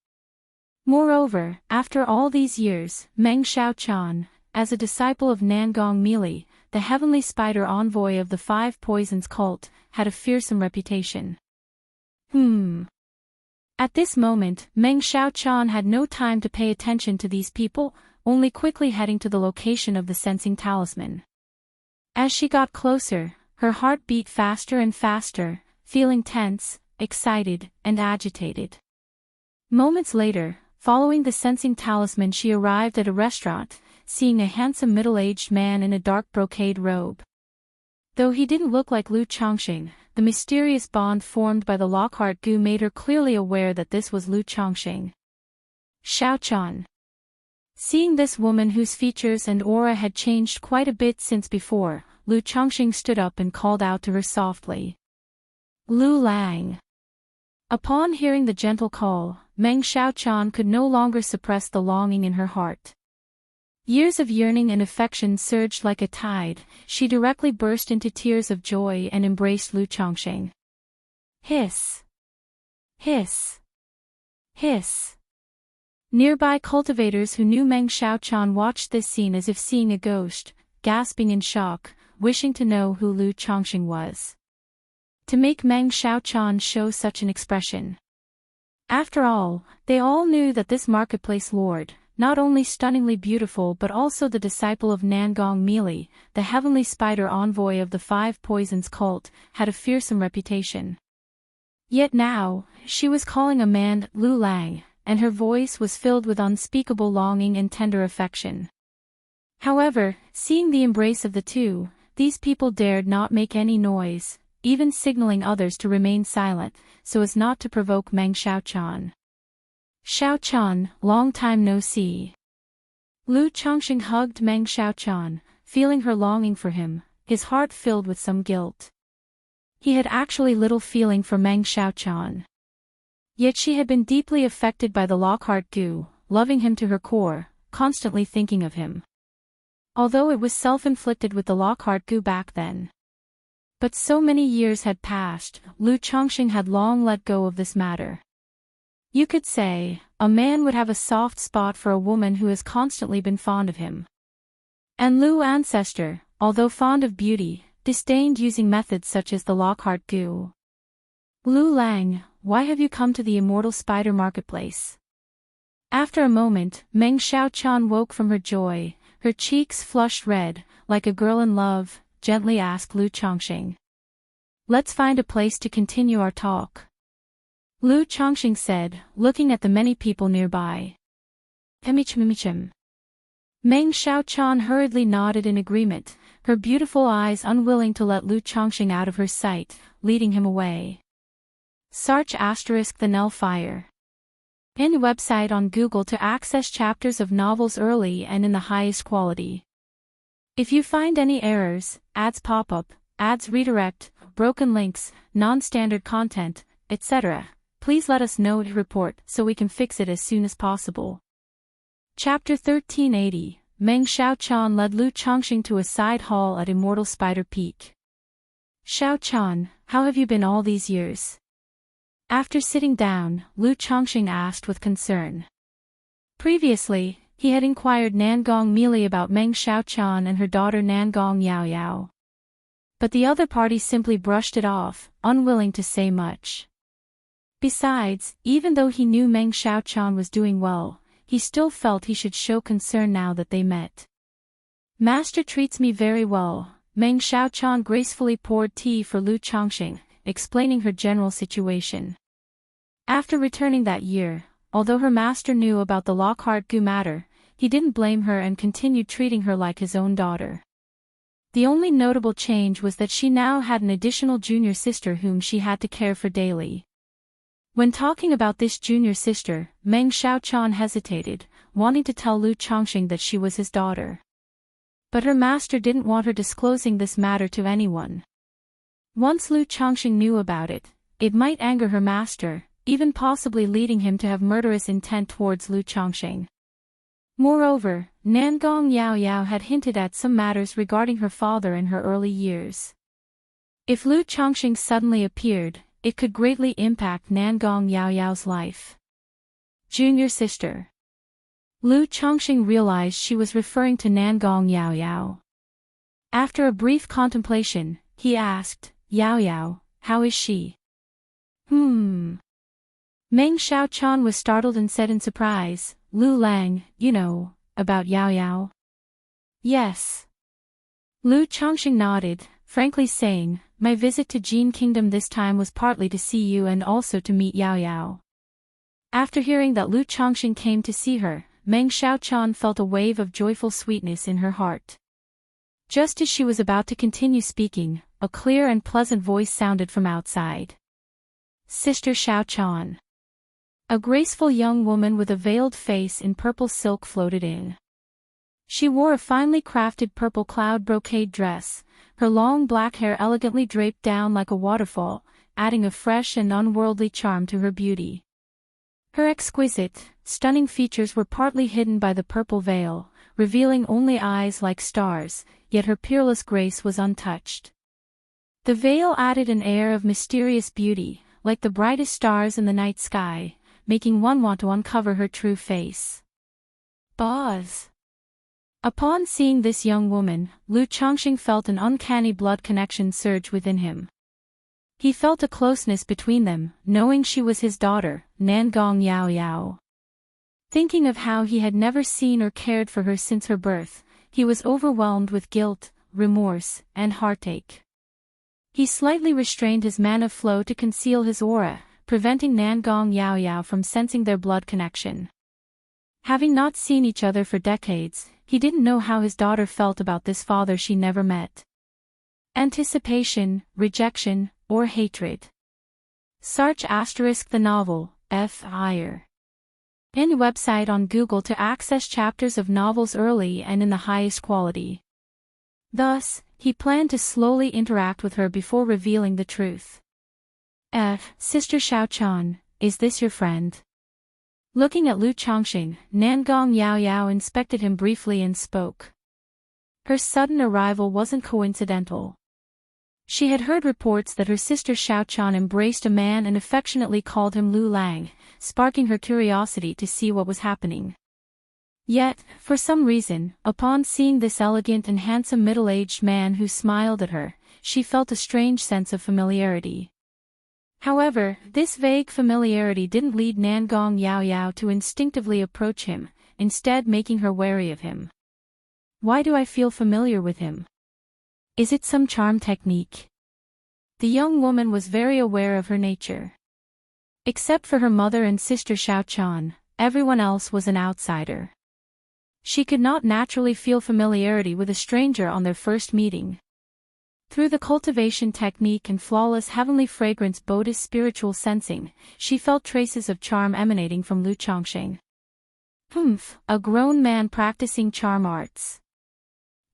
Moreover, after all these years, Meng Xiaochan, as a disciple of Nangong Meili, the heavenly spider envoy of the 5 poisons cult, had a fearsome reputation. At this moment, Meng Xiaochan had no time to pay attention to these people, only quickly heading to the location of the sensing talisman. As she got closer, her heart beat faster and faster, feeling tense, excited, and agitated. Moments later, following the sensing talisman, she arrived at a restaurant, seeing a handsome middle-aged man in a dark brocade robe. Though he didn't look like Lu Chongqing, the mysterious bond formed by the Lockhart Gu made her clearly aware that this was Lu Chongqing. Xiaochan. Seeing this woman whose features and aura had changed quite a bit since before, Lu Chongqing stood up and called out to her softly. Lu Lang. Upon hearing the gentle call, Meng Xiaochan could no longer suppress the longing in her heart. Years of yearning and affection surged like a tide, she directly burst into tears of joy and embraced Lu Chongqing. Hiss! Hiss! Hiss! Nearby cultivators who knew Meng Xiaochan watched this scene as if seeing a ghost, gasping in shock, wishing to know who Lu Chongqing was. To make Meng Xiaochan show such an expression. After all, they all knew that this marketplace lord, not only stunningly beautiful but also the disciple of Nangong Meili, the heavenly spider envoy of the 5 poisons cult, had a fearsome reputation. Yet now, she was calling a man Lu Lang, and her voice was filled with unspeakable longing and tender affection. However, seeing the embrace of the two, these people dared not make any noise, even signaling others to remain silent, so as not to provoke Meng Xiaochan. Xiaochan, long time no see. Lu Chongqing hugged Meng Xiaochan, feeling her longing for him, his heart filled with some guilt. He had actually little feeling for Meng Xiaochan. Yet she had been deeply affected by the Lockhart Gu, loving him to her core, constantly thinking of him. Although it was self-inflicted with the Lockhart Gu back then. But so many years had passed, Lu Chongqing had long let go of this matter. You could say, a man would have a soft spot for a woman who has constantly been fond of him. And Lu ancestor, although fond of beauty, disdained using methods such as the Lockhart Gu. Lu Lang, why have you come to the Immortal Spider Marketplace? After a moment, Meng Xiaochan woke from her joy, her cheeks flushed red, like a girl in love, gently asked Lu Chongqing. Let's find a place to continue our talk. Lu Chongqing said, looking at the many people nearby. Meng Xiaochan hurriedly nodded in agreement, her beautiful eyes unwilling to let Lu Chongqing out of her sight, leading him away. Search *the Null Fire. In website on Google to access chapters of novels early and in the highest quality. If you find any errors, ads pop up, ads redirect, broken links, non-standard content, etc., please let us know to report so we can fix it as soon as possible. Chapter 1380, Meng Xiaochan led Lu Chongqing to a side hall at Immortal Spider Peak. Xiaochan, how have you been all these years? After sitting down, Lu Chongqing asked with concern. Previously, he had inquired Nangong Meili about Meng Xiaochan and her daughter Nangong Yaoyao. But the other party simply brushed it off, unwilling to say much. Besides, even though he knew Meng Xiaochan was doing well, he still felt he should show concern now that they met. Master treats me very well. Meng Xiaochan gracefully poured tea for Lu Chongqing, explaining her general situation. After returning that year, although her master knew about the Lockhart Gu matter, he didn't blame her and continued treating her like his own daughter. The only notable change was that she now had an additional junior sister whom she had to care for daily. When talking about this junior sister, Meng Xiaochan hesitated, wanting to tell Lu Chongqing that she was his daughter. But her master didn't want her disclosing this matter to anyone. Once Lu Chongqing knew about it, it might anger her master, even possibly leading him to have murderous intent towards Lu Chongqing. Moreover, Nangong Yaoyao had hinted at some matters regarding her father in her early years. If Lu Chongqing suddenly appeared, it could greatly impact Nangong Yaoyao's life. Junior sister. Lu Chongqing realized she was referring to Nangong Yaoyao. After a brief contemplation, he asked, Yaoyao, how is she? Meng Xiaochan was startled and said in surprise, Lu Lang, you know, about Yaoyao? Yes. Lu Chongqing nodded, frankly saying, my visit to Jin Kingdom this time was partly to see you and also to meet Yaoyao. After hearing that Lu Chongqing came to see her, Meng Xiaochan felt a wave of joyful sweetness in her heart. Just as she was about to continue speaking, a clear and pleasant voice sounded from outside. Sister Xiaochan. A graceful young woman with a veiled face in purple silk floated in. She wore a finely crafted purple cloud brocade dress, her long black hair elegantly draped down like a waterfall, adding a fresh and unworldly charm to her beauty. Her exquisite, stunning features were partly hidden by the purple veil, revealing only eyes like stars, yet her peerless grace was untouched. The veil added an air of mysterious beauty, like the brightest stars in the night sky, making one want to uncover her true face. Buzz. Upon seeing this young woman, Lu Chongqing felt an uncanny blood connection surge within him. He felt a closeness between them, knowing she was his daughter, Nangong Yaoyao. Thinking of how he had never seen or cared for her since her birth, he was overwhelmed with guilt, remorse, and heartache. He slightly restrained his mana flow to conceal his aura, preventing Nangong Yaoyao from sensing their blood connection. Having not seen each other for decades, he didn't know how his daughter felt about this father she never met. Anticipation, rejection, or hatred. Search * the novel, F. Iyer. In website on Google to access chapters of novels early and in the highest quality. Thus, he planned to slowly interact with her before revealing the truth. Sister Xiaochan, is this your friend? Looking at Lu Chongqing, Nangong Yaoyao inspected him briefly and spoke. Her sudden arrival wasn't coincidental. She had heard reports that her sister Xiaochan embraced a man and affectionately called him Lu Lang, sparking her curiosity to see what was happening. Yet, for some reason, upon seeing this elegant and handsome middle-aged man who smiled at her, she felt a strange sense of familiarity. However, this vague familiarity didn't lead Nangong Yao Yao to instinctively approach him, instead making her wary of him. Why do I feel familiar with him? Is it some charm technique? The young woman was very aware of her nature. Except for her mother and sister Xiao Chan, everyone else was an outsider. She could not naturally feel familiarity with a stranger on their first meeting. Through the cultivation technique and flawless heavenly fragrance Buddhist spiritual sensing, she felt traces of charm emanating from Lu Chongqing. A grown man practicing charm arts.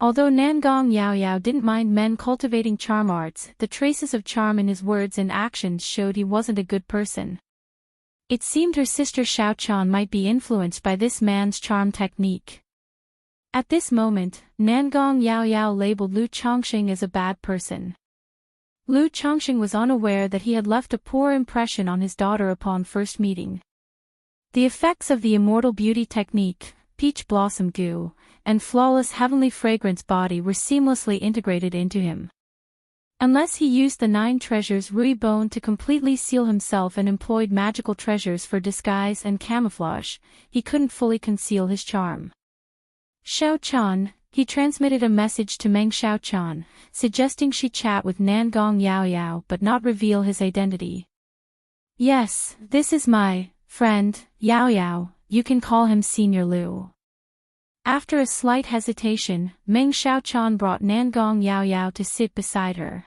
Although Nangong Yao Yao didn't mind men cultivating charm arts, the traces of charm in his words and actions showed he wasn't a good person. It seemed her sister Xiao Chan might be influenced by this man's charm technique. At this moment, Nangong Yao Yao labeled Lu Chongqing as a bad person. Lu Chongqing was unaware that he had left a poor impression on his daughter upon first meeting. The effects of the immortal beauty technique, peach blossom goo, and flawless heavenly fragrance body were seamlessly integrated into him. Unless he used the 9 treasures Rui Bone to completely seal himself and employed magical treasures for disguise and camouflage, he couldn't fully conceal his charm. Xiao Chan, he transmitted a message to Meng Xiao Chan, suggesting she chat with Nangong Yao Yao but not reveal his identity. Yes, this is my friend, Yao Yao, you can call him Senior Lu. After a slight hesitation, Meng Xiao Chan brought Nangong Yao Yao to sit beside her.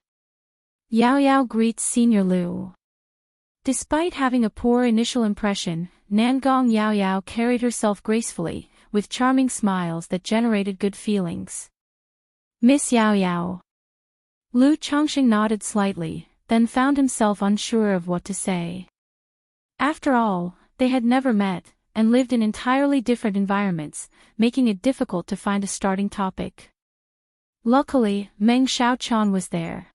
Yao Yao greets Senior Lu. Despite having a poor initial impression, Nangong Yao Yao carried herself gracefully, with charming smiles that generated good feelings. Miss Yao Yao. Lu Chongqing nodded slightly, then found himself unsure of what to say. After all, they had never met, and lived in entirely different environments, making it difficult to find a starting topic. Luckily, Meng Xiao Chan was there.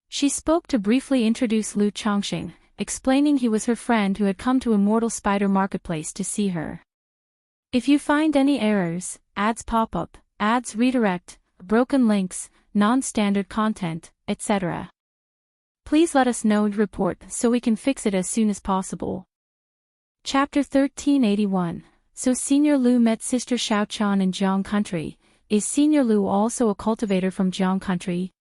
She spoke to briefly introduce Lu Chongqing, explaining he was her friend who had come to Immortal Spider Marketplace to see her. If you find any errors, ads pop up, ads redirect, broken links, non-standard content, etc., please let us know and report so we can fix it as soon as possible. Chapter 1381. So Senior Lu met Sister Xiao Chan in Jiang Country. Is Senior Lu also a cultivator from Jiang Country?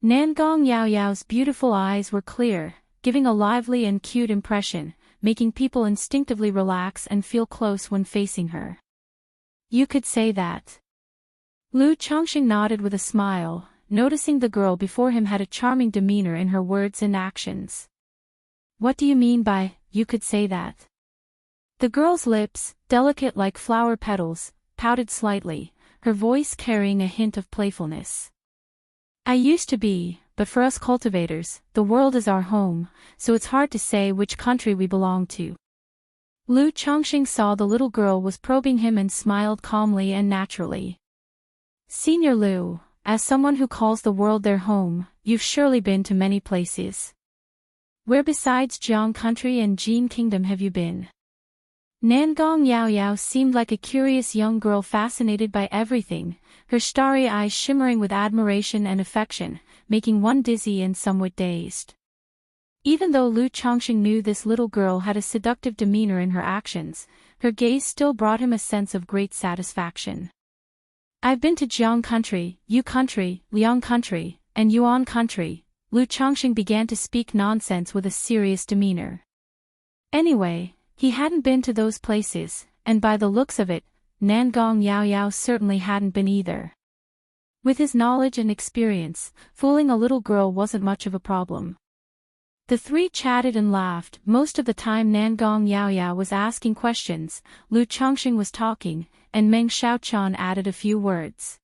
Nangong Yao Yao's beautiful eyes were clear, giving a lively and cute impression, making people instinctively relax and feel close when facing her. You could say that. Lu Chongqing nodded with a smile, noticing the girl before him had a charming demeanor in her words and actions. What do you mean by, you could say that? The girl's lips, delicate like flower petals, pouted slightly, her voice carrying a hint of playfulness. I used to be, but for us cultivators, the world is our home, so it's hard to say which country we belong to. Lu Chongqing saw the little girl was probing him and smiled calmly and naturally. Senior Lu, as someone who calls the world their home, you've surely been to many places. Where besides Jiang Country and Jin Kingdom have you been? Nangong Yao Yao seemed like a curious young girl fascinated by everything, her starry eyes shimmering with admiration and affection, making one dizzy and somewhat dazed. Even though Lu Chongqing knew this little girl had a seductive demeanor in her actions, her gaze still brought him a sense of great satisfaction. I've been to Jiang Country, Yu Country, Liang Country, and Yuan Country. Lu Chongqing began to speak nonsense with a serious demeanor. Anyway, he hadn't been to those places, and by the looks of it, Nangong Yao Yao certainly hadn't been either. With his knowledge and experience, fooling a little girl wasn't much of a problem. The three chatted and laughed. Most of the time Nangong Yao Yao was asking questions, Lu Chongqing was talking, and Meng Xiao Chan added a few words.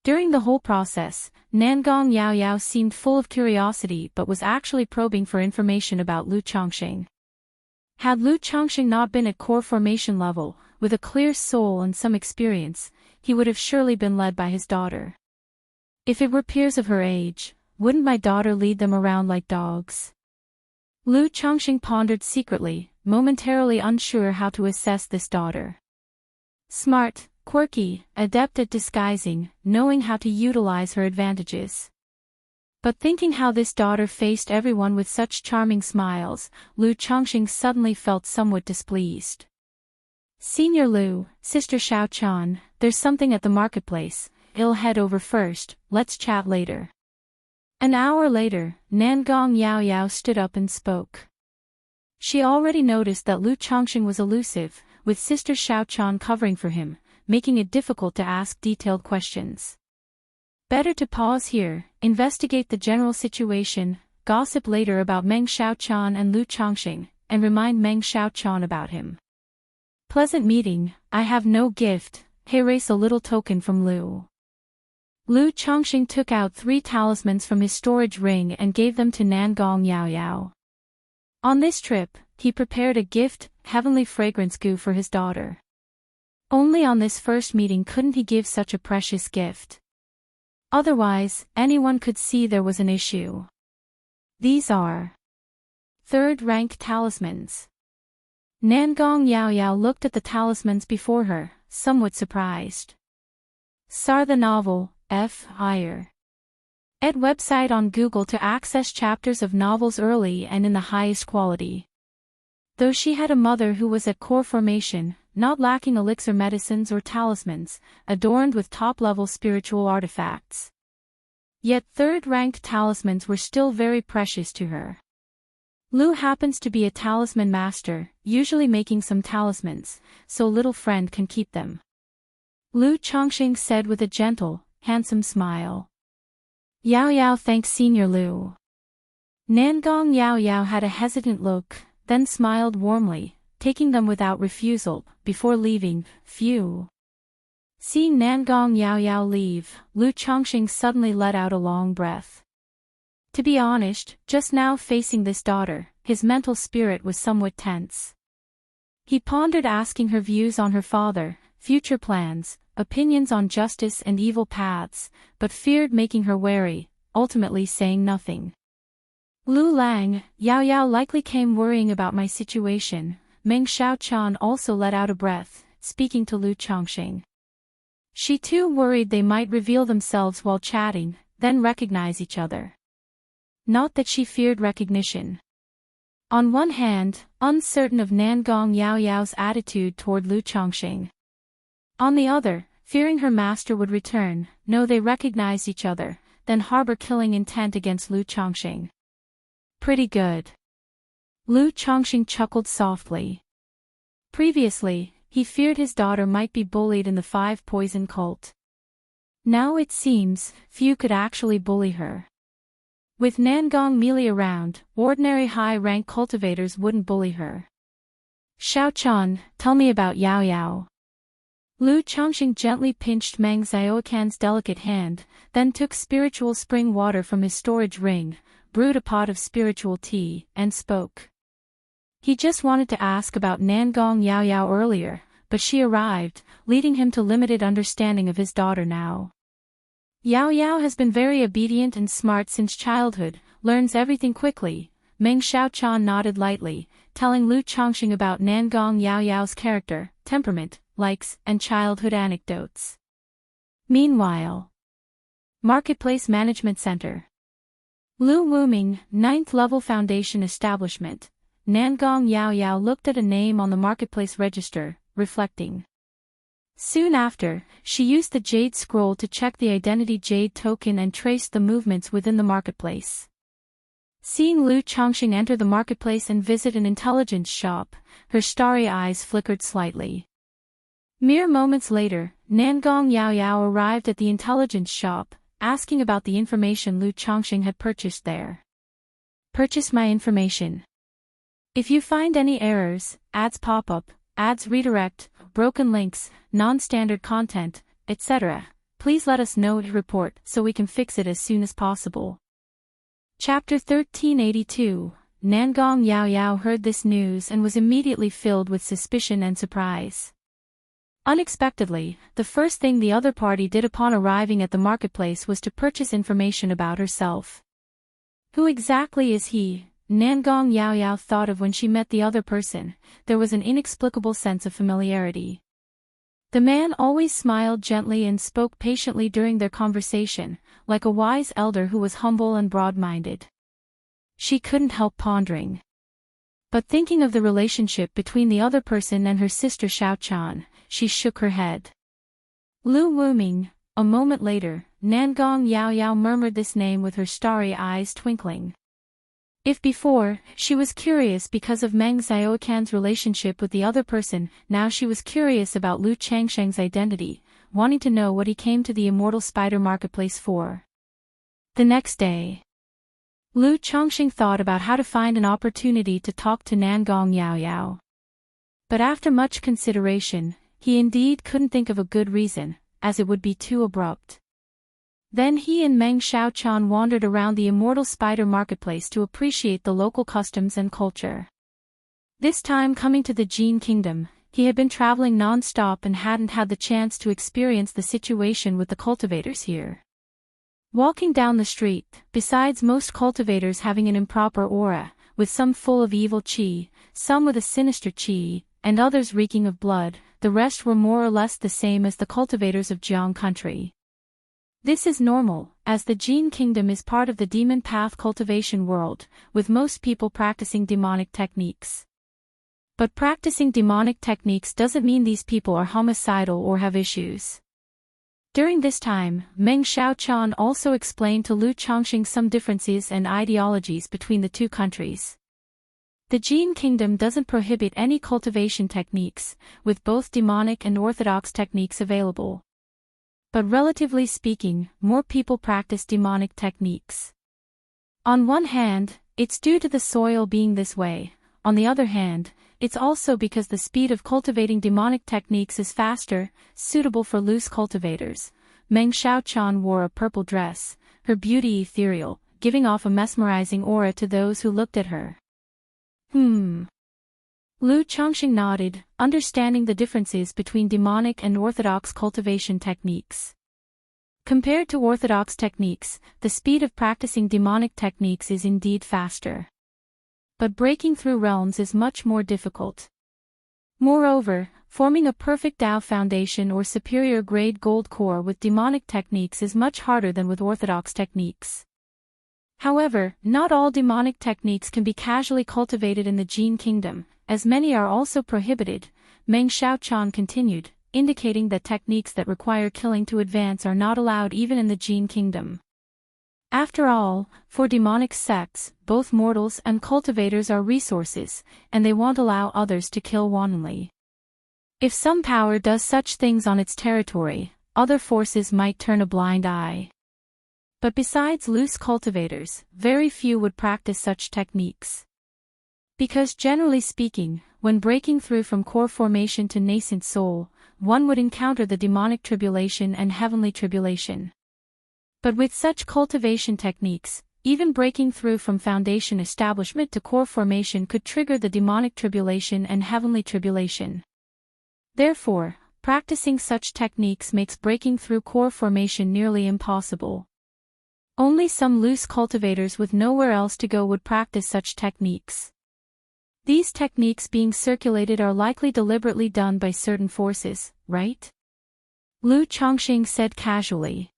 During the whole process, Nangong Yao Yao seemed full of curiosity but was actually probing for information about Lu Chongqing. Had Lu Chongqing not been at core formation level, with a clear soul and some experience, he would have surely been led by his daughter. If it were peers of her age, wouldn't my daughter lead them around like dogs? Lu Chongqing pondered secretly, momentarily unsure how to assess this daughter. Smart, quirky, adept at disguising, knowing how to utilize her advantages. But thinking how this daughter faced everyone with such charming smiles, Lu Chongqing suddenly felt somewhat displeased. Senior Lu, Sister Xiaochan, there's something at the marketplace, I'll head over first, let's chat later. An hour later, Nangong Yaoyao stood up and spoke. She already noticed that Lu Chongqing was elusive, with Sister Xiaochan covering for him, making it difficult to ask detailed questions. Better to pause here, investigate the general situation, gossip later about Meng Xiaochan and Lu Chongqing, and remind Meng Xiaochan about him. Pleasant meeting, I have no gift, erase a little token from Lu. Lu Chongqing took out 3 talismans from his storage ring and gave them to Nangong Yaoyao. On this trip, he prepared a gift, heavenly fragrance goo for his daughter. Only on this first meeting couldn't he give such a precious gift. Otherwise, anyone could see there was an issue. These are 3rd rank talismans. Nangong Yaoyao looked at the talismans before her, somewhat surprised. Sar the novel, F. Higher. Ed website on Google to access chapters of novels early and in the highest quality. Though she had a mother who was at core formation, not lacking elixir medicines or talismans, adorned with top-level spiritual artifacts. Yet 3rd-ranked talismans were still very precious to her. Lu happens to be a talisman master, usually making some talismans, so little friend can keep them. Lu Chongqing said with a gentle, handsome smile. Yaoyao thanks Senior Lu. Nangong Yaoyao had a hesitant look, then smiled warmly, taking them without refusal, before leaving. Phew. Seeing Nangong Yaoyao leave, Lu Chongqing suddenly let out a long breath. To be honest, just now facing this daughter, his mental spirit was somewhat tense. He pondered asking her views on her father, future plans, opinions on justice and evil paths, but feared making her wary, ultimately saying nothing. Lu Lang, Yaoyao likely came worrying about my situation. Meng Xiaochan also let out a breath, speaking to Lu Chongqing. She too worried they might reveal themselves while chatting, then recognize each other. Not that she feared recognition. On one hand, uncertain of Nangong Yaoyao's attitude toward Lu Chongqing. On the other, fearing her master would return, know they recognized each other, then harbor killing intent against Lu Chongqing. Pretty good. Lu Chongqing chuckled softly. Previously, he feared his daughter might be bullied in the 5 poison cult. Now it seems, few could actually bully her. With Nangong melee around, ordinary high-rank cultivators wouldn't bully her. Xiaochan, tell me about Yaoyao. Lu Chongqing gently pinched Meng Xiaocan's delicate hand, then took spiritual spring water from his storage ring, brewed a pot of spiritual tea, and spoke. He just wanted to ask about Nangong Yaoyao earlier, but she arrived, leading him to limited understanding of his daughter now. Yaoyao has been very obedient and smart since childhood, learns everything quickly. Meng Xiaochan nodded lightly, telling Lu Chongqing about Nangong Yaoyao's character, temperament, likes, and childhood anecdotes. Meanwhile, Marketplace Management Center. Lu Wuming, 9th level foundation establishment. Nangong Yaoyao looked at a name on the marketplace register, reflecting. Soon after, she used the Jade Scroll to check the identity Jade token and traced the movements within the marketplace. Seeing Lu Chongqing enter the marketplace and visit an intelligence shop, her starry eyes flickered slightly. Mere moments later, Nangong Yaoyao arrived at the intelligence shop, asking about the information Lu Chongqing had purchased there. Purchase my information. If you find any errors, ads pop up, ads redirect, broken links, non-standard content, etc., please let us know to report so we can fix it as soon as possible. Chapter 1382. Nangong Yaoyao heard this news and was immediately filled with suspicion and surprise. Unexpectedly, the first thing the other party did upon arriving at the marketplace was to purchase information about herself. Who exactly is he? Nangong Yaoyao thought of when she met the other person. There was an inexplicable sense of familiarity. The man always smiled gently and spoke patiently during their conversation, like a wise elder who was humble and broad-minded. She couldn't help pondering. But thinking of the relationship between the other person and her sister Xiaochan, she shook her head. Lu Wuming. A moment later, Nangong Yao Yao murmured this name with her starry eyes twinkling. If before, she was curious because of Meng Xiaocan's relationship with the other person, now she was curious about Lu Changsheng's identity, wanting to know what he came to the Immortal Spider Marketplace for. The next day, Lu Changsheng thought about how to find an opportunity to talk to Nangong Yao Yao. But after much consideration, he indeed couldn't think of a good reason, as it would be too abrupt. Then he and Meng Xiaochan wandered around the Immortal Spider Marketplace to appreciate the local customs and culture. This time coming to the Jin Kingdom, he had been traveling non-stop and hadn't had the chance to experience the situation with the cultivators here. Walking down the street, besides most cultivators having an improper aura, with some full of evil qi, some with a sinister qi, and others reeking of blood, the rest were more or less the same as the cultivators of Jiang country. This is normal, as the Jin Kingdom is part of the demon path cultivation world, with most people practicing demonic techniques. But practicing demonic techniques doesn't mean these people are homicidal or have issues. During this time, Meng Xiaochan also explained to Lu Changsheng some differences and ideologies between the two countries. The Jin Kingdom doesn't prohibit any cultivation techniques, with both demonic and orthodox techniques available. But relatively speaking, more people practice demonic techniques. On one hand, it's due to the soil being this way. On the other hand, it's also because the speed of cultivating demonic techniques is faster, suitable for loose cultivators. Meng Xiaochan wore a purple dress, her beauty ethereal, giving off a mesmerizing aura to those who looked at her. Lu Changsheng nodded, understanding the differences between demonic and orthodox cultivation techniques. Compared to orthodox techniques, the speed of practicing demonic techniques is indeed faster. But breaking through realms is much more difficult. Moreover, forming a perfect Dao foundation or superior grade gold core with demonic techniques is much harder than with orthodox techniques. However, not all demonic techniques can be casually cultivated in the Jin Kingdom, as many are also prohibited, Meng Xiaochan continued, indicating that techniques that require killing to advance are not allowed even in the Jin Kingdom. After all, for demonic sects, both mortals and cultivators are resources, and they won't allow others to kill wantonly. If some power does such things on its territory, other forces might turn a blind eye. But besides loose cultivators, very few would practice such techniques. Because generally speaking, when breaking through from core formation to nascent soul, one would encounter the demonic tribulation and heavenly tribulation. But with such cultivation techniques, even breaking through from foundation establishment to core formation could trigger the demonic tribulation and heavenly tribulation. Therefore, practicing such techniques makes breaking through core formation nearly impossible. Only some loose cultivators with nowhere else to go would practice such techniques. These techniques being circulated are likely deliberately done by certain forces, right? Lu Changsheng said casually.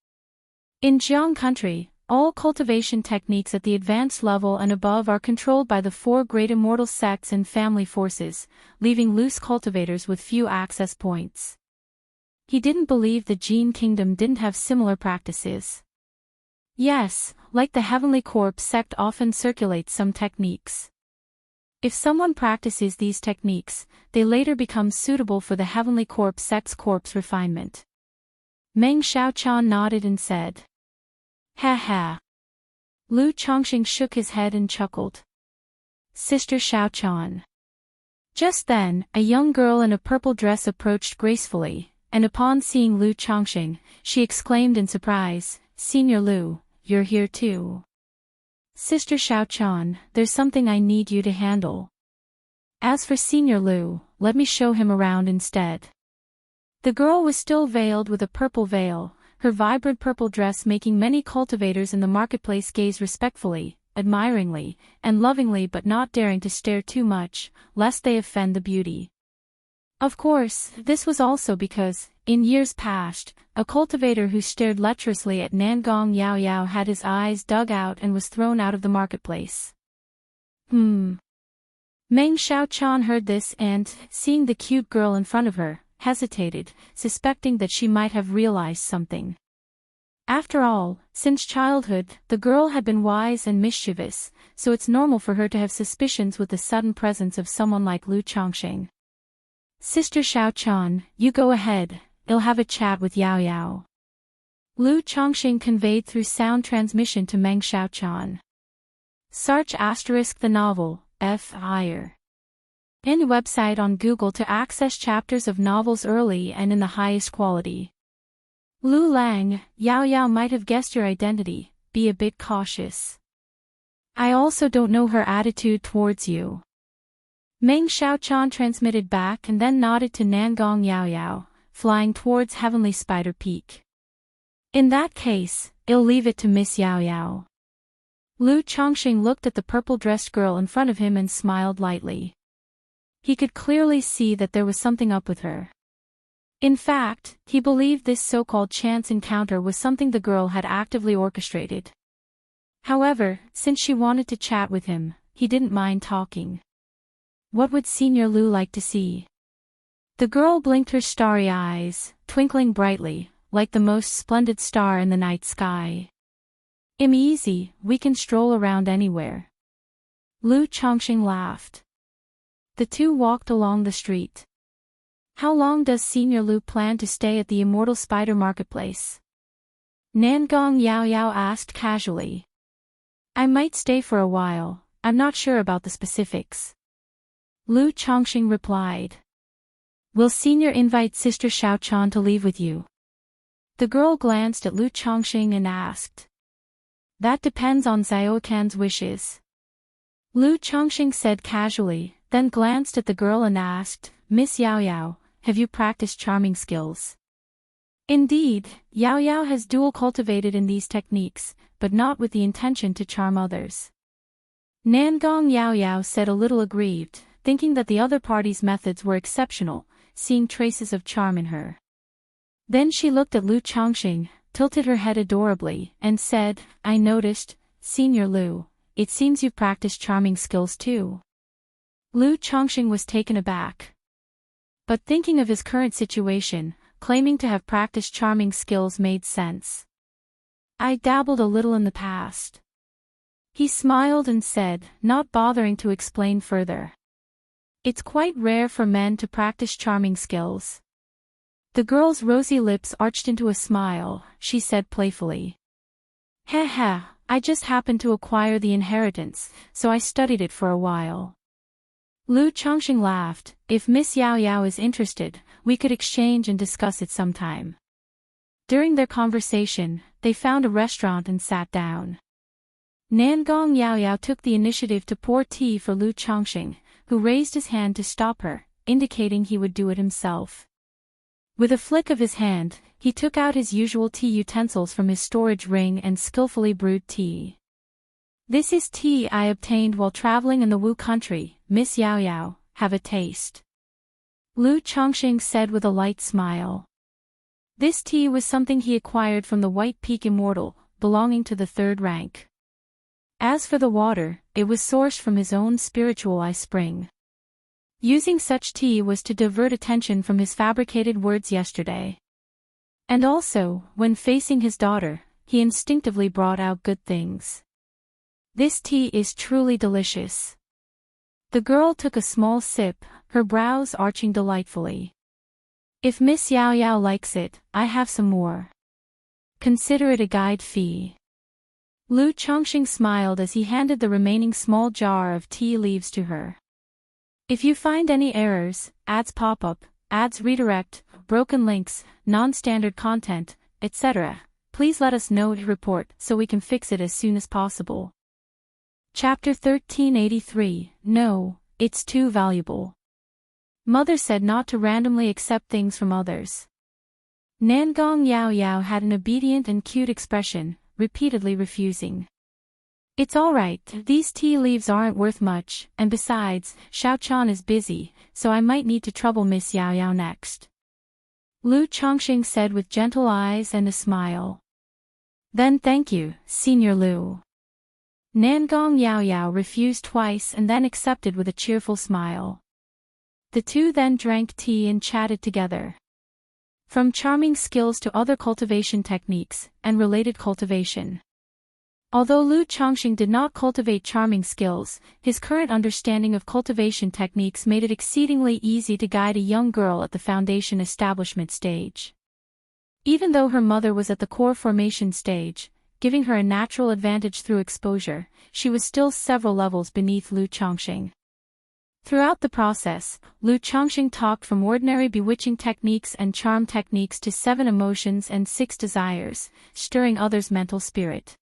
In Jiang country, all cultivation techniques at the advanced level and above are controlled by the 4 great immortal sects and family forces, leaving loose cultivators with few access points. He didn't believe the Jin Kingdom didn't have similar practices. Yes, like the Heavenly Corp sect often circulates some techniques. If someone practices these techniques, they later become suitable for the Heavenly Corp sect's corpse refinement. Meng Xiaochan nodded and said, "Ha ha." Lu Changsheng shook his head and chuckled. Sister Xiaochan. Just then, a young girl in a purple dress approached gracefully, and upon seeing Lu Changsheng, she exclaimed in surprise, "Senior Lu, you're here too." Sister Xiaochan, there's something I need you to handle. As for Senior Lu, let me show him around instead. The girl was still veiled with a purple veil, her vibrant purple dress making many cultivators in the marketplace gaze respectfully, admiringly, and lovingly but not daring to stare too much, lest they offend the beauty. Of course, this was also because, in years past, a cultivator who stared lecherously at Nangong Yao Yao had his eyes dug out and was thrown out of the marketplace. Meng Xiaochan heard this and, seeing the cute girl in front of her, hesitated, suspecting that she might have realized something. After all, since childhood, the girl had been wise and mischievous, so it's normal for her to have suspicions with the sudden presence of someone like Lu Chongqing. Sister Xiaochan, you go ahead, I'll have a chat with Yao Yao. Lu Chongqing conveyed through sound transmission to Meng Xiaochan. Search * the novel, F. Higher. Any website on Google to access chapters of novels early and in the highest quality. Lu Lang, Yao Yao might have guessed your identity, be a bit cautious. I also don't know her attitude towards you. Meng Xiaochan transmitted back and then nodded to Nangong Yao Yao, flying towards Heavenly Spider Peak. In that case, I'll leave it to Miss Yao Yao. Lu Chongqing looked at the purple-dressed girl in front of him and smiled lightly. He could clearly see that there was something up with her. In fact, he believed this so-called chance encounter was something the girl had actively orchestrated. However, since she wanted to chat with him, he didn't mind talking. What would Senior Lu like to see? The girl blinked her starry eyes, twinkling brightly, like the most splendid star in the night sky. Easy, we can stroll around anywhere. Lu Chongqing laughed. The two walked along the street. How long does Senior Lu plan to stay at the Immortal Spider Marketplace? Nangong Yao Yao asked casually. I might stay for a while, I'm not sure about the specifics. Lu Chongqing replied. Will Senior invite Sister Xiaochan to leave with you? The girl glanced at Lu Chongqing and asked. That depends on Xiaocan's wishes. Lu Chongqing said casually, then glanced at the girl and asked, Miss Yao Yao, have you practiced charming skills? Indeed, Yao Yao has dual cultivated in these techniques, but not with the intention to charm others. Nangong Yao Yao said a little aggrieved, thinking that the other party's methods were exceptional, seeing traces of charm in her. Then she looked at Lu Chongqing, tilted her head adorably, and said, I noticed, Senior Lu, it seems you've practiced charming skills too. Lu Chongqing was taken aback. But thinking of his current situation, claiming to have practiced charming skills made sense. I dabbled a little in the past. He smiled and said, not bothering to explain further. It's quite rare for men to practice charming skills. The girl's rosy lips arched into a smile, she said playfully. Heh, I just happened to acquire the inheritance, so I studied it for a while. Lu Chongqing laughed, if Miss Yao Yao is interested, we could exchange and discuss it sometime. During their conversation, they found a restaurant and sat down. Nangong Yao Yao took the initiative to pour tea for Lu Chongqing, who raised his hand to stop her, indicating he would do it himself. With a flick of his hand, he took out his usual tea utensils from his storage ring and skillfully brewed tea. This is tea I obtained while traveling in the Wu country, Miss Yao Yao, have a taste. Lu Chongqing said with a light smile. This tea was something he acquired from the White Peak Immortal, belonging to the 3rd rank. As for the water, it was sourced from his own spiritual eye spring. Using such tea was to divert attention from his fabricated words yesterday. And also, when facing his daughter, he instinctively brought out good things. This tea is truly delicious. The girl took a small sip, her brows arching delightfully. If Miss Yao Yao likes it, I have some more. Consider it a guide fee. Lu Chongqing smiled as he handed the remaining small jar of tea leaves to her. If you find any errors, ads pop up, ads redirect, broken links, non-standard content, etc., please let us know to report so we can fix it as soon as possible. Chapter 1383, No, it's too valuable. Mother said not to randomly accept things from others. Nangong Yao Yao had an obedient and cute expression, repeatedly refusing. It's alright, these tea leaves aren't worth much, and besides, Xiao-chan is busy, so I might need to trouble Miss Yao Yao next. Lu Chongqing said with gentle eyes and a smile. Then thank you, Senior Lu. Nangong Yao Yao refused twice and then accepted with a cheerful smile. The two then drank tea and chatted together. From charming skills to other cultivation techniques, and related cultivation. Although Lu Chongqing did not cultivate charming skills, his current understanding of cultivation techniques made it exceedingly easy to guide a young girl at the foundation establishment stage. Even though her mother was at the core formation stage, giving her a natural advantage through exposure, she was still several levels beneath Lu Chongqing. Throughout the process, Lu Chongqing talked from ordinary bewitching techniques and charm techniques to 7 emotions and 6 desires, stirring others' mental spirit.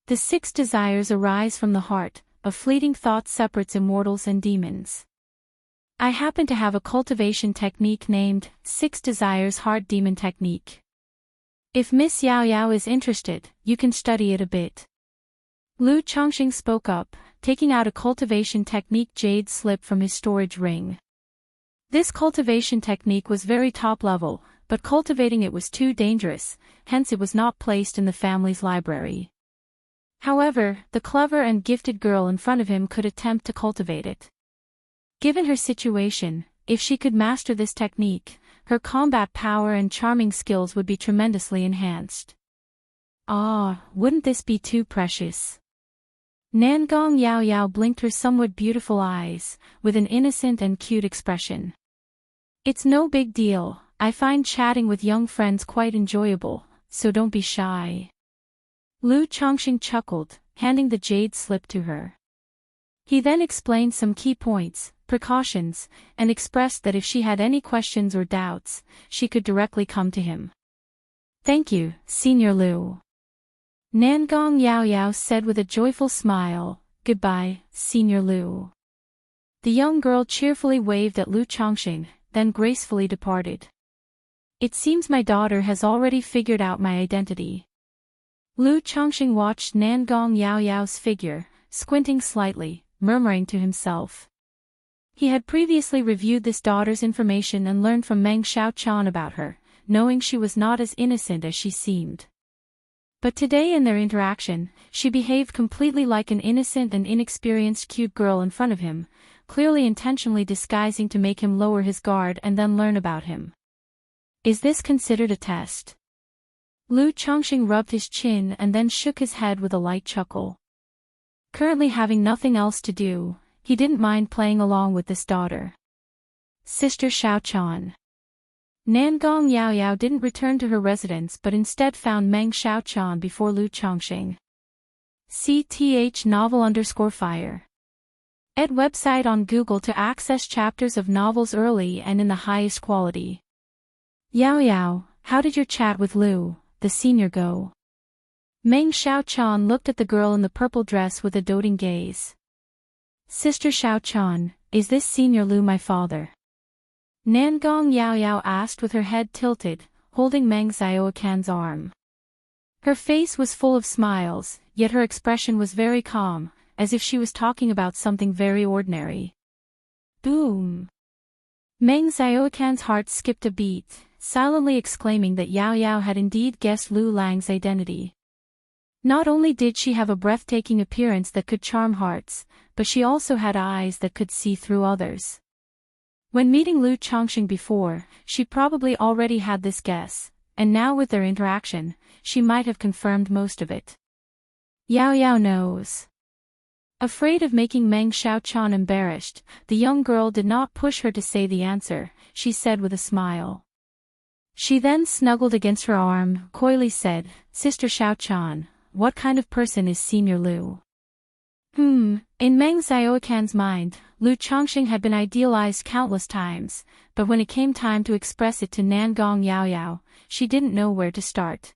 The 6 desires arise from the heart, a fleeting thought separates immortals and demons. I happen to have a cultivation technique named 6 Desires Heart Demon Technique. If Miss Yao Yao is interested, you can study it a bit. Lu Chongqing spoke up, taking out a cultivation technique jade slip from his storage ring. This cultivation technique was very top level, but cultivating it was too dangerous, hence it was not placed in the family's library. However, the clever and gifted girl in front of him could attempt to cultivate it. Given her situation, if she could master this technique, her combat power and charming skills would be tremendously enhanced. Ah, wouldn't this be too precious? Nangong Yao Yao blinked her somewhat beautiful eyes, with an innocent and cute expression. It's no big deal, I find chatting with young friends quite enjoyable, so don't be shy. Lu Chongqing chuckled, handing the jade slip to her. He then explained some key points, precautions, and expressed that if she had any questions or doubts, she could directly come to him. Thank you, Senior Lu. Nangong Yao Yao said with a joyful smile, Goodbye, Senior Lu. The young girl cheerfully waved at Lu Chongqing, then gracefully departed. It seems my daughter has already figured out my identity. Lu Chongqing watched Nangong Yao Yao's figure, squinting slightly, murmuring to himself. He had previously reviewed this daughter's information and learned from Meng Xiaochan about her, knowing she was not as innocent as she seemed. But today in their interaction, she behaved completely like an innocent and inexperienced cute girl in front of him, clearly intentionally disguising to make him lower his guard and then learn about him. Is this considered a test? Lu Chongqing rubbed his chin and then shook his head with a light chuckle. Currently having nothing else to do, he didn't mind playing along with this daughter. Sister Xiaochan. Nangong Yao Yao didn't return to her residence but instead found Meng Xiaochan before Lu Chongqing. CTH novel_fire. Ed website on Google to access chapters of novels early and in the highest quality. Yao Yao, how did your chat with Lu, the senior, go? Meng Xiaochan looked at the girl in the purple dress with a doting gaze. Sister Xiaochan, is this Senior Lu my father? Nangong Yao Yao asked with her head tilted, holding Meng Xiaocan's arm. Her face was full of smiles, yet her expression was very calm, as if she was talking about something very ordinary. Boom! Meng Xiaocan's heart skipped a beat, silently exclaiming that Yao Yao had indeed guessed Lu Lang's identity. Not only did she have a breathtaking appearance that could charm hearts, but she also had eyes that could see through others. When meeting Lu Chongqing before, she probably already had this guess, and now with their interaction, she might have confirmed most of it. Yao Yao knows. Afraid of making Meng Xiaochan embarrassed, the young girl did not push her to say the answer, she said with a smile. She then snuggled against her arm, coyly said, Sister Xiaochan, what kind of person is Senior Lu? In Meng Xiaocan's mind, Lu Chongqing had been idealized countless times, but when it came time to express it to Nangong Yao Yao, she didn't know where to start.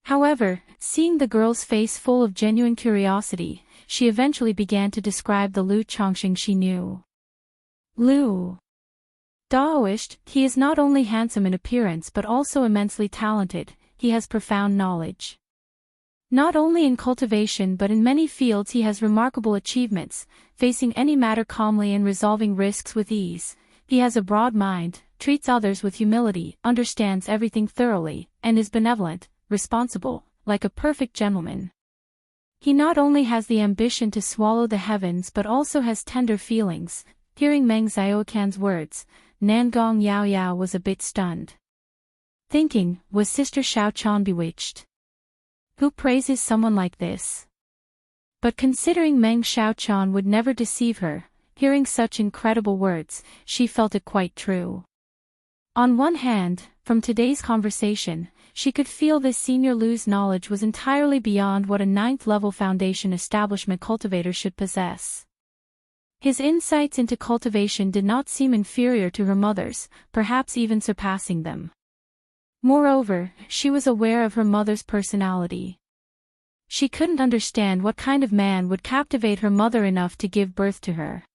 However, seeing the girl's face full of genuine curiosity, she eventually began to describe the Lu Chongqing she knew. Lu. Daoist, he is not only handsome in appearance but also immensely talented, he has profound knowledge. Not only in cultivation but in many fields he has remarkable achievements, facing any matter calmly and resolving risks with ease. He has a broad mind, treats others with humility, understands everything thoroughly, and is benevolent, responsible, like a perfect gentleman. He not only has the ambition to swallow the heavens but also has tender feelings. Hearing Meng Xiaoqian's words, Nangong Yao Yao was a bit stunned. Thinking, was Sister Xiaoqian bewitched? Who praises someone like this? But considering Meng Xiaoqian would never deceive her, hearing such incredible words, she felt it quite true. On one hand, from today's conversation, she could feel this Senior Lu's knowledge was entirely beyond what a 9th-level foundation establishment cultivator should possess. His insights into cultivation did not seem inferior to her mother's, perhaps even surpassing them. Moreover, she was aware of her mother's personality. She couldn't understand what kind of man would captivate her mother enough to give birth to her.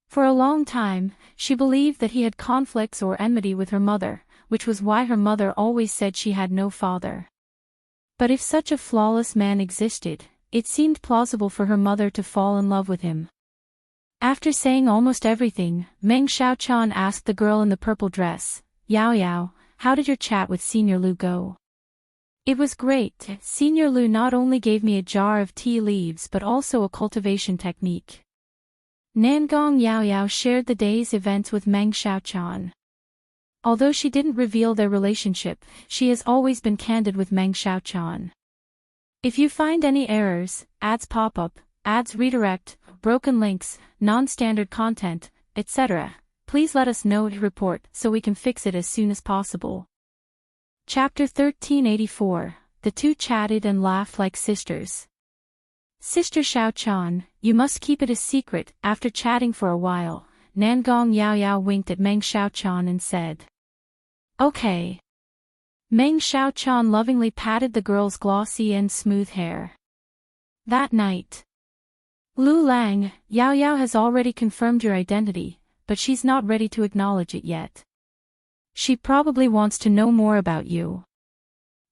For a long time, she believed that he had conflicts or enmity with her mother, which was why her mother always said she had no father. But if such a flawless man existed, it seemed plausible for her mother to fall in love with him. After saying almost everything, Meng Xiaoqian asked the girl in the purple dress, "Yao Yao, how did your chat with Senior Lu go?" "It was great. Senior Lu not only gave me a jar of tea leaves but also a cultivation technique." Nangong Yao Yao shared the day's events with Meng Xiaoqian. Although she didn't reveal their relationship, she has always been candid with Meng Xiaoqian. "If you find any errors, ads pop up, ads redirect, broken links, non-standard content, etc., please let us know to report so we can fix it as soon as possible." Chapter 1384, The two chatted and laughed like sisters. "Sister Xiaoqian, you must keep it a secret." After chatting for a while, Nangong Yao Yao winked at Meng Xiaoqian and said, "Okay." Meng Xiaoqian lovingly patted the girl's glossy and smooth hair. That night. "Lu Lang, Yao Yao has already confirmed your identity, but she's not ready to acknowledge it yet. She probably wants to know more about you."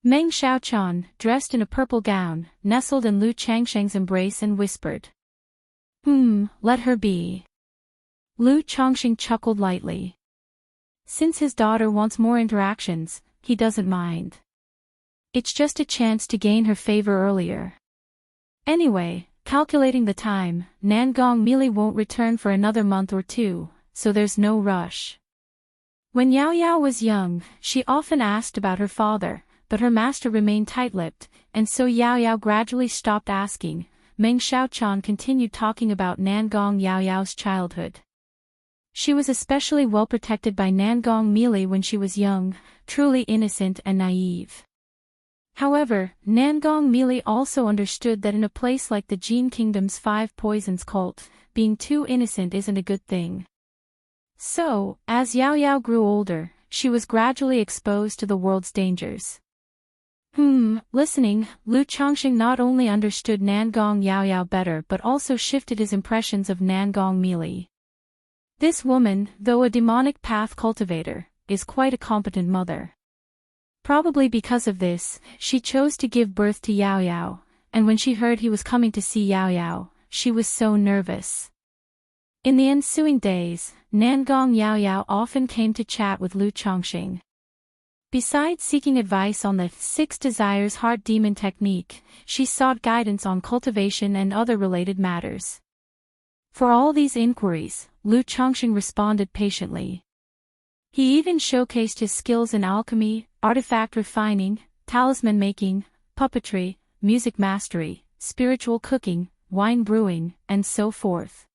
Meng Xiaoqian, dressed in a purple gown, nestled in Lu Changsheng's embrace and whispered, Let her be." Lu Changsheng chuckled lightly. Since his daughter wants more interactions, he doesn't mind. It's just a chance to gain her favor earlier. Anyway, calculating the time, Nangong Mili won't return for another month or two, so there's no rush. When Yao Yao was young, she often asked about her father, but her master remained tight-lipped, and so Yao Yao gradually stopped asking. Meng Xiaoqian continued talking about Nangong Yao Yao's childhood. She was especially well protected by Nangong Mili when she was young, truly innocent and naive. However, Nangong Mili also understood that in a place like the Jin Kingdom's 5 poisons cult, being too innocent isn't a good thing. So, as Yao Yao grew older, she was gradually exposed to the world's dangers. Listening, Lu Changsheng not only understood Nangong Yao Yao better but also shifted his impressions of Nangong Mili. This woman, though a demonic path cultivator, is quite a competent mother. Probably because of this, she chose to give birth to Yao Yao, and when she heard he was coming to see Yao Yao, she was so nervous. In the ensuing days, Nangong Yao Yao often came to chat with Lu Changsheng. Besides seeking advice on the 6 Desires Heart Demon technique, she sought guidance on cultivation and other related matters. For all these inquiries, Lu Changsheng responded patiently. He even showcased his skills in alchemy, artifact refining, talisman making, puppetry, music mastery, spiritual cooking, wine brewing, and so forth.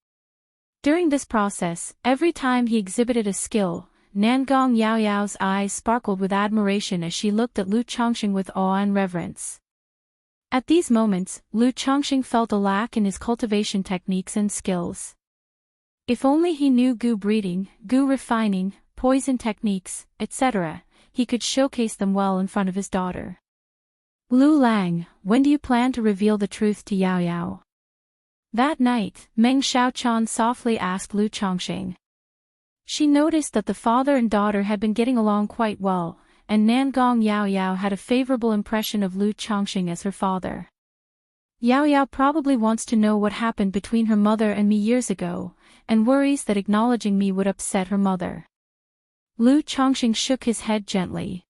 During this process, every time he exhibited a skill, Nangong Yao Yao's eyes sparkled with admiration as she looked at Lu Changsheng with awe and reverence. At these moments, Lu Changsheng felt a lack in his cultivation techniques and skills. If only he knew gu breeding, gu refining, poison techniques, etc., he could showcase them well in front of his daughter. "Lu Lang, when do you plan to reveal the truth to Yao Yao?" That night, Meng Xiaoqian softly asked Lu Changsheng. She noticed that the father and daughter had been getting along quite well, and Nangong Yao Yao had a favorable impression of Lu Chongqing as her father. Yao Yao probably wants to know what happened between her mother and me years ago, and worries that acknowledging me would upset her mother. Lu Chongqing shook his head gently.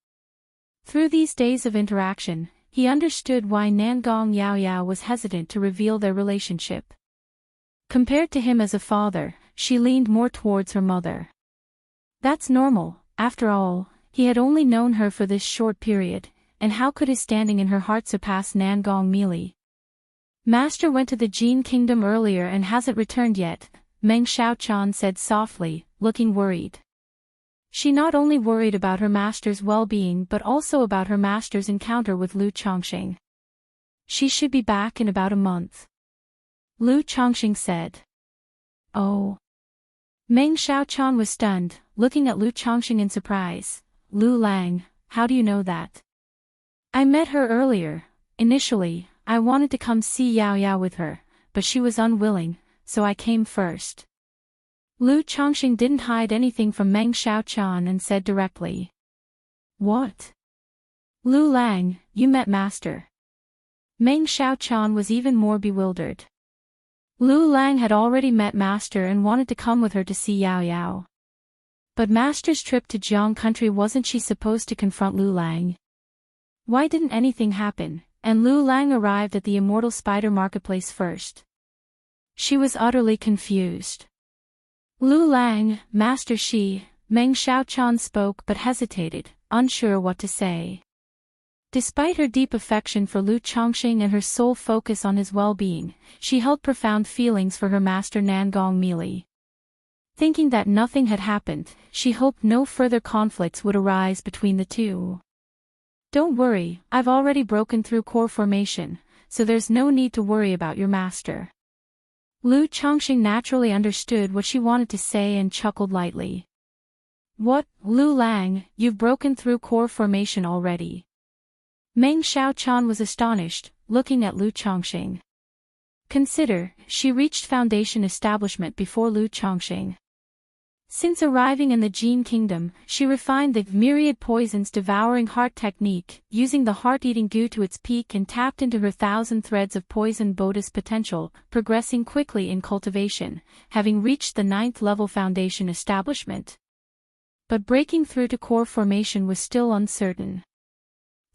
Through these days of interaction, he understood why Nangong Yao Yao was hesitant to reveal their relationship. Compared to him as a father, she leaned more towards her mother. That's normal, after all, he had only known her for this short period, and how could his standing in her heart surpass Nangong Meili? Master went to the Jin Kingdom earlier and hasn't returned yet, Meng Xiaochan said softly, looking worried. She not only worried about her master's well-being but also about her master's encounter with Lu Chongqing. She should be back in about a month. Lu Chongqing said. Oh. Meng Xiaochan was stunned, looking at Lu Chongqing in surprise. Lu Lang, how do you know that? I met her earlier. Initially, I wanted to come see Yao Yao with her, but she was unwilling, so I came first. Lu Chongqing didn't hide anything from Meng Xiaochan and said directly. What? Lu Lang, you met Master. Meng Xiaochan was even more bewildered. Lu Lang had already met Master and wanted to come with her to see Yao Yao. But Master's trip to Jiang country, wasn't she supposed to confront Lu Lang? Why didn't anything happen, and Lu Lang arrived at the Immortal Spider Marketplace first? She was utterly confused. Lu Lang, Master Meng Xiaochan spoke but hesitated, unsure what to say. Despite her deep affection for Lu Chongqing and her sole focus on his well-being, she held profound feelings for her master Nangong Meili. Thinking that nothing had happened, she hoped no further conflicts would arise between the two. Don't worry, I've already broken through core formation, so there's no need to worry about your master. Lu Chongqing naturally understood what she wanted to say and chuckled lightly. What, Lu Lang, you've broken through core formation already? Meng Xiaochan was astonished, looking at Lu Chongqing. Consider, she reached foundation establishment before Lu Chongqing. Since arriving in the Jin Kingdom, she refined the myriad poisons devouring heart technique, using the heart-eating goo to its peak, and tapped into her 1,000 threads of poison Bodhi's potential, progressing quickly in cultivation, having reached the 9th level foundation establishment. But breaking through to core formation was still uncertain.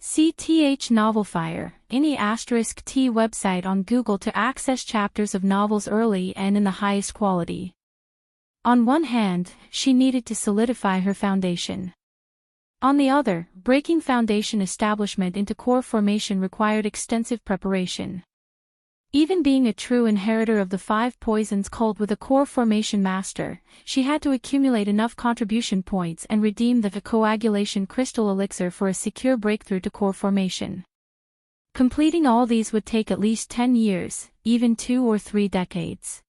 CTH Novelfire, any *T website on Google to access chapters of novels early and in the highest quality. On one hand, she needed to solidify her foundation. On the other, breaking foundation establishment into core formation required extensive preparation. Even being a true inheritor of the 5 poisons cult with a core formation master, she had to accumulate enough contribution points and redeem the coagulation crystal elixir for a secure breakthrough to core formation. Completing all these would take at least 10 years, even 2 or 3 decades.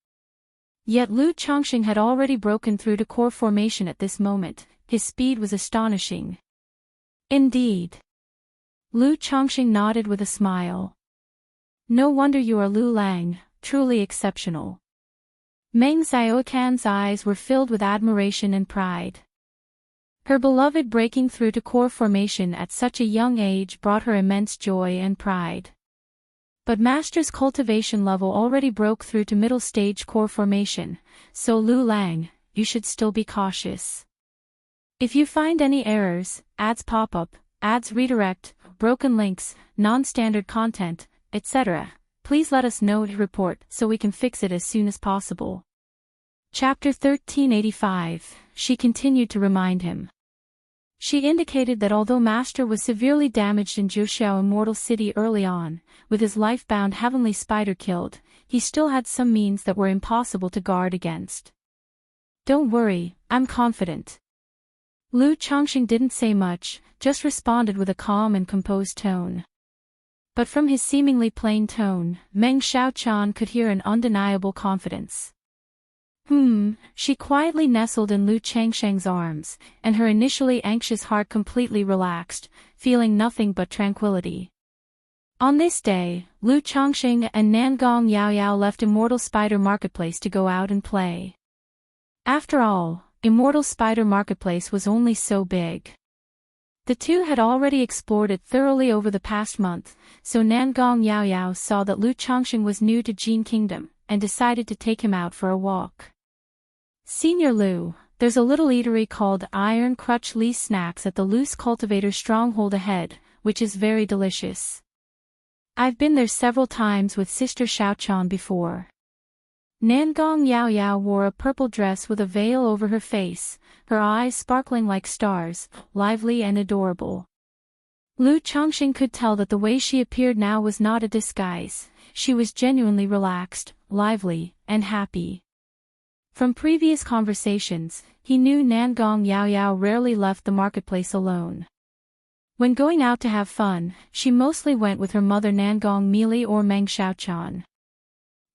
Yet Lu Chongqing had already broken through to core formation at this moment. His speed was astonishing. Indeed. Lu Chongqing nodded with a smile. No wonder you are Lu Lang, truly exceptional. Meng Xiaocan's eyes were filled with admiration and pride. Her beloved breaking through to core formation at such a young age brought her immense joy and pride. But Master's cultivation level already broke through to middle stage core formation, so Lu Lang, you should still be cautious. If you find any errors, ads pop up, ads redirect, broken links, non-standard content, etc., please let us know to report so we can fix it as soon as possible. Chapter 1385, she continued to remind him. She indicated that although Master was severely damaged in Zhuxiao Immortal City early on, with his life-bound heavenly spider killed, he still had some means that were impossible to guard against. Don't worry, I'm confident. Lu Chongqing didn't say much, just responded with a calm and composed tone. But from his seemingly plain tone, Meng Xiaochan could hear an undeniable confidence. She quietly nestled in Lu Changsheng's arms, and her initially anxious heart completely relaxed, feeling nothing but tranquility. On this day, Lu Chongqing and Nangong Yao Yao left Immortal Spider Marketplace to go out and play. After all, Immortal Spider Marketplace was only so big. The two had already explored it thoroughly over the past month, so Nangong Yaoyao saw that Lu Chongqing was new to Jin Kingdom, and decided to take him out for a walk. Senior Lu, there's a little eatery called Iron Crutch Lee Snacks at the Lu's Cultivator stronghold ahead, which is very delicious. I've been there several times with Sister Xiaochan before. Nangong Yaoyao wore a purple dress with a veil over her face, her eyes sparkling like stars, lively and adorable. Lu Chongqing could tell that the way she appeared now was not a disguise, she was genuinely relaxed, lively, and happy. From previous conversations, he knew Nangong Yaoyao rarely left the marketplace alone. When going out to have fun, she mostly went with her mother Nangong Mili or Meng Xiaochan.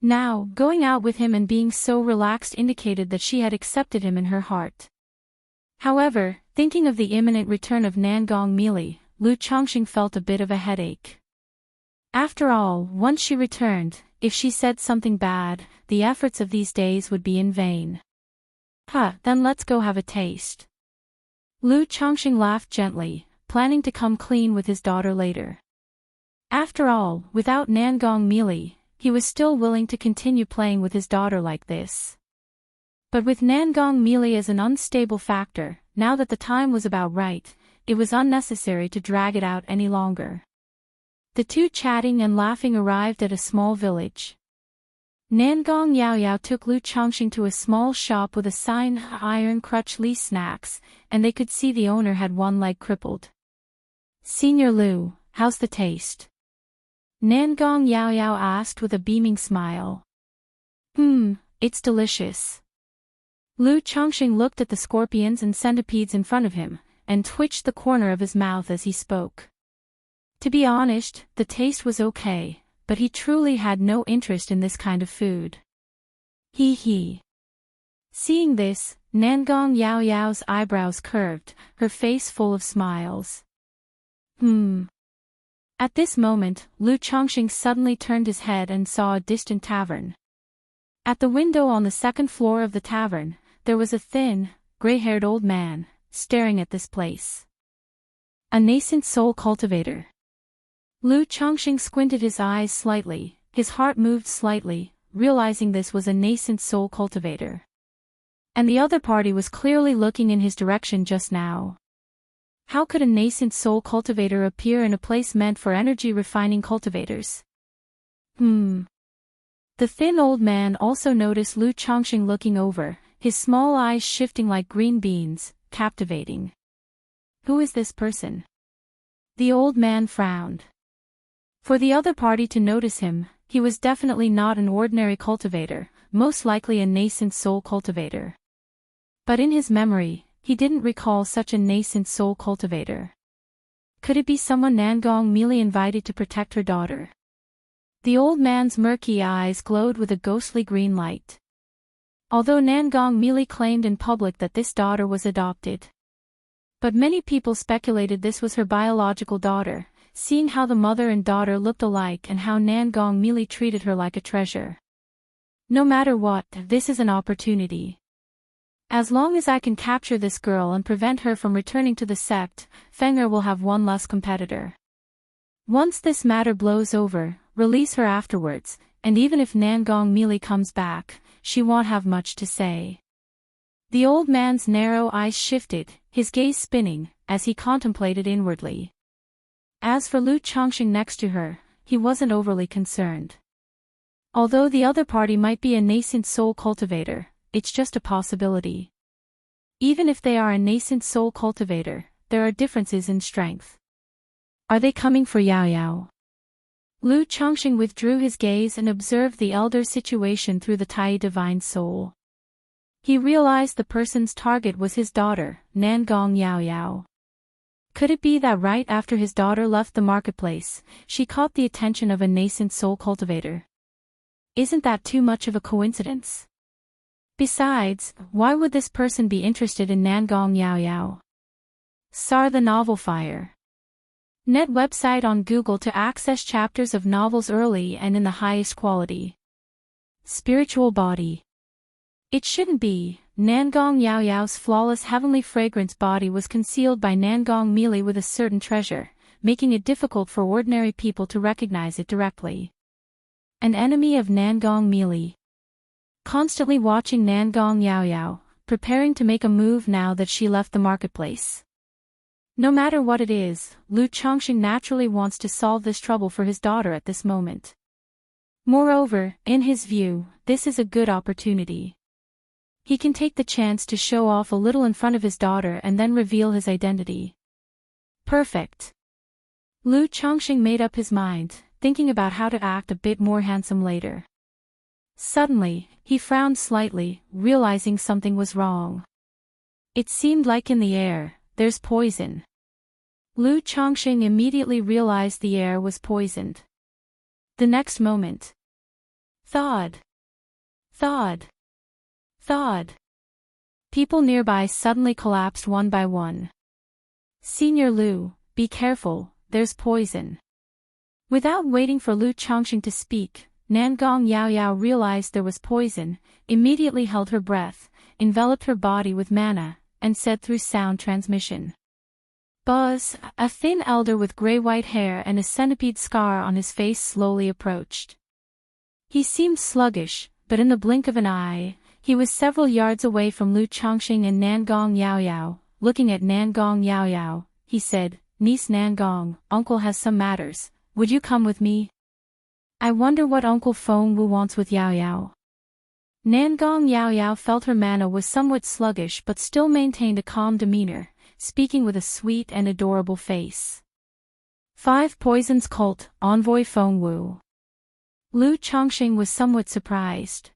Now, going out with him and being so relaxed indicated that she had accepted him in her heart. However, thinking of the imminent return of Nangong Mili, Lu Chongqing felt a bit of a headache. After all, once she returned, if she said something bad, the efforts of these days would be in vain. Then let's go have a taste. Lu Chongqing laughed gently, planning to come clean with his daughter later. After all, without Nangong Mili, he was still willing to continue playing with his daughter like this. But with Nangong Mili as an unstable factor, now that the time was about right, it was unnecessary to drag it out any longer. The two chatting and laughing arrived at a small village. Nangong Yaoyao took Lu Chongqing to a small shop with a sign Iron Crutch Lee Snacks, and they could see the owner had one leg crippled. Senior Lu, how's the taste? Nangong Yaoyao asked with a beaming smile. It's delicious. Lu Chongqing looked at the scorpions and centipedes in front of him, and twitched the corner of his mouth as he spoke. To be honest, the taste was okay, but he truly had no interest in this kind of food. He. Seeing this, Nangong Yaoyao's eyebrows curved, her face full of smiles. At this moment, Lu Chongqing suddenly turned his head and saw a distant tavern. At the window on the second floor of the tavern, there was a thin, gray-haired old man, staring at this place. A nascent soul cultivator. Lu Chongqing squinted his eyes slightly, his heart moved slightly, realizing this was a nascent soul cultivator. And the other party was clearly looking in his direction just now. How could a nascent soul cultivator appear in a place meant for energy refining cultivators? The thin old man also noticed Lu Chongqing looking over, his small eyes shifting like green beans, captivating. Who is this person? The old man frowned. For the other party to notice him, he was definitely not an ordinary cultivator, most likely a nascent soul cultivator. But in his memory, he didn't recall such a nascent soul cultivator. Could it be someone Nangong Mili invited to protect her daughter? The old man's murky eyes glowed with a ghostly green light. Although Nangong Mili claimed in public that this daughter was adopted. But many people speculated this was her biological daughter, seeing how the mother and daughter looked alike and how Nangong Mili treated her like a treasure. No matter what, this is an opportunity. As long as I can capture this girl and prevent her from returning to the sect, Fenger will have one less competitor. Once this matter blows over, release her afterwards, and even if Nangong Mili comes back, she won't have much to say. The old man's narrow eyes shifted, his gaze spinning, as he contemplated inwardly. As for Lu Chongqing next to her, he wasn't overly concerned. Although the other party might be a nascent soul cultivator, it's just a possibility. Even if they are a nascent soul cultivator, there are differences in strength. Are they coming for Yao Yao? Lu Chongqing withdrew his gaze and observed the elder's situation through the Tai divine soul. He realized the person's target was his daughter, Nangong Yaoyao. Could it be that right after his daughter left the marketplace, she caught the attention of a nascent soul cultivator? Isn't that too much of a coincidence? Besides, why would this person be interested in Nangong Yaoyao? SAR the Novel Fire. Net website on Google to access chapters of novels early and in the highest quality. Spiritual body. It shouldn't be, Nangong Yao Yao's flawless heavenly fragrance body was concealed by Nangong Meili with a certain treasure, making it difficult for ordinary people to recognize it directly. An enemy of Nangong Meili. Constantly watching Nangong Yao Yao, preparing to make a move now that she left the marketplace. No matter what it is, Lu Chongqing naturally wants to solve this trouble for his daughter at this moment. Moreover, in his view, this is a good opportunity. He can take the chance to show off a little in front of his daughter and then reveal his identity. Perfect. Lu Chongqing made up his mind, thinking about how to act a bit more handsome later. Suddenly, he frowned slightly, realizing something was wrong. It seemed like in the air, there's poison. Lu Chongqing immediately realized the air was poisoned. The next moment. Thawed. Thawed. Thawed. People nearby suddenly collapsed one by one. Senior Lu, be careful, there's poison. Without waiting for Lu Chongqing to speak, Nangong Yao Yao realized there was poison, immediately held her breath, enveloped her body with mana, and said through sound transmission. Buzz, a thin elder with gray-white hair and a centipede scar on his face slowly approached. He seemed sluggish, but in the blink of an eye, he was several yards away from Lu Chongqing and Nangong Yao Yao. Looking at Nangong Yao Yao, he said, Niece Nangong, uncle has some matters, would you come with me? I wonder what Uncle Feng Wu wants with Yao Yao. Nangong Yao Yao felt her mana was somewhat sluggish but still maintained a calm demeanor, speaking with a sweet and adorable face. 5 Poisons Cult, Envoy Feng Wu. Lu Chongqing was somewhat surprised.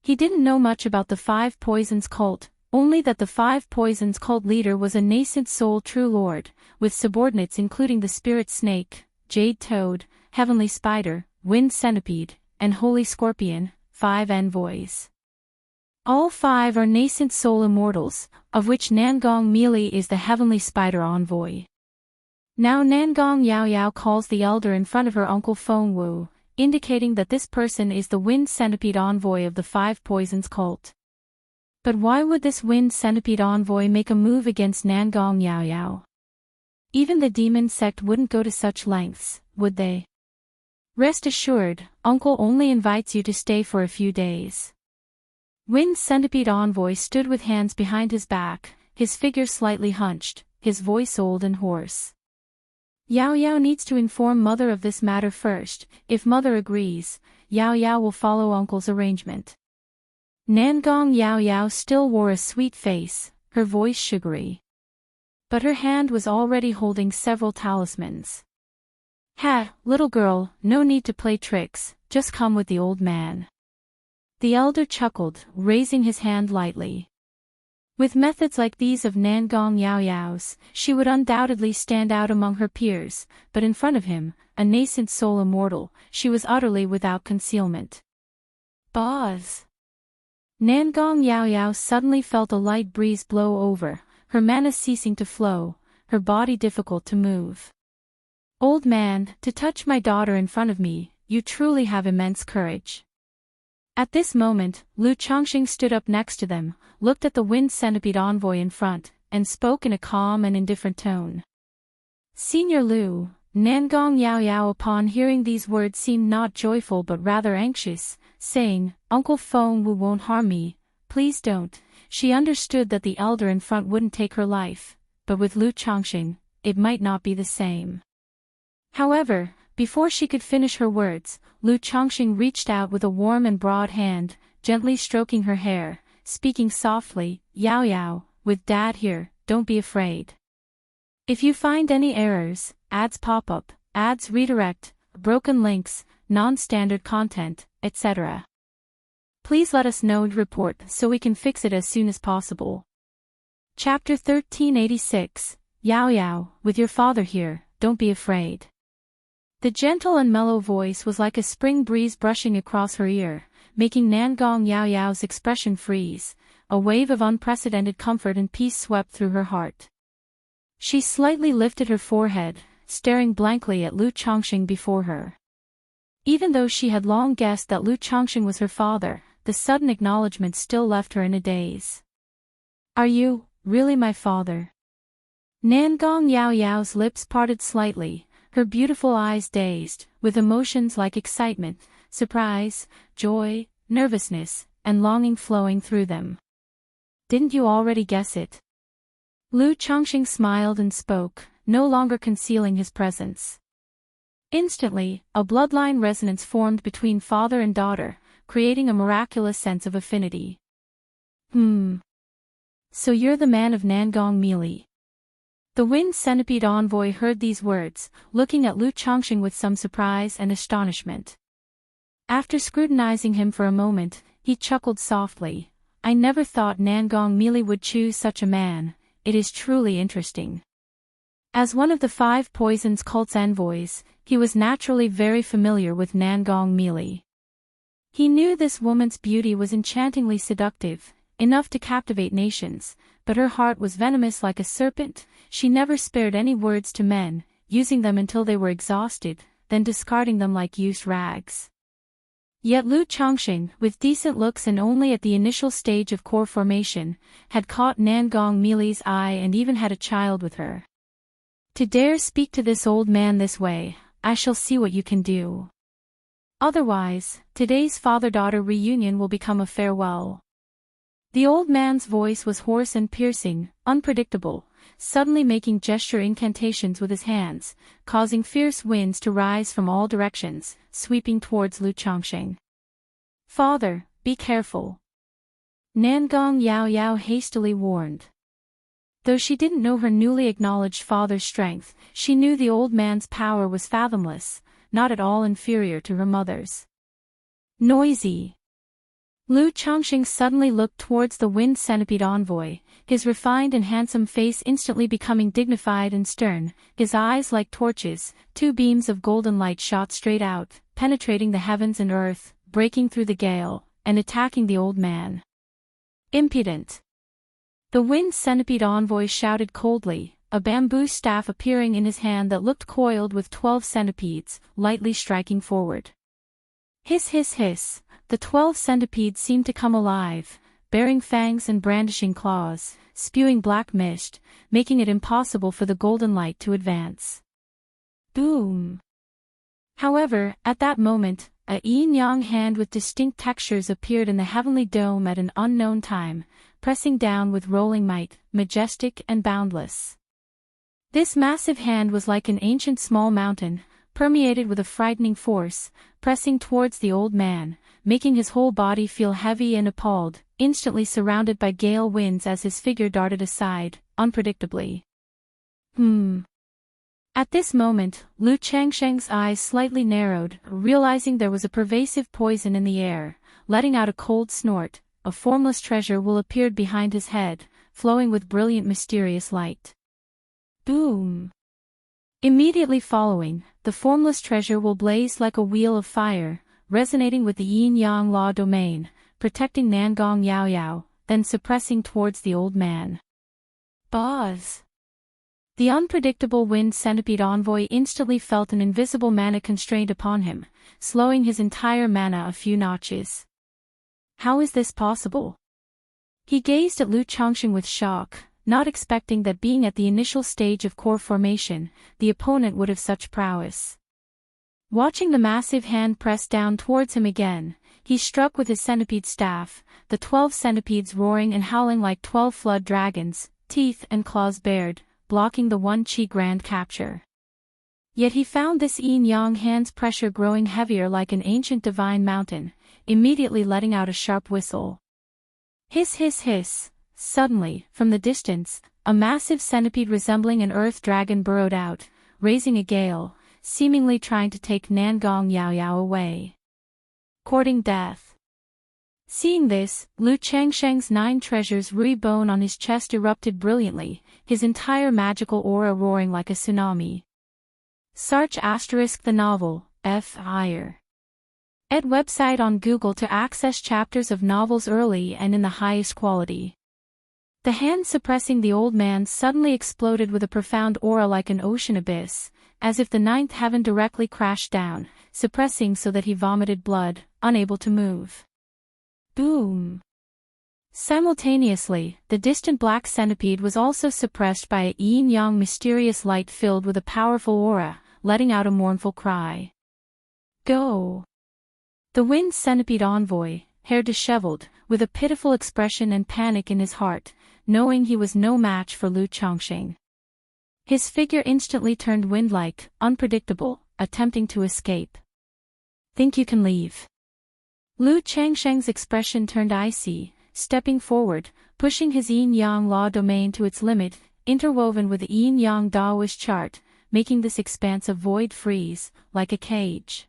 He didn't know much about the 5 Poisons Cult, only that the 5 Poisons Cult leader was a nascent soul true lord, with subordinates including the Spirit Snake, Jade Toad, Heavenly Spider, Wind Centipede, and Holy Scorpion, 5 envoys. All 5 are nascent soul immortals, of which Nangong Meili is the Heavenly Spider envoy. Now Nangong Yao Yao calls the elder in front of her Uncle Feng Wu, indicating that this person is the Wind Centipede envoy of the 5 Poisons Cult. But why would this Wind Centipede envoy make a move against Nangong Yao Yao? Even the demon sect wouldn't go to such lengths, would they? Rest assured, Uncle only invites you to stay for a few days. Wind Centipede envoy stood with hands behind his back, his figure slightly hunched, his voice old and hoarse. Yao Yao needs to inform Mother of this matter first. If Mother agrees, Yao Yao will follow Uncle's arrangement. Nangong Yao Yao still wore a sweet face, her voice sugary. But her hand was already holding several talismans. Ha, little girl, no need to play tricks, just come with the old man. The elder chuckled, raising his hand lightly. With methods like these of Nangong Yao Yao's, she would undoubtedly stand out among her peers, but in front of him, a nascent soul immortal, she was utterly without concealment. Buzz! Nangong Yao Yao suddenly felt a light breeze blow over, her mana ceasing to flow, her body difficult to move. Old man, to touch my daughter in front of me, you truly have immense courage. At this moment, Lu Chongqing stood up next to them, looked at the Wind Centipede envoy in front, and spoke in a calm and indifferent tone. Senior Lu, Nangong Yao Yao upon hearing these words seemed not joyful but rather anxious, saying, Uncle Feng Wu won't harm me, please don't. She understood that the elder in front wouldn't take her life, but with Lu Chongqing, it might not be the same. However, before she could finish her words, Lu Chongqing reached out with a warm and broad hand, gently stroking her hair, speaking softly, Yao Yao, with Dad here, don't be afraid. If you find any errors, ads pop up, ads redirect, broken links, non-standard content, etc. Please let us know and report so we can fix it as soon as possible. Chapter 1386, Yao Yao, with your father here, don't be afraid. The gentle and mellow voice was like a spring breeze brushing across her ear, making Nangong Yao Yao's expression freeze. A wave of unprecedented comfort and peace swept through her heart. She slightly lifted her forehead, staring blankly at Lu Chongqing before her. Even though she had long guessed that Lu Chongqing was her father, the sudden acknowledgement still left her in a daze. "Are you, really my father?" Nangong Yao Yao's lips parted slightly, her beautiful eyes dazed, with emotions like excitement, surprise, joy, nervousness, and longing flowing through them. "Didn't you already guess it?" Lu Chongqing smiled and spoke, no longer concealing his presence. Instantly, a bloodline resonance formed between father and daughter, creating a miraculous sense of affinity. So you're the man of Nangong Meili." The Wind Centipede envoy heard these words, looking at Lu Chongqing with some surprise and astonishment. After scrutinizing him for a moment, he chuckled softly. "I never thought Nangong Meili would choose such a man. It is truly interesting." As one of the 5 Poisons cult's envoys, he was naturally very familiar with Nangong Meili. He knew this woman's beauty was enchantingly seductive, enough to captivate nations, but her heart was venomous like a serpent. She never spared any words to men, using them until they were exhausted, then discarding them like used rags. Yet Lu Chongqing, with decent looks and only at the initial stage of core formation, had caught Nangong Meili's eye and even had a child with her. "To dare speak to this old man this way, I shall see what you can do. Otherwise, today's father-daughter reunion will become a farewell." The old man's voice was hoarse and piercing, unpredictable, suddenly making gesture incantations with his hands, causing fierce winds to rise from all directions, sweeping towards Lu Chongqing. "Father, be careful," Nangong Yao Yao hastily warned. Though she didn't know her newly acknowledged father's strength, she knew the old man's power was fathomless, not at all inferior to her mother's. Noisy. Lu Chongqing suddenly looked towards the Wind Centipede envoy, his refined and handsome face instantly becoming dignified and stern, his eyes like torches. 2 beams of golden light shot straight out, penetrating the heavens and earth, breaking through the gale, and attacking the old man. "Impudent!" The Wind Centipede envoy shouted coldly, a bamboo staff appearing in his hand that looked coiled with 12 centipedes, lightly striking forward. Hiss hiss hiss, the 12 centipedes seemed to come alive, bearing fangs and brandishing claws, spewing black mist, making it impossible for the golden light to advance. Boom! However, at that moment, a yin-yang hand with distinct textures appeared in the heavenly dome at an unknown time, pressing down with rolling might, majestic and boundless. This massive hand was like an ancient small mountain, permeated with a frightening force, pressing towards the old man, making his whole body feel heavy and appalled, instantly surrounded by gale winds as his figure darted aside, unpredictably. At this moment, Lu Changsheng's eyes slightly narrowed, realizing there was a pervasive poison in the air. Letting out a cold snort, a formless treasure will appeared behind his head, flowing with brilliant mysterious light. Boom! Immediately following, the formless treasure will blazed like a wheel of fire, resonating with the yin-yang law domain, protecting Nangong Yao Yao, then suppressing towards the old man. Buzz! The unpredictable Wind Centipede envoy instantly felt an invisible mana constraint upon him, slowing his entire mana a few notches. How is this possible? He gazed at Lu Chongqing with shock, not expecting that being at the initial stage of core formation, the opponent would have such prowess. Watching the massive hand press down towards him again, he struck with his centipede staff, the 12 centipedes roaring and howling like 12 flood dragons, teeth and claws bared, blocking the 1 chi grand capture. Yet he found this yin-yang hand's pressure growing heavier like an ancient divine mountain, immediately letting out a sharp whistle. Hiss hiss hiss. Suddenly, from the distance, a massive centipede resembling an earth dragon burrowed out, raising a gale, seemingly trying to take Nangong Yao Yao away. Courting death. Seeing this, Lu Changsheng's 9 treasures Rui bone on his chest erupted brilliantly, his entire magical aura roaring like a tsunami. Search * the novel, F. Higher. Ed website on Google to access chapters of novels early and in the highest quality. The hand suppressing the old man suddenly exploded with a profound aura like an ocean abyss, as if the 9th heaven directly crashed down, suppressing so that he vomited blood, unable to move. Boom! Simultaneously, the distant black centipede was also suppressed by a yin-yang mysterious light filled with a powerful aura, letting out a mournful cry. Go! The wind centipede envoy, hair disheveled, with a pitiful expression and panic in his heart, knowing he was no match for Lu Chongqing. His figure instantly turned wind-like, unpredictable, attempting to escape. Think you can leave? Lu Changsheng's expression turned icy, stepping forward, pushing his yin-yang law domain to its limit, interwoven with the yin-yang Taoist chart, making this expanse of void freeze, like a cage.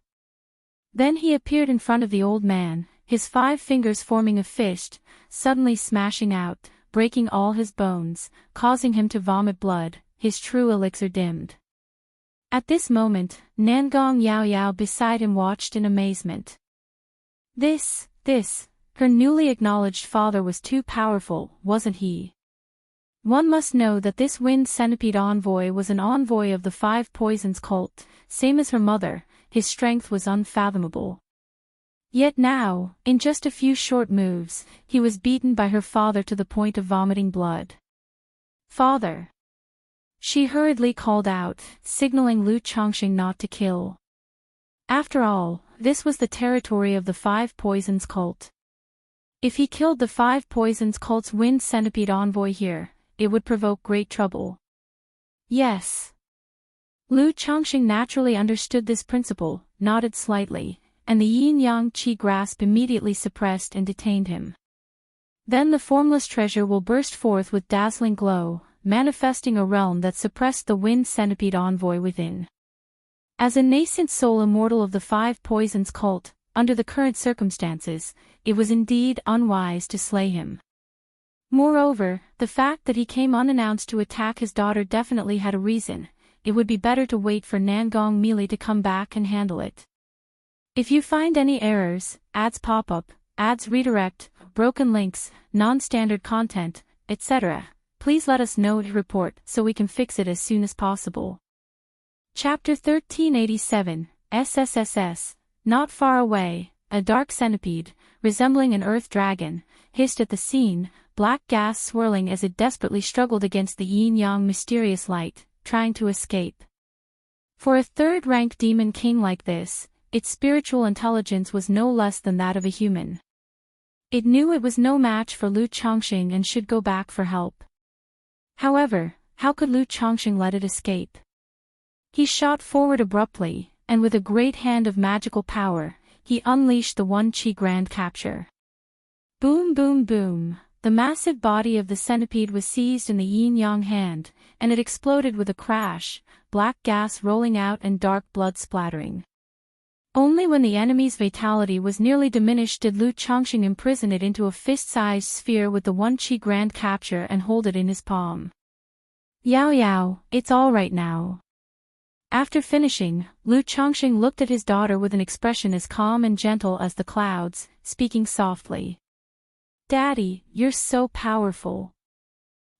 Then he appeared in front of the old man, his 5 fingers forming a fist, suddenly smashing out, breaking all his bones, causing him to vomit blood, his true elixir dimmed. At this moment, Nangong Yao Yao beside him watched in amazement. This, her newly acknowledged father was too powerful, wasn't he? One must know that this wind centipede envoy was an envoy of the 5 poisons cult, same as her mother, his strength was unfathomable. Yet now, in just a few short moves, he was beaten by her father to the point of vomiting blood. Father! She hurriedly called out, signaling Lu Chongqing not to kill. After all, this was the territory of the 5 poisons cult. If he killed the 5 poisons cult's wind centipede envoy here, it would provoke great trouble. Yes. Lu Chongqing naturally understood this principle, nodded slightly, and the yin-yang qi grasp immediately suppressed and detained him. Then the formless treasure will burst forth with dazzling glow, manifesting a realm that suppressed the wind centipede envoy within. As a nascent soul immortal of the 5 poisons cult, under the current circumstances, it was indeed unwise to slay him. Moreover, the fact that he came unannounced to attack his daughter definitely had a reason. It would be better to wait for Nangong Meili to come back and handle it. If you find any errors, ads pop up, ads redirect, broken links, non-standard content, etc., please let us know to report so we can fix it as soon as possible. Chapter 1387, SSSS. Not far away, a dark centipede, resembling an earth dragon, hissed at the scene, black gas swirling as it desperately struggled against the yin-yang mysterious light, trying to escape. For a third-rank demon king like this, its spiritual intelligence was no less than that of a human. It knew it was no match for Lu Chongqing and should go back for help. However, how could Lu Chongqing let it escape? He shot forward abruptly, and with a great hand of magical power, he unleashed the 1 Qi Grand Capture. Boom boom boom, the massive body of the centipede was seized in the yin-yang hand, and it exploded with a crash, black gas rolling out and dark blood splattering. Only when the enemy's vitality was nearly diminished did Lu Chongqing imprison it into a fist-sized sphere with the 1 Qi Grand Capture and hold it in his palm. Yao Yao, it's all right now. After finishing, Lu Chongqing looked at his daughter with an expression as calm and gentle as the clouds, speaking softly. Daddy, you're so powerful.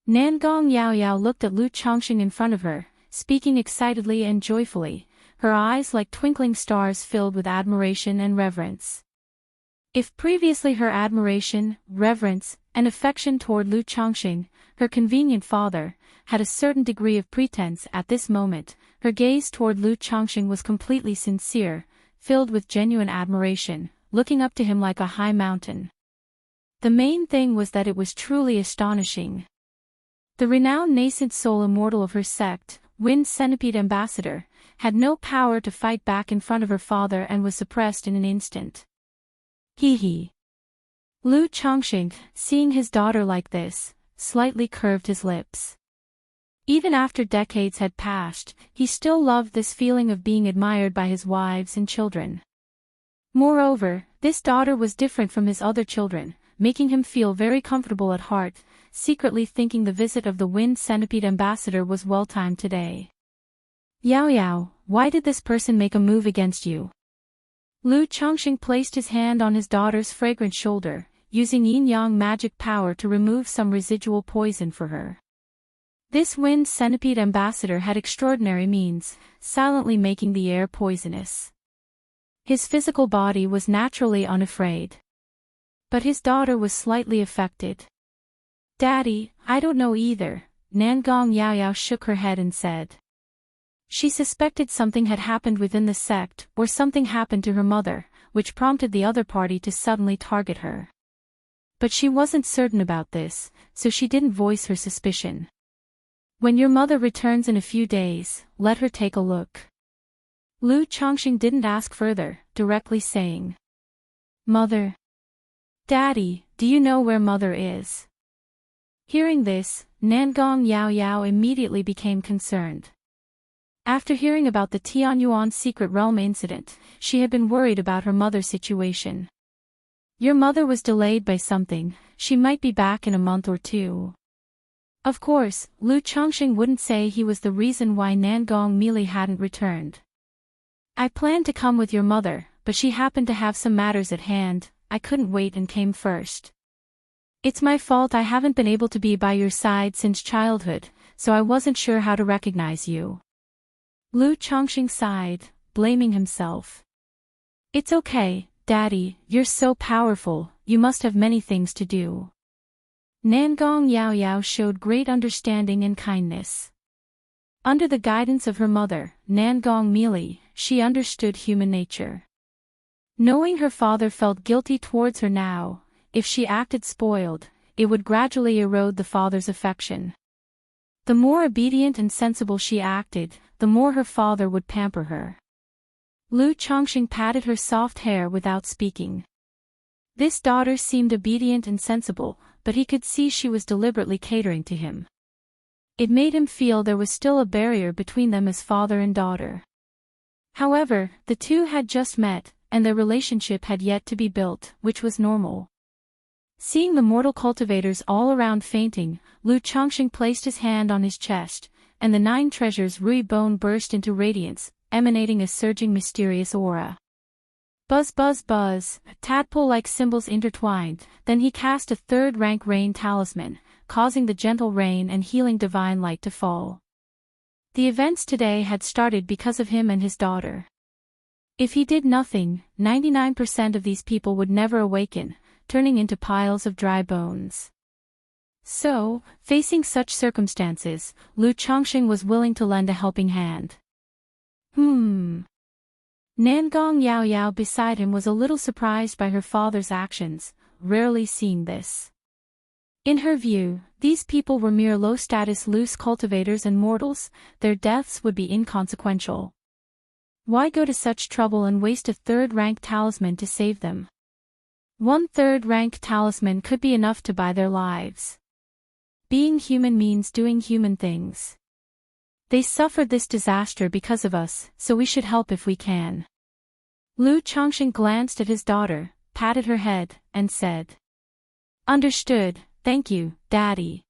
Nangong Yao Yao looked at Lu Chongqing in front of her, speaking excitedly and joyfully, her eyes like twinkling stars filled with admiration and reverence. If previously her admiration, reverence, and affection toward Lu Chongqing, her convenient father, had a certain degree of pretense at this moment, her gaze toward Lu Chongqing was completely sincere, filled with genuine admiration, looking up to him like a high mountain. The main thing was that it was truly astonishing. The renowned nascent soul immortal of her sect, Wind Centipede Ambassador, had no power to fight back in front of her father and was suppressed in an instant. Hee. Lu Chongqing, seeing his daughter like this, slightly curved his lips. Even after decades had passed, he still loved this feeling of being admired by his wives and children. Moreover, this daughter was different from his other children, making him feel very comfortable at heart, secretly thinking the visit of the Wind Centipede Ambassador was well-timed today. Yao Yao, why did this person make a move against you? Lu Chongqing placed his hand on his daughter's fragrant shoulder, using yin-yang magic power to remove some residual poison for her. This Wind Centipede Ambassador had extraordinary means, silently making the air poisonous. His physical body was naturally unafraid. But his daughter was slightly affected. "Daddy, I don't know either," Nangong Yaoyao shook her head and said. She suspected something had happened within the sect, or something happened to her mother, which prompted the other party to suddenly target her. But she wasn't certain about this, so she didn't voice her suspicion. "When your mother returns in a few days, let her take a look." Lu Chongqing didn't ask further, directly saying, "Mother. Daddy, do you know where mother is?" Hearing this, Nangong Yaoyao immediately became concerned. After hearing about the Tianyuan secret realm incident, she had been worried about her mother's situation. "Your mother was delayed by something, she might be back in a month or two." Of course, Lu Chongqing wouldn't say he was the reason why Nangong Mili hadn't returned. "I planned to come with your mother, but she happened to have some matters at hand, I couldn't wait and came first. It's my fault I haven't been able to be by your side since childhood, so I wasn't sure how to recognize you." Lu Chongqing sighed, blaming himself. "It's okay, Daddy, you're so powerful, you must have many things to do." Nangong Yaoyao showed great understanding and kindness. Under the guidance of her mother, Nangong Mili, she understood human nature. Knowing her father felt guilty towards her now, if she acted spoiled, it would gradually erode the father's affection. The more obedient and sensible she acted, the more her father would pamper her. Lu Chongqing patted her soft hair without speaking. This daughter seemed obedient and sensible, but he could see she was deliberately catering to him. It made him feel there was still a barrier between them as father and daughter. However, the two had just met, and their relationship had yet to be built, which was normal. Seeing the mortal cultivators all around fainting, Lu Chongqing placed his hand on his chest, and the 9 treasures Rui Bone burst into radiance, emanating a surging mysterious aura. Buzz buzz buzz, tadpole-like symbols intertwined, then he cast a 3rd-rank rain talisman, causing the gentle rain and healing divine light to fall. The events today had started because of him and his daughter. If he did nothing, 99% of these people would never awaken, turning into piles of dry bones. So, facing such circumstances, Lu Chongqing was willing to lend a helping hand. Nangong Yaoyao beside him was a little surprised by her father's actions, rarely seeing this. In her view, these people were mere low-status loose cultivators and mortals, their deaths would be inconsequential. Why go to such trouble and waste a 3rd-rank talisman to save them? 1 3rd-rank talisman could be enough to buy their lives. Being human means doing human things. They suffered this disaster because of us, so we should help if we can. Lu Chongqing glanced at his daughter, patted her head, and said, "Understood, thank you, Daddy."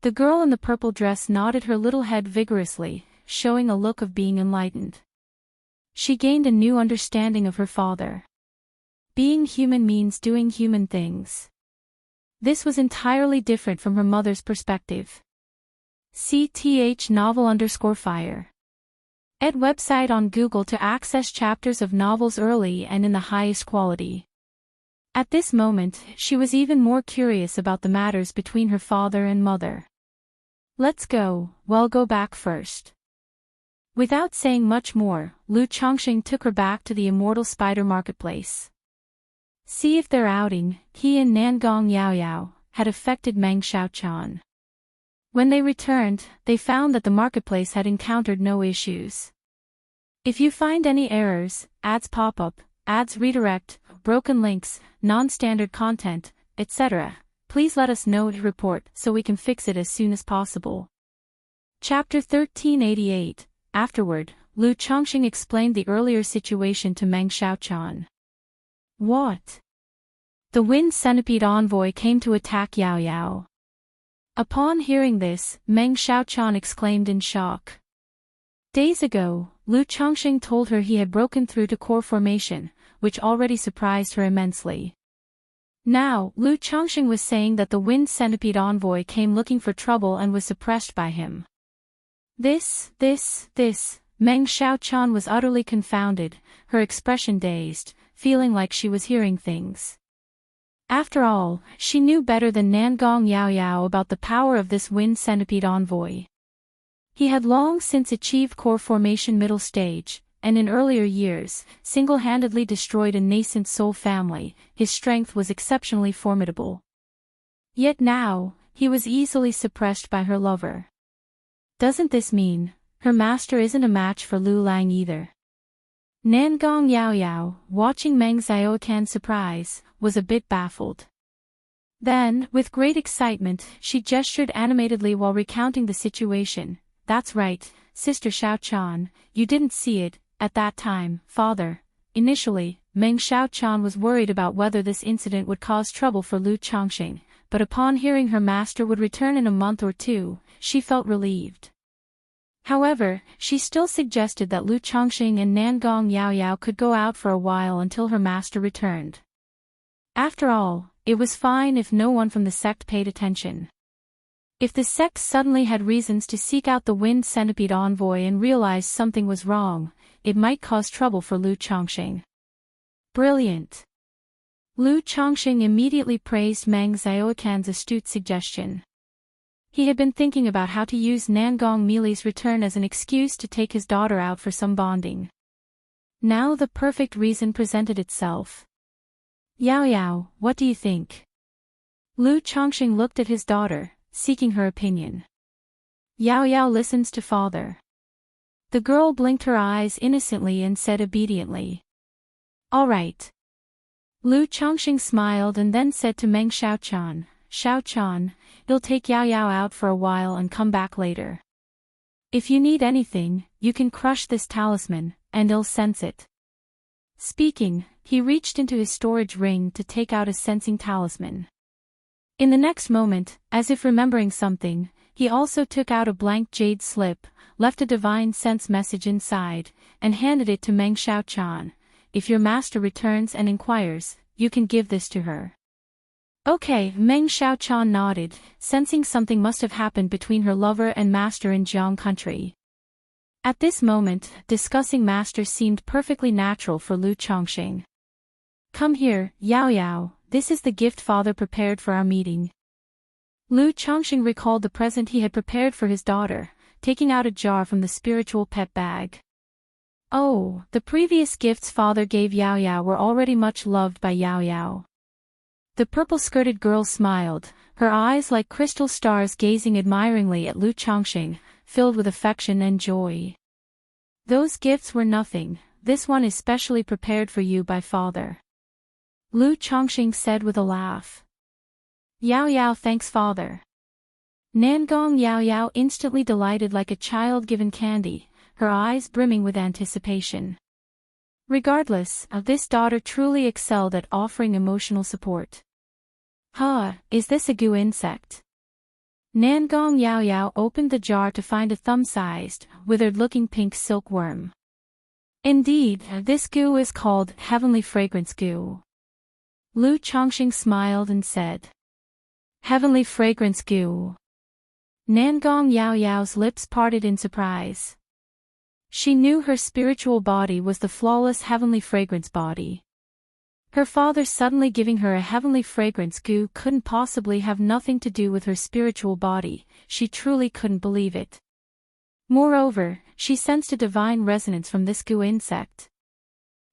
The girl in the purple dress nodded her little head vigorously, showing a look of being enlightened. She gained a new understanding of her father. Being human means doing human things. This was entirely different from her mother's perspective. CTH novel_fire. Ed website on Google to access chapters of novels early and in the highest quality. At this moment, she was even more curious about the matters between her father and mother. "Let's go, well go back first." Without saying much more, Lu Chongqing took her back to the Immortal Spider Marketplace. See if their outing, he and Nangong Yaoyao, had affected Meng Xiaochan. When they returned, they found that the marketplace had encountered no issues. If you find any errors, ads pop up, ads redirect, broken links, non-standard content, etc., please let us know to report so we can fix it as soon as possible. Chapter 1388. Afterward, Lu Chongqing explained the earlier situation to Meng Xiaochan. What? The Wind Centipede envoy came to attack Yaoyao. Upon hearing this, Meng Xiaochan exclaimed in shock. Days ago, Lu Chongqing told her he had broken through to core formation, which already surprised her immensely. Now, Lu Chongqing was saying that the Wind Centipede envoy came looking for trouble and was suppressed by him. This, Meng Xiaochan was utterly confounded, her expression dazed, feeling like she was hearing things. After all, she knew better than Nangong Yao Yao about the power of this wind centipede envoy. He had long since achieved core formation middle stage, and in earlier years, single-handedly destroyed a nascent soul family. His strength was exceptionally formidable. Yet now, he was easily suppressed by her lover. Doesn't this mean her master isn't a match for Lu Lang either? Nangong Yao Yao, watching Meng Xiaocan's surprise, was a bit baffled. Then, with great excitement, she gestured animatedly while recounting the situation. That's right, Sister Xiaochan, you didn't see it, at that time, father. Initially, Meng Xiaochan was worried about whether this incident would cause trouble for Lu Chongqing, but upon hearing her master would return in a month or two, she felt relieved. However, she still suggested that Lu Chongqing and Nangong Yao Yao could go out for a while until her master returned. After all, it was fine if no one from the sect paid attention. If the sect suddenly had reasons to seek out the wind centipede envoy and realized something was wrong, it might cause trouble for Lu Chongqing. Brilliant! Lu Chongqing immediately praised Meng Xiaocan's astute suggestion. He had been thinking about how to use Nangong Mili's return as an excuse to take his daughter out for some bonding. Now the perfect reason presented itself. Yao Yao, what do you think? Lu Chongqing looked at his daughter, seeking her opinion. Yao Yao listens to father. The girl blinked her eyes innocently and said obediently. All right. Lu Chongqing smiled and then said to Meng Xiaochan, Xiaochan, you'll take Yao Yao out for a while and come back later. If you need anything, you can crush this talisman, and I'll sense it. Speaking, he reached into his storage ring to take out a sensing talisman. In the next moment, as if remembering something, he also took out a blank jade slip, left a divine sense message inside, and handed it to Meng Xiaochan. If your master returns and inquires, you can give this to her. Okay, Meng Xiaochan nodded, sensing something must have happened between her lover and master in Jiang country. At this moment, discussing master seemed perfectly natural for Lu Chongqing. Come here, Yao Yao, this is the gift father prepared for our meeting. Lu Chongqing recalled the present he had prepared for his daughter, taking out a jar from the spiritual pet bag. Oh, the previous gifts father gave Yao Yao were already much loved by Yao Yao. The purple-skirted girl smiled, her eyes like crystal stars gazing admiringly at Lu Chongqing, filled with affection and joy. Those gifts were nothing, this one is specially prepared for you by father. Lu Chongqing said with a laugh. Yao Yao thanks father. Nangong Yao Yao instantly delighted like a child given candy, her eyes brimming with anticipation. Regardless, this daughter truly excelled at offering emotional support. Is this a goo insect? Nangong Yao Yao opened the jar to find a thumb-sized, withered-looking pink silkworm. Indeed, this goo is called Heavenly Fragrance Goo. Lu Chongqing smiled and said. Heavenly Fragrance Goo. Nangong Yao Yao's lips parted in surprise. She knew her spiritual body was the flawless heavenly fragrance body. Her father suddenly giving her a heavenly fragrance goo couldn't possibly have nothing to do with her spiritual body, she truly couldn't believe it. Moreover, she sensed a divine resonance from this goo insect.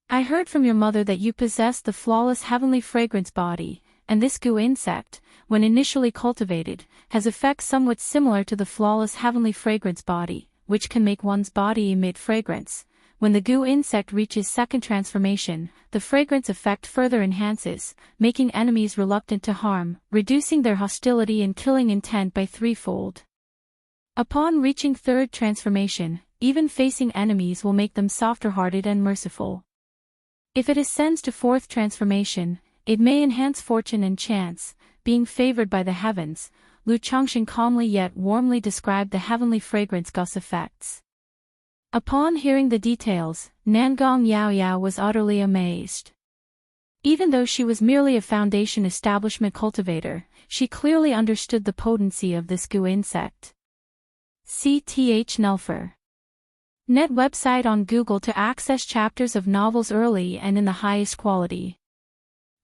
I heard from your mother that you possess the flawless heavenly fragrance body, and this goo insect, when initially cultivated, has effects somewhat similar to the flawless heavenly fragrance body, which can make one's body emit fragrance. When the goo insect reaches second transformation, the fragrance effect further enhances, making enemies reluctant to harm, reducing their hostility and killing intent by threefold. Upon reaching third transformation, even facing enemies will make them softer-hearted and merciful. If it ascends to fourth transformation, it may enhance fortune and chance, being favored by the heavens. Lu Chongqing calmly yet warmly described the heavenly fragrance gust effects. Upon hearing the details, Nangong Yao Yao was utterly amazed. Even though she was merely a foundation establishment cultivator, she clearly understood the potency of this goo insect. CTH Nelfer. Net website on Google to access chapters of novels early and in the highest quality.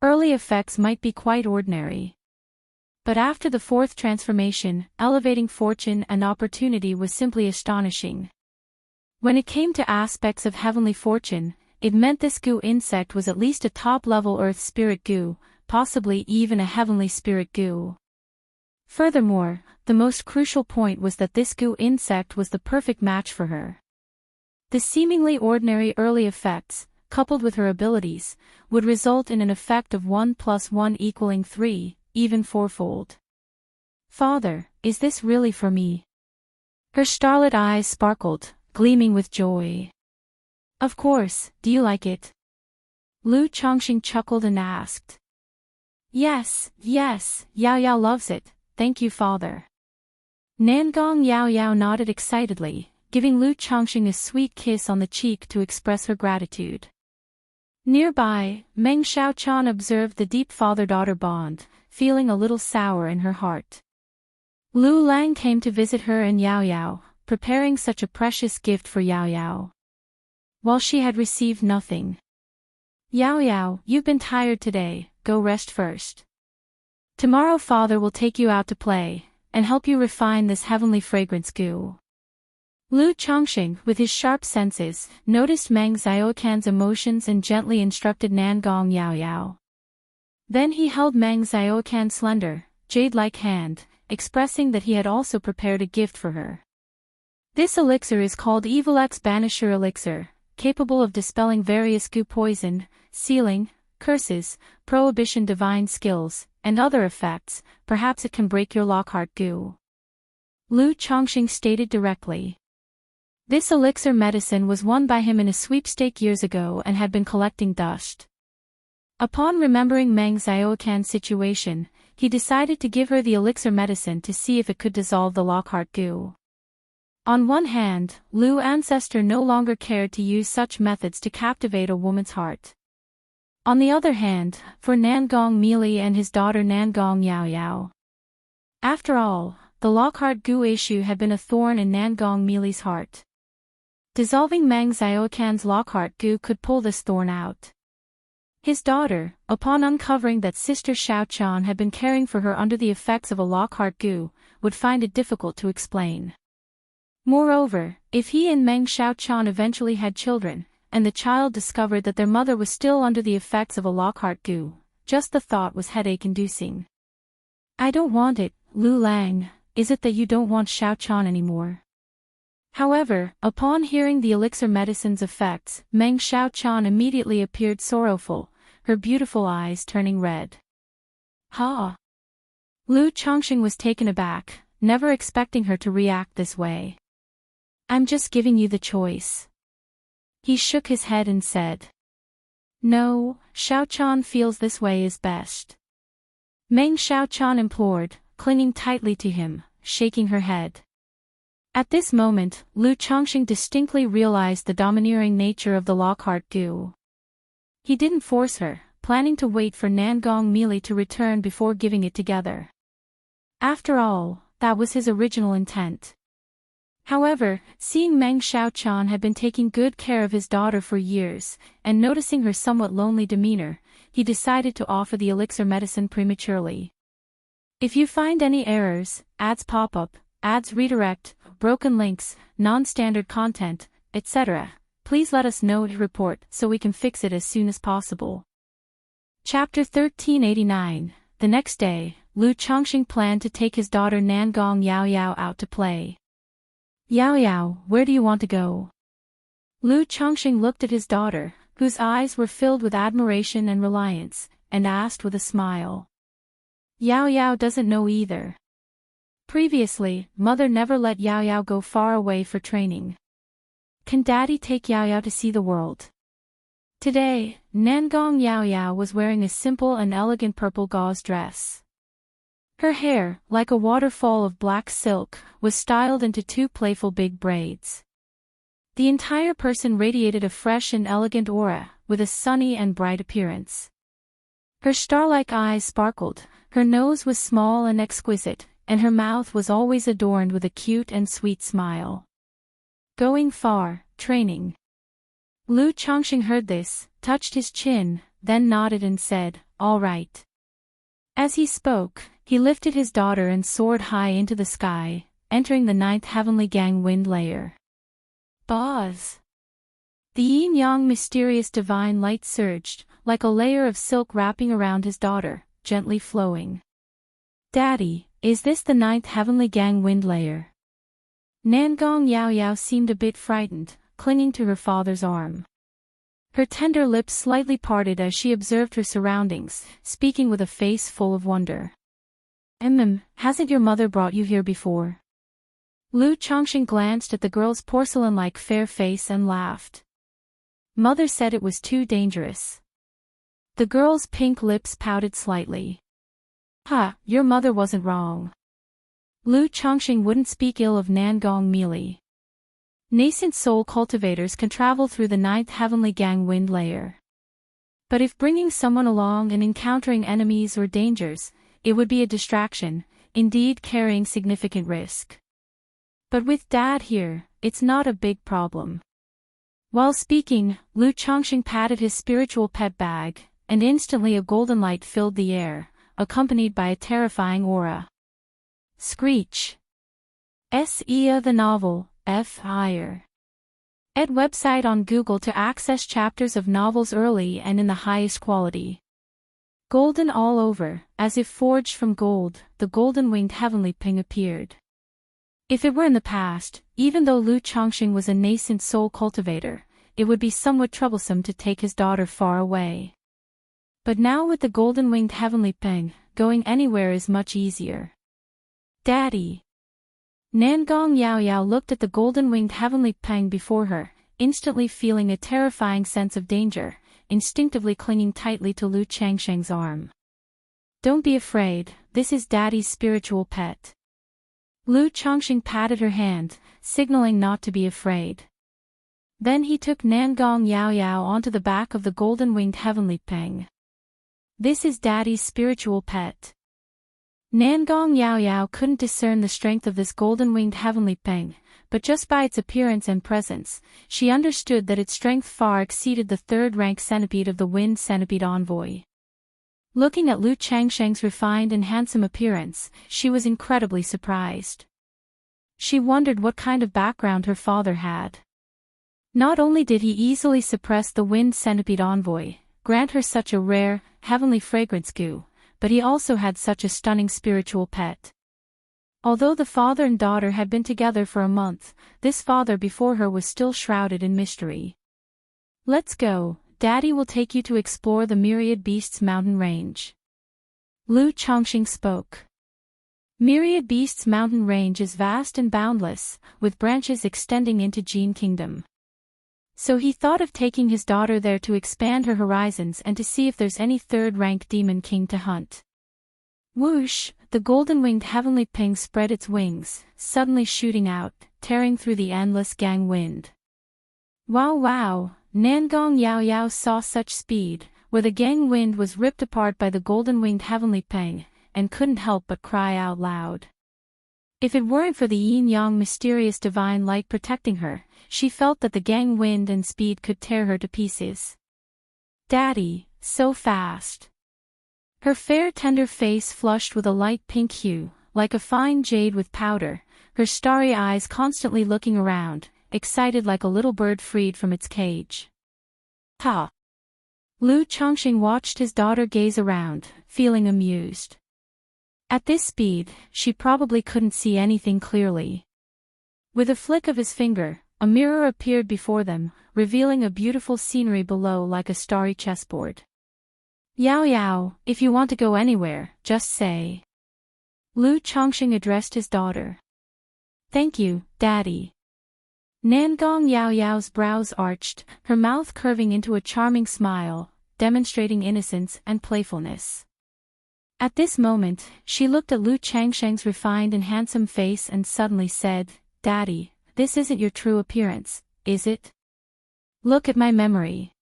Early effects might be quite ordinary. But after the fourth transformation, elevating fortune and opportunity was simply astonishing. When it came to aspects of heavenly fortune, it meant this goo insect was at least a top-level earth spirit goo, possibly even a heavenly spirit goo. Furthermore, the most crucial point was that this goo insect was the perfect match for her. The seemingly ordinary early effects, coupled with her abilities, would result in an effect of 1 + 1 equaling 3, even fourfold. Father, is this really for me? Her starlit eyes sparkled, gleaming with joy. Of course, do you like it? Lu Chongqing chuckled and asked. Yes, Yao Yao loves it, thank you father. Nangong Yao Yao nodded excitedly, giving Lu Chongqing a sweet kiss on the cheek to express her gratitude. Nearby, Meng Xiaochan observed the deep father-daughter bond, feeling a little sour in her heart. Lu Lang came to visit her and Yao Yao, preparing such a precious gift for Yao Yao, while she had received nothing. Yao Yao, you've been tired today, go rest first. Tomorrow father will take you out to play, and help you refine this heavenly fragrance goo. Lu Chongqing, with his sharp senses, noticed Meng Xiaocan's emotions and gently instructed Nangong Yao Yao. Then he held Meng Xiaocan's slender, jade-like hand, expressing that he had also prepared a gift for her. This elixir is called Evil X Banisher Elixir, capable of dispelling various goo poison, sealing, curses, prohibition divine skills, and other effects. Perhaps it can break your Lockhart goo. Lu Chongqing stated directly. This elixir medicine was won by him in a sweepstake years ago and had been collecting dust. Upon remembering Meng Xiaocan's situation, he decided to give her the elixir medicine to see if it could dissolve the Lockhart goo. On one hand, Lu Ancestor no longer cared to use such methods to captivate a woman's heart. On the other hand, for Nangong Meili and his daughter Nangong Yao Yao. After all, the Lockhart goo issue had been a thorn in Nangong Meili's heart. Dissolving Meng Xiaocan's Lockhart goo could pull this thorn out. His daughter, upon uncovering that Sister Xiaochan had been caring for her under the effects of a Lockhart goo, would find it difficult to explain. Moreover, if he and Meng Xiaochan eventually had children, and the child discovered that their mother was still under the effects of a Lockhart goo, just the thought was headache-inducing. I don't want it, Lu Lang, is it that you don't want Xiaochan anymore? However, upon hearing the elixir medicine's effects, Meng Xiaochan immediately appeared sorrowful, her beautiful eyes turning red. Ha! Lu Chongqing was taken aback, never expecting her to react this way. I'm just giving you the choice. He shook his head and said. No, Xiaochan feels this way is best. Meng Xiaochan implored, clinging tightly to him, shaking her head. At this moment, Lu Chongqing distinctly realized the domineering nature of the Lockhart goo. He didn't force her, planning to wait for Nangong Meili to return before giving it together. After all, that was his original intent. However, seeing Meng Xiaochan had been taking good care of his daughter for years, and noticing her somewhat lonely demeanor, he decided to offer the elixir medicine prematurely. If you find any errors, ads pop up, ads redirect, broken links, non-standard content, etc., please let us know to report so we can fix it as soon as possible. Chapter 1389. The next day, Lu Chongqing planned to take his daughter Nangong Yao Yao out to play. Yao Yao, where do you want to go? Lu Chongqing looked at his daughter, whose eyes were filled with admiration and reliance, and asked with a smile. Yao Yao doesn't know either. Previously, mother never let Yao Yao go far away for training. Can daddy take Yao Yao to see the world? Today, Nangong Yao Yao was wearing a simple and elegant purple gauze dress. Her hair, like a waterfall of black silk, was styled into two playful big braids. The entire person radiated a fresh and elegant aura, with a sunny and bright appearance. Her star-like eyes sparkled, her nose was small and exquisite, and her mouth was always adorned with a cute and sweet smile. Going far, training. Lu Chongqing heard this, touched his chin, then nodded and said, "All right." As he spoke, he lifted his daughter and soared high into the sky, entering the 9th heavenly gang wind layer. Buzz! The yin-yang mysterious divine light surged, like a layer of silk wrapping around his daughter, gently flowing. "Daddy, is this the 9th heavenly gang wind layer?" Nangong Yao Yao seemed a bit frightened, clinging to her father's arm. Her tender lips slightly parted as she observed her surroundings, speaking with a face full of wonder. Hasn't your mother brought you here before?" Lu Chongqing glanced at the girl's porcelain-like fair face and laughed. "Mother said it was too dangerous." The girl's pink lips pouted slightly. Your mother wasn't wrong." Lu Chongqing wouldn't speak ill of Nangong mealy. Nascent soul cultivators can travel through the 9th heavenly gang wind layer. But if bringing someone along and encountering enemies or dangers, it would be a distraction, indeed carrying significant risk. But with Dad here, it's not a big problem. While speaking, Lu Chongqing patted his spiritual pet bag, and instantly a golden light filled the air, accompanied by a terrifying aura. Screech. S.E.A. The novel, F. Higher. Ed website on Google to access chapters of novels early and in the highest quality. Golden all over, as if forged from gold, the golden-winged heavenly ping appeared. If it were in the past, even though Lu Chongqing was a nascent soul cultivator, it would be somewhat troublesome to take his daughter far away. But now with the golden-winged heavenly ping, going anywhere is much easier. "Daddy." Nangong Yao Yao looked at the golden-winged heavenly ping before her, instantly feeling a terrifying sense of danger, instinctively clinging tightly to Lu Changsheng's arm. "Don't be afraid, this is Daddy's spiritual pet." Lu Chongqing patted her hand, signaling not to be afraid. Then he took Nangong Yao Yao onto the back of the golden-winged heavenly ping. "This is Daddy's spiritual pet." Nangong Yao Yao couldn't discern the strength of this golden-winged heavenly ping, but just by its appearance and presence, she understood that its strength far exceeded the third-rank centipede of the wind centipede envoy. Looking at Lu Changsheng's refined and handsome appearance, she was incredibly surprised. She wondered what kind of background her father had. Not only did he easily suppress the wind centipede envoy, grant her such a rare, heavenly fragrance goo, but he also had such a stunning spiritual pet. Although the father and daughter had been together for a month, this father before her was still shrouded in mystery. "Let's go, Daddy will take you to explore the Myriad Beasts mountain range." Lu Chongqing spoke. Myriad Beasts mountain range is vast and boundless, with branches extending into Jin Kingdom. So he thought of taking his daughter there to expand her horizons and to see if there's any third-rank demon king to hunt. Whoosh, the golden-winged heavenly ping spread its wings, suddenly shooting out, tearing through the endless gang wind. Wow! Nangong Yao Yao saw such speed, where the gang wind was ripped apart by the golden-winged heavenly ping, and couldn't help but cry out loud. If it weren't for the yin-yang mysterious divine light protecting her, she felt that the gang wind and speed could tear her to pieces. "Daddy, so fast." Her fair tender face flushed with a light pink hue, like a fine jade with powder, her starry eyes constantly looking around, excited like a little bird freed from its cage. Lu Chongqing watched his daughter gaze around, feeling amused. At this speed, she probably couldn't see anything clearly. With a flick of his finger, a mirror appeared before them, revealing a beautiful scenery below like a starry chessboard. "Yao Yao, if you want to go anywhere, just say." Lu Chongqing addressed his daughter. "Thank you, Daddy." Nangong Yao Yao's brows arched, her mouth curving into a charming smile, demonstrating innocence and playfulness. At this moment, she looked at Lu Changsheng's refined and handsome face and suddenly said, "Daddy, this isn't your true appearance, is it? Look at my memory."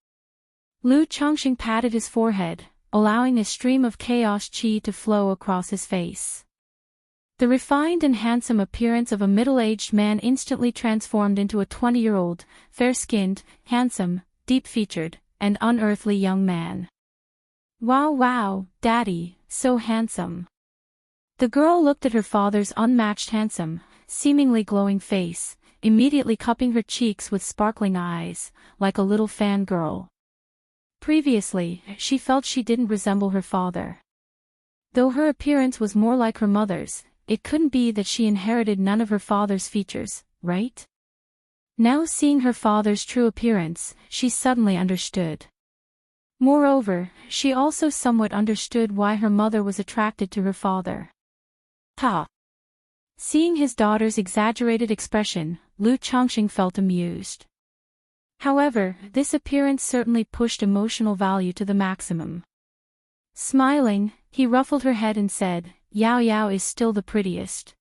Lu Chongqing patted his forehead, allowing a stream of chaos chi to flow across his face. The refined and handsome appearance of a middle-aged man instantly transformed into a 20-year-old, fair-skinned, handsome, deep-featured, and unearthly young man. Wow wow, Daddy, so handsome. The girl looked at her father's unmatched handsome, seemingly glowing face, immediately cupping her cheeks with sparkling eyes, like a little fangirl. Previously, she felt she didn't resemble her father. Though her appearance was more like her mother's, it couldn't be that she inherited none of her father's features, right? Now seeing her father's true appearance, she suddenly understood. Moreover, she also somewhat understood why her mother was attracted to her father. Ha! Seeing his daughter's exaggerated expression, Lu Chongqing felt amused. However, this appearance certainly pushed emotional value to the maximum. Smiling, he ruffled her head and said, "Yao Yao is still the prettiest."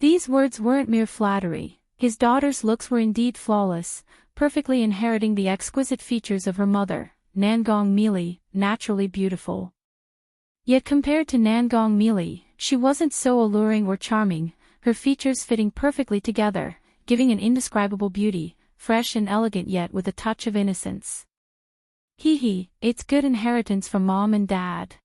These words weren't mere flattery. His daughter's looks were indeed flawless, perfectly inheriting the exquisite features of her mother, Nangong Mili, naturally beautiful. Yet compared to Nangong Mili, she wasn't so alluring or charming, her features fitting perfectly together, giving an indescribable beauty, fresh and elegant yet with a touch of innocence. Hee hee, it's good inheritance from mom and dad.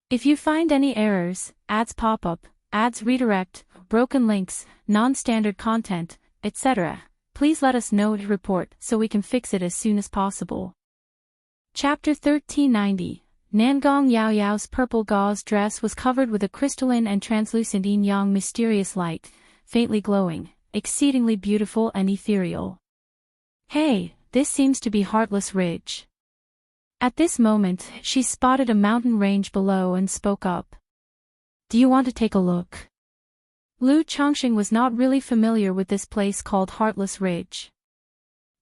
If you find any errors, ads pop up, ads redirect, broken links, non-standard content, etc., please let us know to report so we can fix it as soon as possible. Chapter 1390. Nangong Yao Yao's purple gauze dress was covered with a crystalline and translucent yin-yang mysterious light, faintly glowing, exceedingly beautiful and ethereal. Hey, this seems to be Heartless Ridge. At this moment, she spotted a mountain range below and spoke up. Do you want to take a look? Lu Chongqing was not really familiar with this place called Heartless Ridge.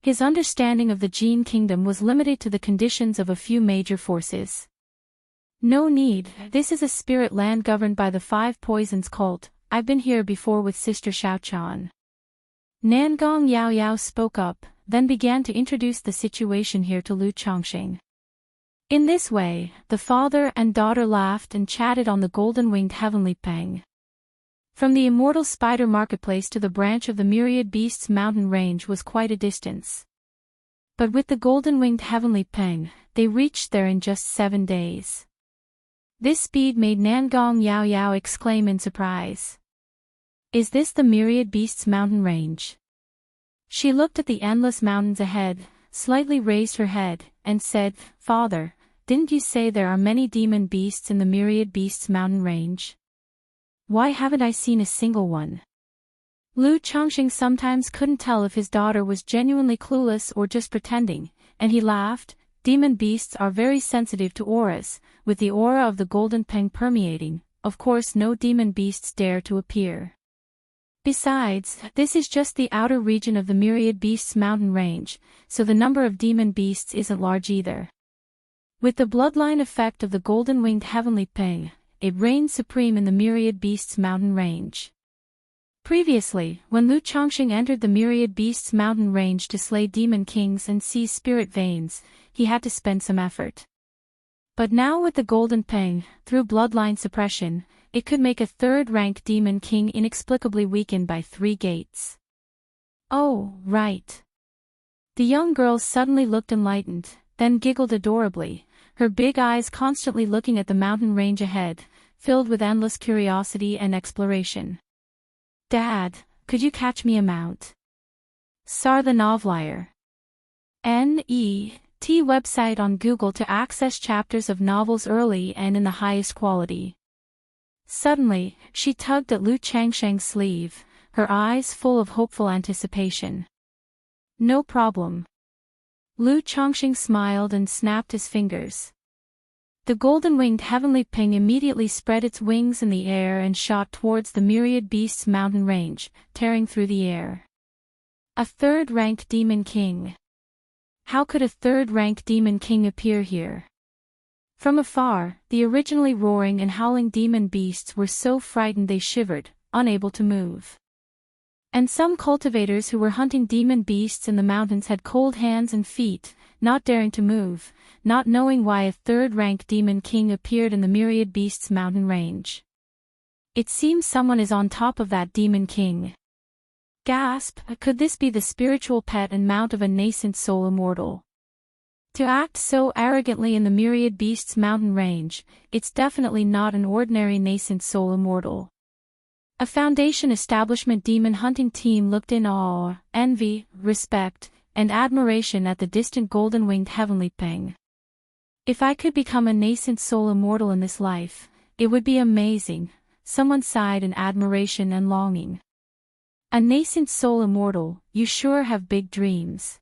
His understanding of the Jin Kingdom was limited to the conditions of a few major forces. No need, this is a spirit land governed by the Five Poisons cult. I've been here before with Sister Xiaochan. Nangong Yao Yao spoke up, then began to introduce the situation here to Lu Chongqing. In this way, the father and daughter laughed and chatted on the golden-winged heavenly peng. From the Immortal Spider Marketplace to the branch of the Myriad Beasts mountain range was quite a distance. But with the golden-winged heavenly peng, they reached there in just 7 days. This speed made Nangong Yao Yao exclaim in surprise. Is this the Myriad Beasts mountain range? She looked at the endless mountains ahead, slightly raised her head, and said, Father, didn't you say there are many demon beasts in the Myriad Beasts mountain range? Why haven't I seen a single one? Lu Chongqing sometimes couldn't tell if his daughter was genuinely clueless or just pretending, and he laughed. Demon beasts are very sensitive to auras, with the aura of the golden peng permeating, of course no demon beasts dare to appear. Besides, this is just the outer region of the Myriad Beasts mountain range, so the number of demon beasts isn't large either. With the bloodline effect of the golden-winged heavenly peng, it reigns supreme in the Myriad Beasts mountain range. Previously, when Lu Chongqing entered the Myriad Beasts mountain range to slay demon kings and seize spirit veins, he had to spend some effort. But now with the golden peng, through bloodline suppression, it could make a third-rank demon king inexplicably weakened by 3 gates. Oh, right. The young girl suddenly looked enlightened, then giggled adorably, her big eyes constantly looking at the mountain range ahead, filled with endless curiosity and exploration. Dad, could you catch me a mount? Sar the Novelier. N.E.T. website on Google to access chapters of novels early and in the highest quality. Suddenly, she tugged at Lu Chongqing's sleeve, her eyes full of hopeful anticipation. No problem. Lu Chongqing smiled and snapped his fingers. The golden-winged heavenly peng immediately spread its wings in the air and shot towards the Myriad Beasts mountain range, tearing through the air. A third-rank demon king. How could a third-rank demon king appear here? From afar, the originally roaring and howling demon beasts were so frightened they shivered, unable to move. And some cultivators who were hunting demon beasts in the mountains had cold hands and feet, not daring to move, not knowing why a third-rank demon king appeared in the Myriad Beasts mountain range. It seems someone is on top of that demon king. Gasp, could this be the spiritual pet and mount of a nascent soul immortal? To act so arrogantly in the Myriad Beasts mountain range, it's definitely not an ordinary nascent soul immortal. A Foundation establishment demon hunting team looked in awe, envy, respect, and admiration at the distant golden-winged heavenly peng. If I could become a nascent soul immortal in this life, it would be amazing, someone sighed in admiration and longing. A nascent soul immortal, you sure have big dreams.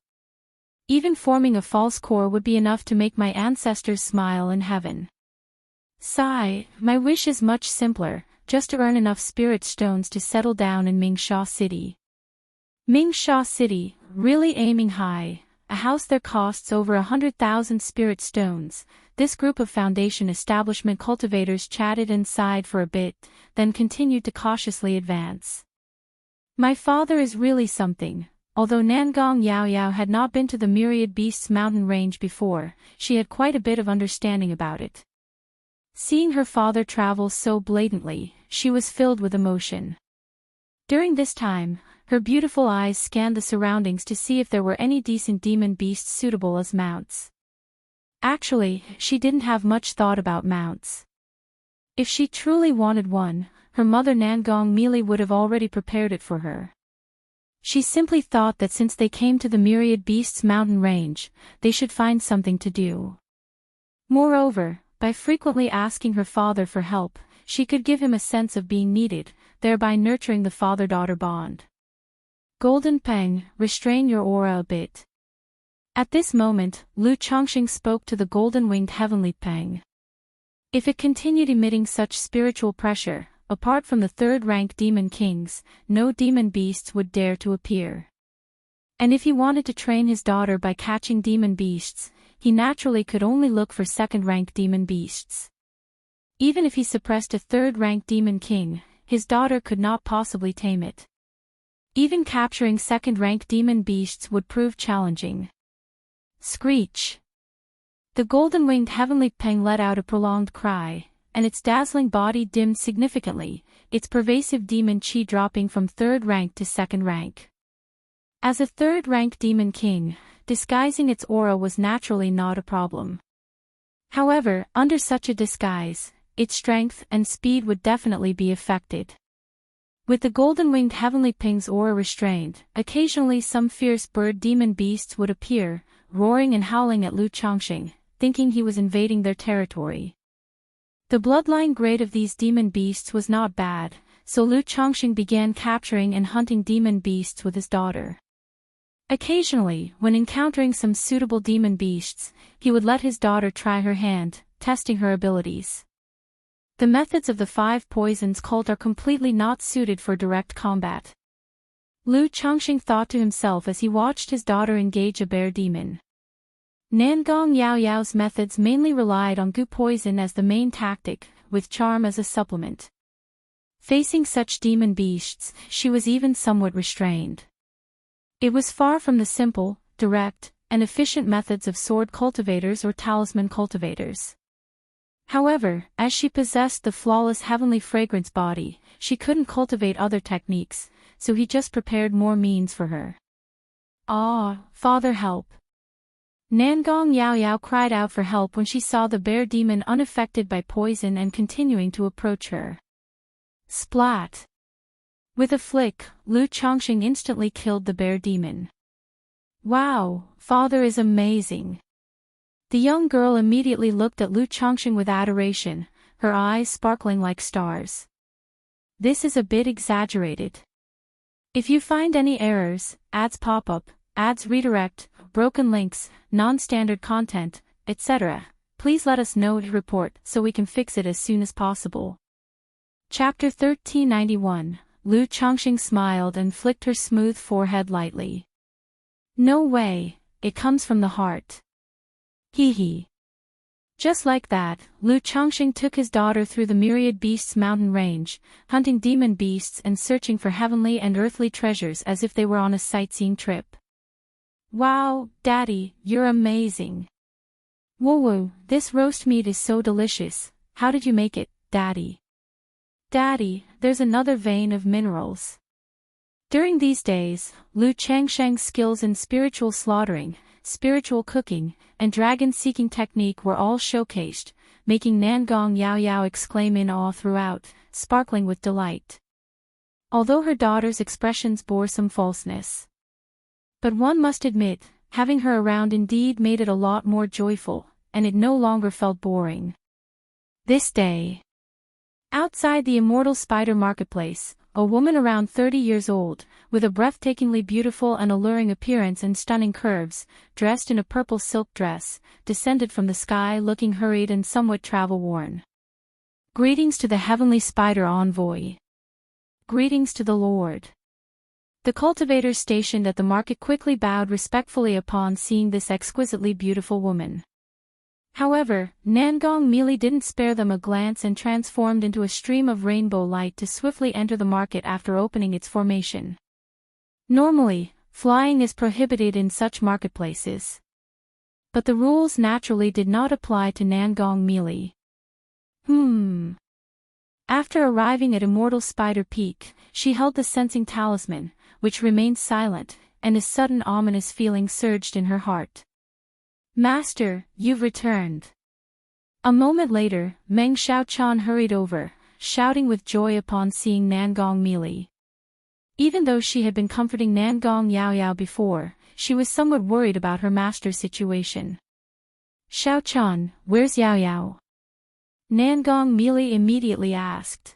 Even forming a false core would be enough to make my ancestors smile in heaven. Sigh, my wish is much simpler, just to earn enough spirit stones to settle down in Mingsha City. Mingsha City, really aiming high, a house there costs over 100,000 spirit stones. This group of Foundation establishment cultivators chatted and sighed for a bit, then continued to cautiously advance. My father is really something. Although Nangong Yao Yao had not been to the Myriad Beasts mountain range before, she had quite a bit of understanding about it. Seeing her father travel so blatantly, she was filled with emotion. During this time, her beautiful eyes scanned the surroundings to see if there were any decent demon beasts suitable as mounts. Actually, she didn't have much thought about mounts. If she truly wanted one, her mother Nangong Mealy would have already prepared it for her. She simply thought that since they came to the Myriad Beasts mountain range, they should find something to do. Moreover, by frequently asking her father for help, she could give him a sense of being needed, thereby nurturing the father-daughter bond. Golden Peng, restrain your aura a bit. At this moment, Lu Chongqing spoke to the golden-winged heavenly Peng. If it continued emitting such spiritual pressure, apart from the third-rank demon kings, no demon beasts would dare to appear. And if he wanted to train his daughter by catching demon beasts, he naturally could only look for second-rank demon beasts. Even if he suppressed a third-rank demon king, his daughter could not possibly tame it. Even capturing second-rank demon beasts would prove challenging. Screech! The golden-winged heavenly Peng let out a prolonged cry, and its dazzling body dimmed significantly, its pervasive demon chi dropping from third rank to second rank. As a third-rank demon king, disguising its aura was naturally not a problem. However, under such a disguise, its strength and speed would definitely be affected. With the golden-winged heavenly Peng's aura restrained, occasionally some fierce bird demon beasts would appear, roaring and howling at Lu Chongqing, thinking he was invading their territory. The bloodline grade of these demon beasts was not bad, so Lu Chongqing began capturing and hunting demon beasts with his daughter. Occasionally, when encountering some suitable demon beasts, he would let his daughter try her hand, testing her abilities. The methods of the 5 poisons cult are completely not suited for direct combat. Lu Chongqing thought to himself as he watched his daughter engage a bear demon. Nangong Yao Yao's methods mainly relied on goo poison as the main tactic, with charm as a supplement. Facing such demon beasts, she was even somewhat restrained. It was far from the simple, direct, and efficient methods of sword cultivators or talisman cultivators. However, as she possessed the flawless heavenly fragrance body, she couldn't cultivate other techniques, so he just prepared more means for her. Ah, Father, help! Nangong Yao Yao cried out for help when she saw the bear demon unaffected by poison and continuing to approach her. Splat! With a flick, Lu Chongqing instantly killed the bear demon. Wow, Father is amazing! The young girl immediately looked at Lu Chongqing with adoration, her eyes sparkling like stars. This is a bit exaggerated. If you find any errors, ads pop up, ads redirect, broken links, non-standard content, etc., please let us know to report so we can fix it as soon as possible. Chapter 1391. Lu Chongqing smiled and flicked her smooth forehead lightly. No way, it comes from the heart. Hee hee. Just like that, Lu Chongqing took his daughter through the Myriad Beasts mountain range, hunting demon beasts and searching for heavenly and earthly treasures as if they were on a sightseeing trip. Wow, Daddy, you're amazing. Whoa, this roast meat is so delicious, how did you make it, Daddy? Daddy, there's another vein of minerals. During these days, Lu Changsheng's skills in spiritual slaughtering, spiritual cooking, and dragon-seeking technique were all showcased, making Nangong Yao Yao exclaim in awe throughout, sparkling with delight. Although her daughter's expressions bore some falseness. But one must admit, having her around indeed made it a lot more joyful, and it no longer felt boring. This day. Outside the Immortal Spider Marketplace, a woman around 30 years old, with a breathtakingly beautiful and alluring appearance and stunning curves, dressed in a purple silk dress, descended from the sky looking hurried and somewhat travel-worn. Greetings to the heavenly spider envoy. Greetings to the Lord. The cultivators stationed at the market quickly bowed respectfully upon seeing this exquisitely beautiful woman. However, Nangong Mealy didn't spare them a glance and transformed into a stream of rainbow light to swiftly enter the market after opening its formation. Normally, flying is prohibited in such marketplaces. But the rules naturally did not apply to Nangong Mealy. After arriving at Immortal Spider Peak, she held the sensing talisman, which remained silent, and a sudden ominous feeling surged in her heart. Master, you've returned. A moment later, Meng Xiaochan hurried over, shouting with joy upon seeing Nangong Mealy. Even though she had been comforting Nangong Yao Yao before, she was somewhat worried about her master's situation. Xiaochan, where's Yao Yao? Nangong Mealy immediately asked.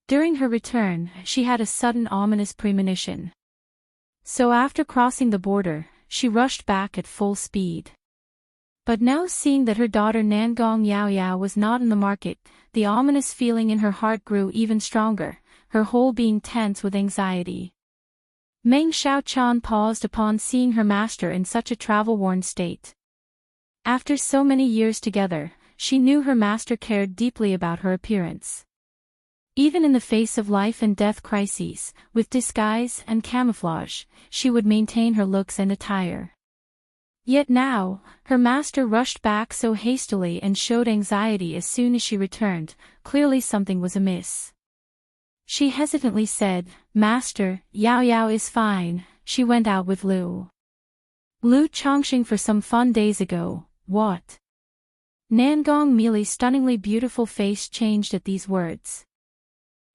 During her return, she had a sudden ominous premonition. So after crossing the border, she rushed back at full speed. But now seeing that her daughter Nangong Yao Yao was not in the market, the ominous feeling in her heart grew even stronger, her whole being tense with anxiety. Meng Xiaochan paused upon seeing her master in such a travel-worn state. After so many years together, she knew her master cared deeply about her appearance. Even in the face of life and death crises, with disguise and camouflage, she would maintain her looks and attire. Yet now, her master rushed back so hastily and showed anxiety as soon as she returned, clearly something was amiss. She hesitantly said, Master, Yao Yao is fine, she went out with Lu Chongqing for some fun days ago, what? Nangong Mealy's stunningly beautiful face changed at these words.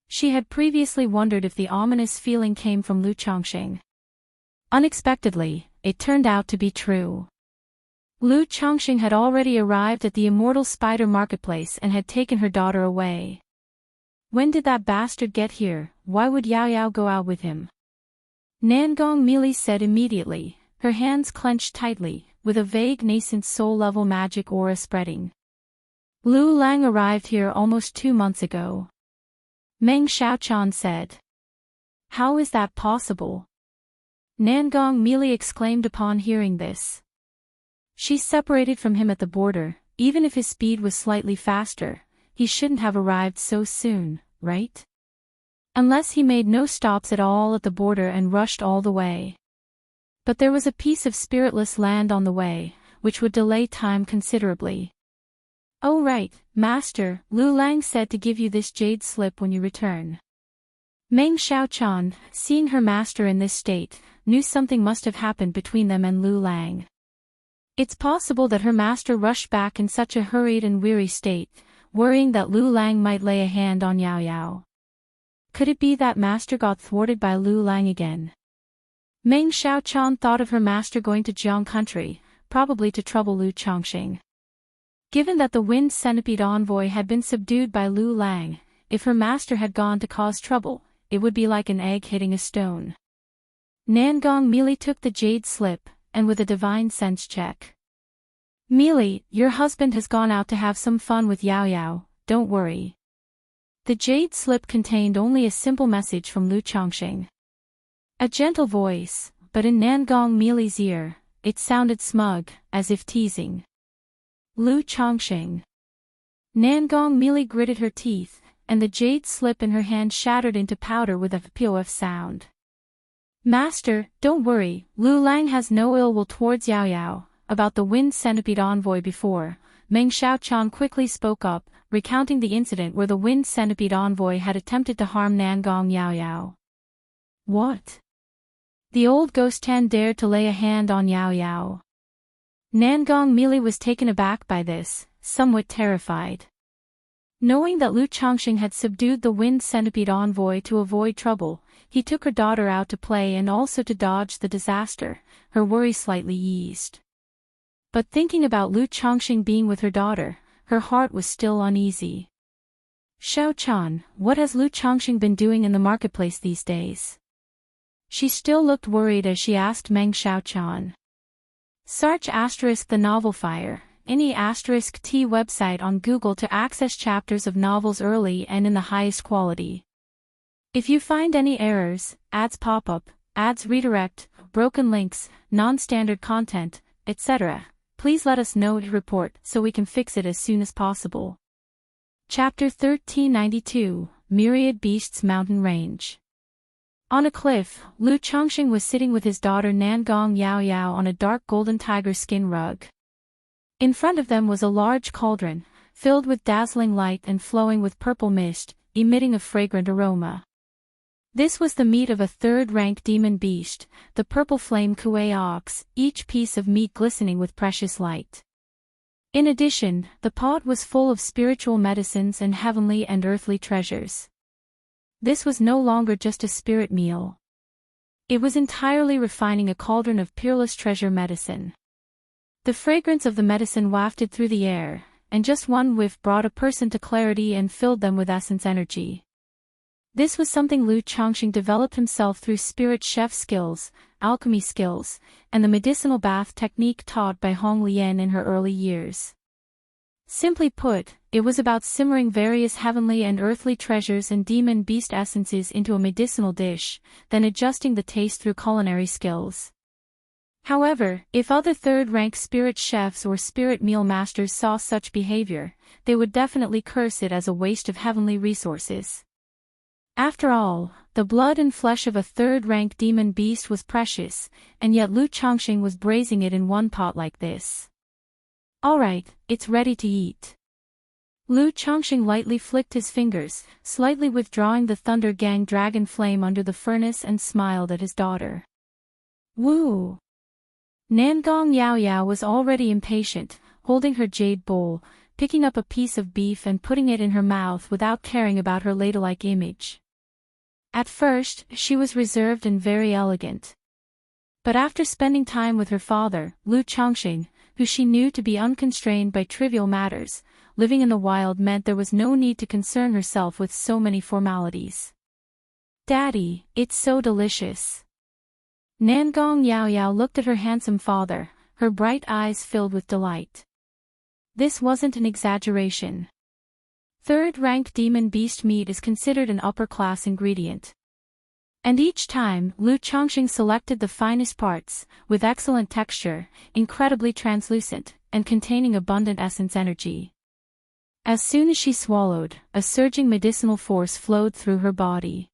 She had previously wondered if the ominous feeling came from Lu Chongqing. Unexpectedly, it turned out to be true. Lu Chongqing had already arrived at the Immortal Spider Marketplace and had taken her daughter away. When did that bastard get here? Why would Yao Yao go out with him? Nangong Mealy said immediately, her hands clenched tightly, with a vague nascent soul-level magic aura spreading. Lu Lang arrived here almost 2 months ago. Meng Xiaochan said. How is that possible? Nangong Mealy exclaimed upon hearing this. She separated from him at the border, even if his speed was slightly faster, he shouldn't have arrived so soon, right? Unless he made no stops at all at the border and rushed all the way. But there was a piece of spiritless land on the way, which would delay time considerably. Oh right, Master, Lu Lang said to give you this jade slip when you return. Meng Xiaochan, seeing her master in this state, knew something must have happened between them and Lu Lang. It's possible that her master rushed back in such a hurried and weary state, worrying that Lu Lang might lay a hand on Yao Yao. Could it be that master got thwarted by Lu Lang again? Meng Xiaochan thought of her master going to Jiang country, probably to trouble Lu Chongqing. Given that the Wind Centipede envoy had been subdued by Lu Lang, if her master had gone to cause trouble, it would be like an egg hitting a stone. Nangong Mealy took the jade slip, and with a divine sense check. Mealy, your husband has gone out to have some fun with Yao Yao, don't worry. The jade slip contained only a simple message from Lu Chongqing. A gentle voice, but in Nangong Mealy's ear, it sounded smug, as if teasing. Lu Chongqing. Nangong Mealy gritted her teeth, and the jade slip in her hand shattered into powder with a pof sound. Master, don't worry, Lu Lang has no ill will towards Yao Yao. About the Wind Centipede envoy before, Meng Xiaochan quickly spoke up, recounting the incident where the Wind Centipede envoy had attempted to harm Nangong Yao Yao. What? The old ghost Tan dared to lay a hand on Yao Yao. Nangong Mili was taken aback by this, somewhat terrified. Knowing that Lu Changxing had subdued the wind centipede envoy to avoid trouble, he took her daughter out to play and also to dodge the disaster. Her worry slightly eased. But thinking about Lu Changxing being with her daughter, her heart was still uneasy. Xiao-chan, what has Lu Changxing been doing in the marketplace these days? She still looked worried as she asked Meng Xiao-chan. Search *the novel fire, any *t website on Google to access chapters of novels early and in the highest quality. If you find any errors, ads pop up, ads redirect, broken links, non-standard content, etc., please let us know to report so we can fix it as soon as possible. Chapter 1392, Myriad Beasts Mountain Range. On a cliff, Lu Changxing was sitting with his daughter Nangong Yaoyao on a dark golden tiger skin rug. In front of them was a large cauldron, filled with dazzling light and flowing with purple mist, emitting a fragrant aroma. This was the meat of a third-rank demon beast, the purple flame Kuei ox, each piece of meat glistening with precious light. In addition, the pot was full of spiritual medicines and heavenly and earthly treasures. This was no longer just a spirit meal. It was entirely refining a cauldron of peerless treasure medicine. The fragrance of the medicine wafted through the air, and just one whiff brought a person to clarity and filled them with essence energy. This was something Lu Changxing developed himself through spirit chef skills, alchemy skills, and the medicinal bath technique taught by Hong Lian in her early years. Simply put, it was about simmering various heavenly and earthly treasures and demon beast essences into a medicinal dish, then adjusting the taste through culinary skills. However, if other third-rank spirit chefs or spirit meal masters saw such behavior, they would definitely curse it as a waste of heavenly resources. After all, the blood and flesh of a third-rank demon beast was precious, and yet Lu Changxing was braising it in one pot like this. Alright, it's ready to eat. Lu Changxing lightly flicked his fingers, slightly withdrawing the Thunder Gang dragon flame under the furnace and smiled at his daughter. Woo! Nangong Yaoyao was already impatient, holding her jade bowl, picking up a piece of beef and putting it in her mouth without caring about her ladle-like image. At first, she was reserved and very elegant. But after spending time with her father, Lu Changxing, who she knew to be unconstrained by trivial matters, living in the wild meant there was no need to concern herself with so many formalities. Daddy, it's so delicious. Nangong Yaoyao looked at her handsome father, her bright eyes filled with delight. This wasn't an exaggeration. Third-rank demon beast meat is considered an upper-class ingredient. And each time, Lu Changxing selected the finest parts, with excellent texture, incredibly translucent, and containing abundant essence energy. As soon as she swallowed, a surging medicinal force flowed through her body.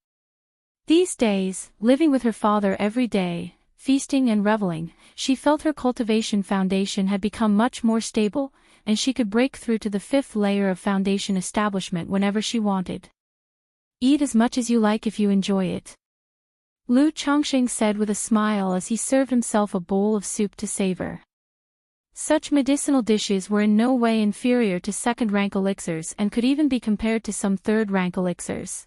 These days, living with her father every day, feasting and reveling, she felt her cultivation foundation had become much more stable, and she could break through to the 5th layer of foundation establishment whenever she wanted. Eat as much as you like if you enjoy it. Lu Changxing said with a smile as he served himself a bowl of soup to savor. Such medicinal dishes were in no way inferior to second-rank elixirs and could even be compared to some third-rank elixirs.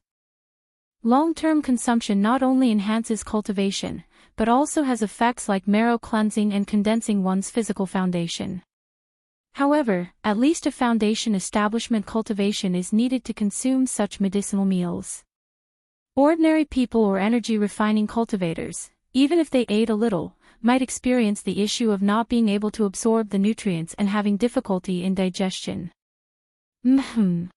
Long-term consumption not only enhances cultivation, but also has effects like marrow cleansing and condensing one's physical foundation. However, at least a foundation establishment cultivation is needed to consume such medicinal meals. Ordinary people or energy-refining cultivators, even if they ate a little, might experience the issue of not being able to absorb the nutrients and having difficulty in digestion. Nangong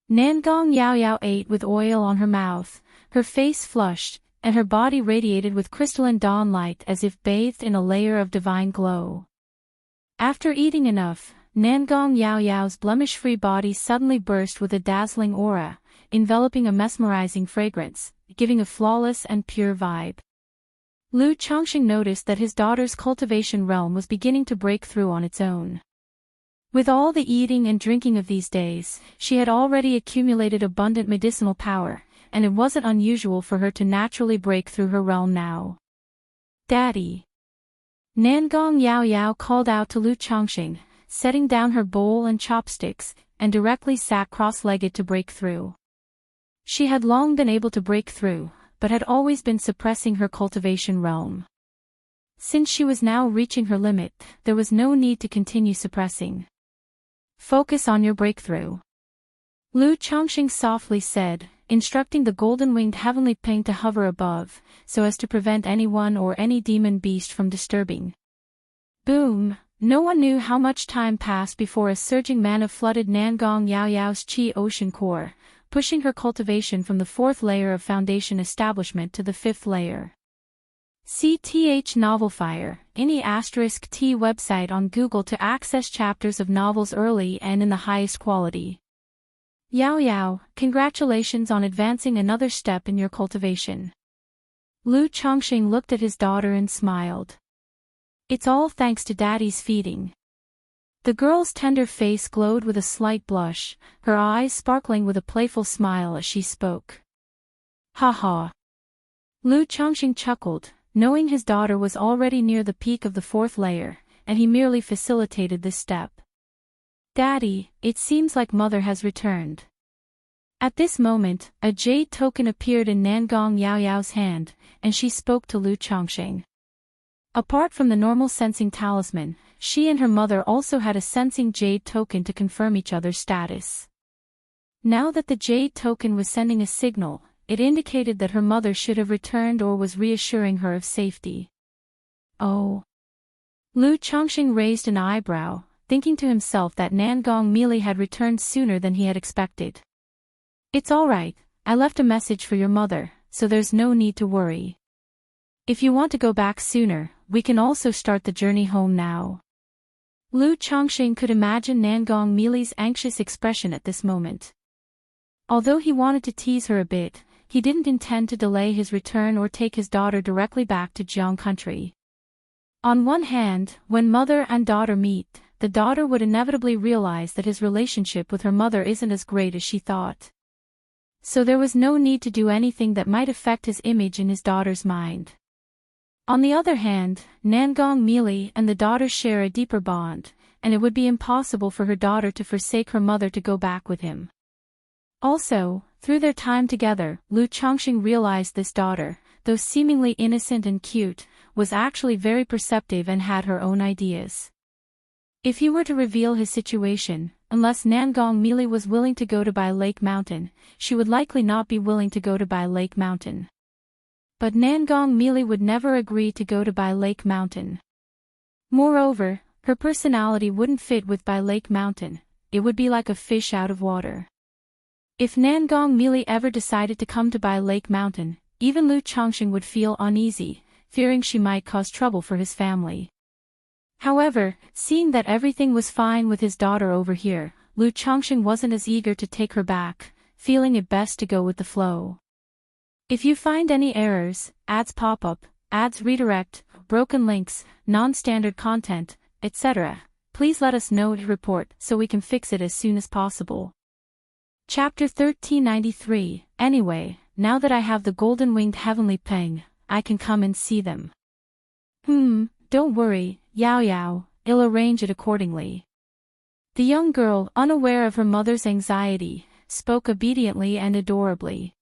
Yaoyao ate with oil on her mouth, her face flushed, and her body radiated with crystalline dawn light as if bathed in a layer of divine glow. After eating enough, Nangong Yaoyao's blemish-free body suddenly burst with a dazzling aura, enveloping a mesmerizing fragrance, giving a flawless and pure vibe. Lu Changxing noticed that his daughter's cultivation realm was beginning to break through on its own. With all the eating and drinking of these days, she had already accumulated abundant medicinal power, and it wasn't unusual for her to naturally break through her realm now. Daddy. Nangong Yao Yao called out to Lu Chongqing, setting down her bowl and chopsticks, and directly sat cross-legged to break through. She had long been able to break through, but had always been suppressing her cultivation realm. Since she was now reaching her limit, there was no need to continue suppressing. Focus on your breakthrough. Lu Chongqing softly said, instructing the golden-winged heavenly ping to hover above, so as to prevent anyone or any demon beast from disturbing. Boom! No one knew how much time passed before a surging mana flooded Nangong Yao Yao's Qi ocean core, pushing her cultivation from the 4th layer of foundation establishment to the 5th layer. CTH Novelfire, any *T website on Google to access chapters of novels early and in the highest quality. Yao Yao, congratulations on advancing another step in your cultivation. Lu Chongqing looked at his daughter and smiled. It's all thanks to Daddy's feeding. The girl's tender face glowed with a slight blush, her eyes sparkling with a playful smile as she spoke. Ha ha. Lu Chongqing chuckled, knowing his daughter was already near the peak of the 4th layer, and he merely facilitated this step. Daddy, it seems like Mother has returned. At this moment, a jade token appeared in Nangong Yao Yao's hand, and she spoke to Lu Chongqing. Apart from the normal sensing talisman, she and her mother also had a sensing jade token to confirm each other's status. Now that the jade token was sending a signal, it indicated that her mother should have returned or was reassuring her of safety. Oh. Lu Chongqing raised an eyebrow, thinking to himself that Nangong Meili had returned sooner than he had expected. It's all right, I left a message for your mother, so there's no need to worry. If you want to go back sooner, we can also start the journey home now. Lu Chongqing could imagine Nangong Meili's anxious expression at this moment. Although he wanted to tease her a bit, he didn't intend to delay his return or take his daughter directly back to Jiang country. On one hand, when mother and daughter meet, the daughter would inevitably realize that his relationship with her mother isn't as great as she thought. So there was no need to do anything that might affect his image in his daughter's mind. On the other hand, Nangong Meili and the daughter share a deeper bond, and it would be impossible for her daughter to forsake her mother to go back with him. Also, through their time together, Lu Chongqing realized this daughter, though seemingly innocent and cute, was actually very perceptive and had her own ideas. If he were to reveal his situation, unless Nangong Meili was willing to go to Bai Lake Mountain, she would likely not be willing to go to Bai Lake Mountain. But Nangong Meili would never agree to go to Bai Lake Mountain. Moreover, her personality wouldn't fit with Bai Lake Mountain, it would be like a fish out of water. If Nangong Meili ever decided to come to Bai Lake Mountain, even Lu Chongqing would feel uneasy, fearing she might cause trouble for his family. However, seeing that everything was fine with his daughter over here, Lu Chongqing wasn't as eager to take her back, feeling it best to go with the flow. If you find any errors, ads pop up, ads redirect, broken links, non-standard content, etc., please let us know to report so we can fix it as soon as possible. Chapter 1393, Anyway, now that I have the golden-winged heavenly ping, I can come and see them. Don't worry, Yao Yao, I'll arrange it accordingly. The young girl, unaware of her mother's anxiety, spoke obediently and adorably.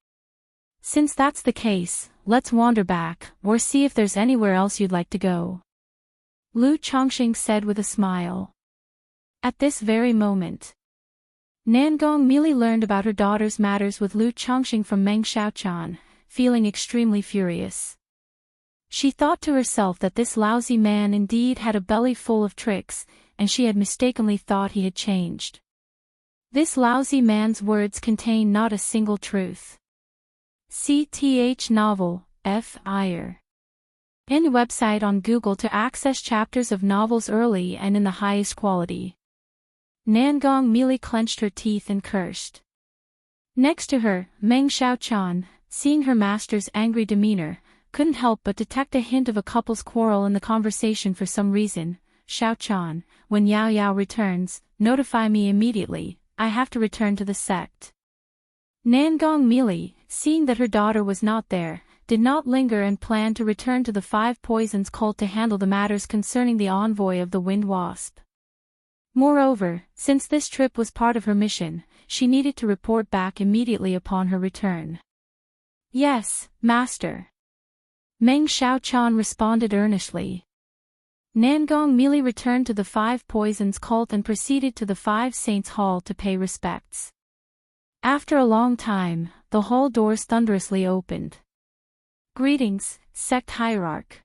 Since that's the case, let's wander back, or see if there's anywhere else you'd like to go. Lu Chongqing said with a smile. At this very moment, Nangong Meili learned about her daughter's matters with Lu Chongqing from Meng Xiaochan, feeling extremely furious. She thought to herself that this lousy man indeed had a belly full of tricks, and she had mistakenly thought he had changed. This lousy man's words contain not a single truth. CTH Novel, F. Iyer. Any website on Google to access chapters of novels early and in the highest quality. Nangong Meili clenched her teeth and cursed. Next to her, Meng Xiaochan, seeing her master's angry demeanor, couldn't help but detect a hint of a couple's quarrel in the conversation for some reason. Xiaochan, when Yao Yao returns, notify me immediately, I have to return to the sect. Nangong Meili, seeing that her daughter was not there, did not linger and planned to return to the Five Poisons cult to handle the matters concerning the envoy of the Wind Wasp. Moreover, since this trip was part of her mission, she needed to report back immediately upon her return. Yes, Master. Meng Xiaochan responded earnestly. Nangong Mili returned to the Five Poisons cult and proceeded to the Five Saints Hall to pay respects. After a long time, the hall doors thunderously opened. Greetings, Sect Hierarch.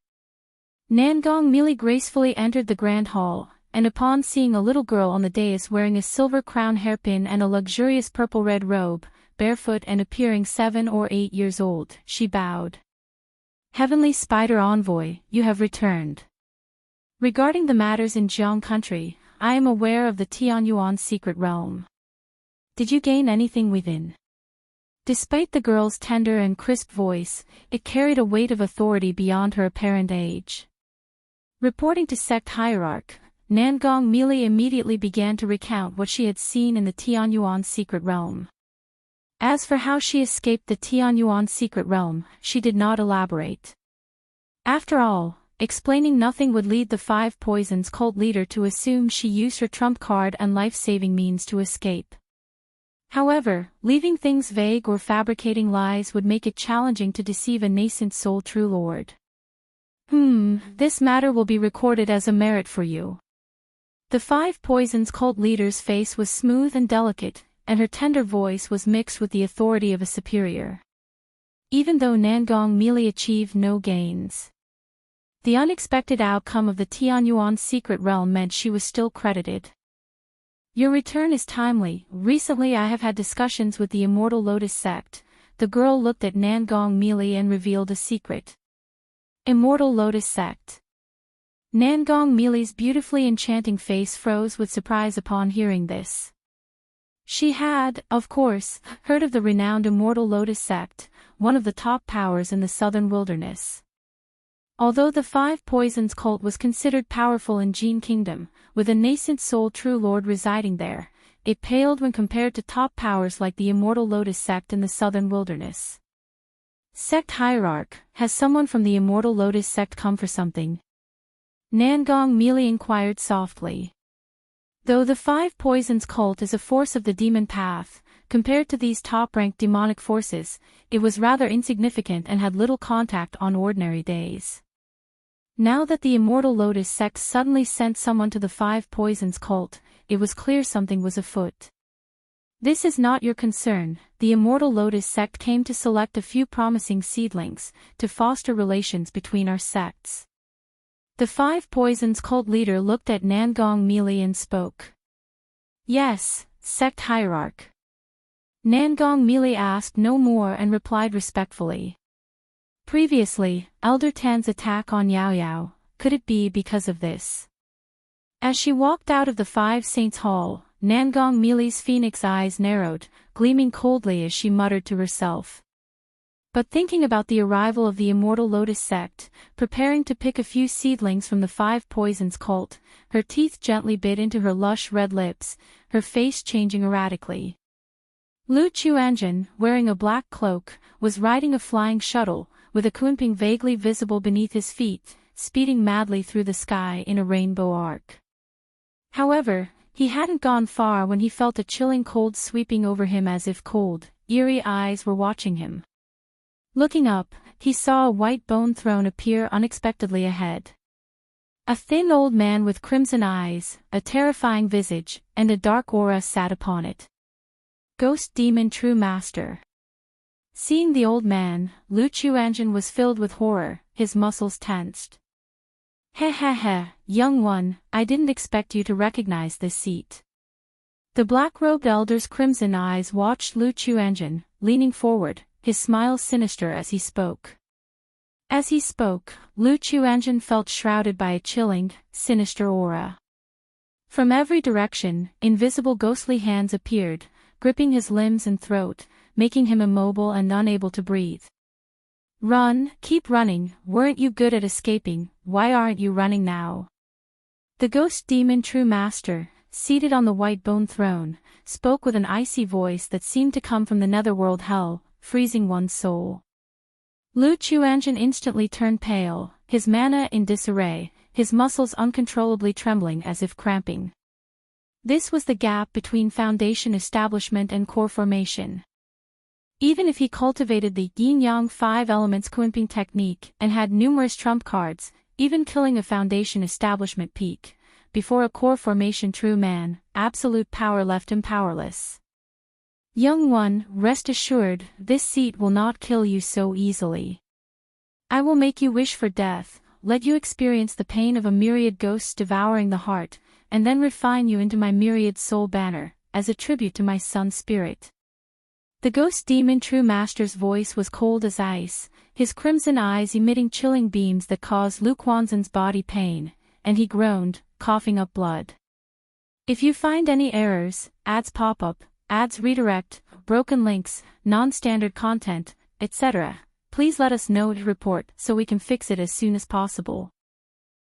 Nangong Mili gracefully entered the grand hall, and upon seeing a little girl on the dais wearing a silver crown hairpin and a luxurious purple-red robe, barefoot and appearing 7 or 8 years old, she bowed. Heavenly Spider Envoy, you have returned. Regarding the matters in Jiang country, I am aware of the Tianyuan secret realm. Did you gain anything within? Despite the girl's tender and crisp voice, it carried a weight of authority beyond her apparent age. Reporting to Sect Hierarch, Nangong Mili immediately began to recount what she had seen in the Tianyuan secret realm. As for how she escaped the Tianyuan secret realm, she did not elaborate. After all, explaining nothing would lead the Five Poisons cult leader to assume she used her trump card and life-saving means to escape. However, leaving things vague or fabricating lies would make it challenging to deceive a nascent soul true lord. This matter will be recorded as a merit for you. The Five Poisons cult leader's face was smooth and delicate, and her tender voice was mixed with the authority of a superior. Even though Nangong Mili achieved no gains, the unexpected outcome of the Tianyuan secret realm meant she was still credited. Your return is timely. Recently I have had discussions with the Immortal Lotus sect. The girl looked at Nangong Mili and revealed a secret. Immortal Lotus sect. Nangong Mili's beautifully enchanting face froze with surprise upon hearing this. She had, of course, heard of the renowned Immortal Lotus sect, one of the top powers in the southern wilderness. Although the Five Poisons cult was considered powerful in Jin Kingdom, with a nascent soul true lord residing there, it paled when compared to top powers like the Immortal Lotus sect in the southern wilderness. Sect Hierarch, has someone from the Immortal Lotus sect come for something? Nangong Mili inquired softly. Though the Five Poisons cult is a force of the demon path, compared to these top-ranked demonic forces, it was rather insignificant and had little contact on ordinary days. Now that the Immortal Lotus sect suddenly sent someone to the Five Poisons cult, it was clear something was afoot. This is not your concern. The Immortal Lotus sect came to select a few promising seedlings, to foster relations between our sects. The Five Poisons cult leader looked at Nangong Mili and spoke. Yes, Sect Hierarch. Nangong Mili asked no more and replied respectfully. Previously, Elder Tan's attack on Yao Yao, could it be because of this? As she walked out of the Five Saints Hall, Nangong Mili's phoenix eyes narrowed, gleaming coldly as she muttered to herself. But thinking about the arrival of the Immortal Lotus sect, preparing to pick a few seedlings from the Five Poisons cult, her teeth gently bit into her lush red lips, her face changing erratically. Lu Chuanjun, wearing a black cloak, was riding a flying shuttle, with a kunping vaguely visible beneath his feet, speeding madly through the sky in a rainbow arc. However, he hadn't gone far when he felt a chilling cold sweeping over him as if cold, eerie eyes were watching him. Looking up, he saw a white bone throne appear unexpectedly ahead. A thin old man with crimson eyes, a terrifying visage, and a dark aura sat upon it. Ghost Demon True Master. Seeing the old man, Lu Chuanjun was filled with horror, his muscles tensed. Heh, young one, I didn't expect you to recognize this seat. The black-robed elder's crimson eyes watched Lu Chuanjun, leaning forward, his smile sinister as he spoke. As he spoke, Lu Chuanjun felt shrouded by a chilling, sinister aura. From every direction, invisible ghostly hands appeared, gripping his limbs and throat, making him immobile and unable to breathe. Run, keep running, weren't you good at escaping, why aren't you running now? The ghost demon True Master, seated on the white bone throne, spoke with an icy voice that seemed to come from the netherworld hell, freezing one's soul. Lu Chuanjun instantly turned pale, his mana in disarray, his muscles uncontrollably trembling as if cramping. This was the gap between foundation establishment and core formation. Even if he cultivated the yin-yang 5 elements quimping technique and had numerous trump cards, even killing a foundation establishment peak, before a core formation true man, absolute power left him powerless. Young one, rest assured, this seat will not kill you so easily. I will make you wish for death, let you experience the pain of a myriad ghosts devouring the heart, and then refine you into my myriad soul banner, as a tribute to my son's spirit. The ghost demon true master's voice was cold as ice, his crimson eyes emitting chilling beams that caused Lu Quanzhen's body pain, and he groaned, coughing up blood. If you find any errors, ads pop up, ads redirect, broken links, non-standard content, etc., please let us know to report so we can fix it as soon as possible.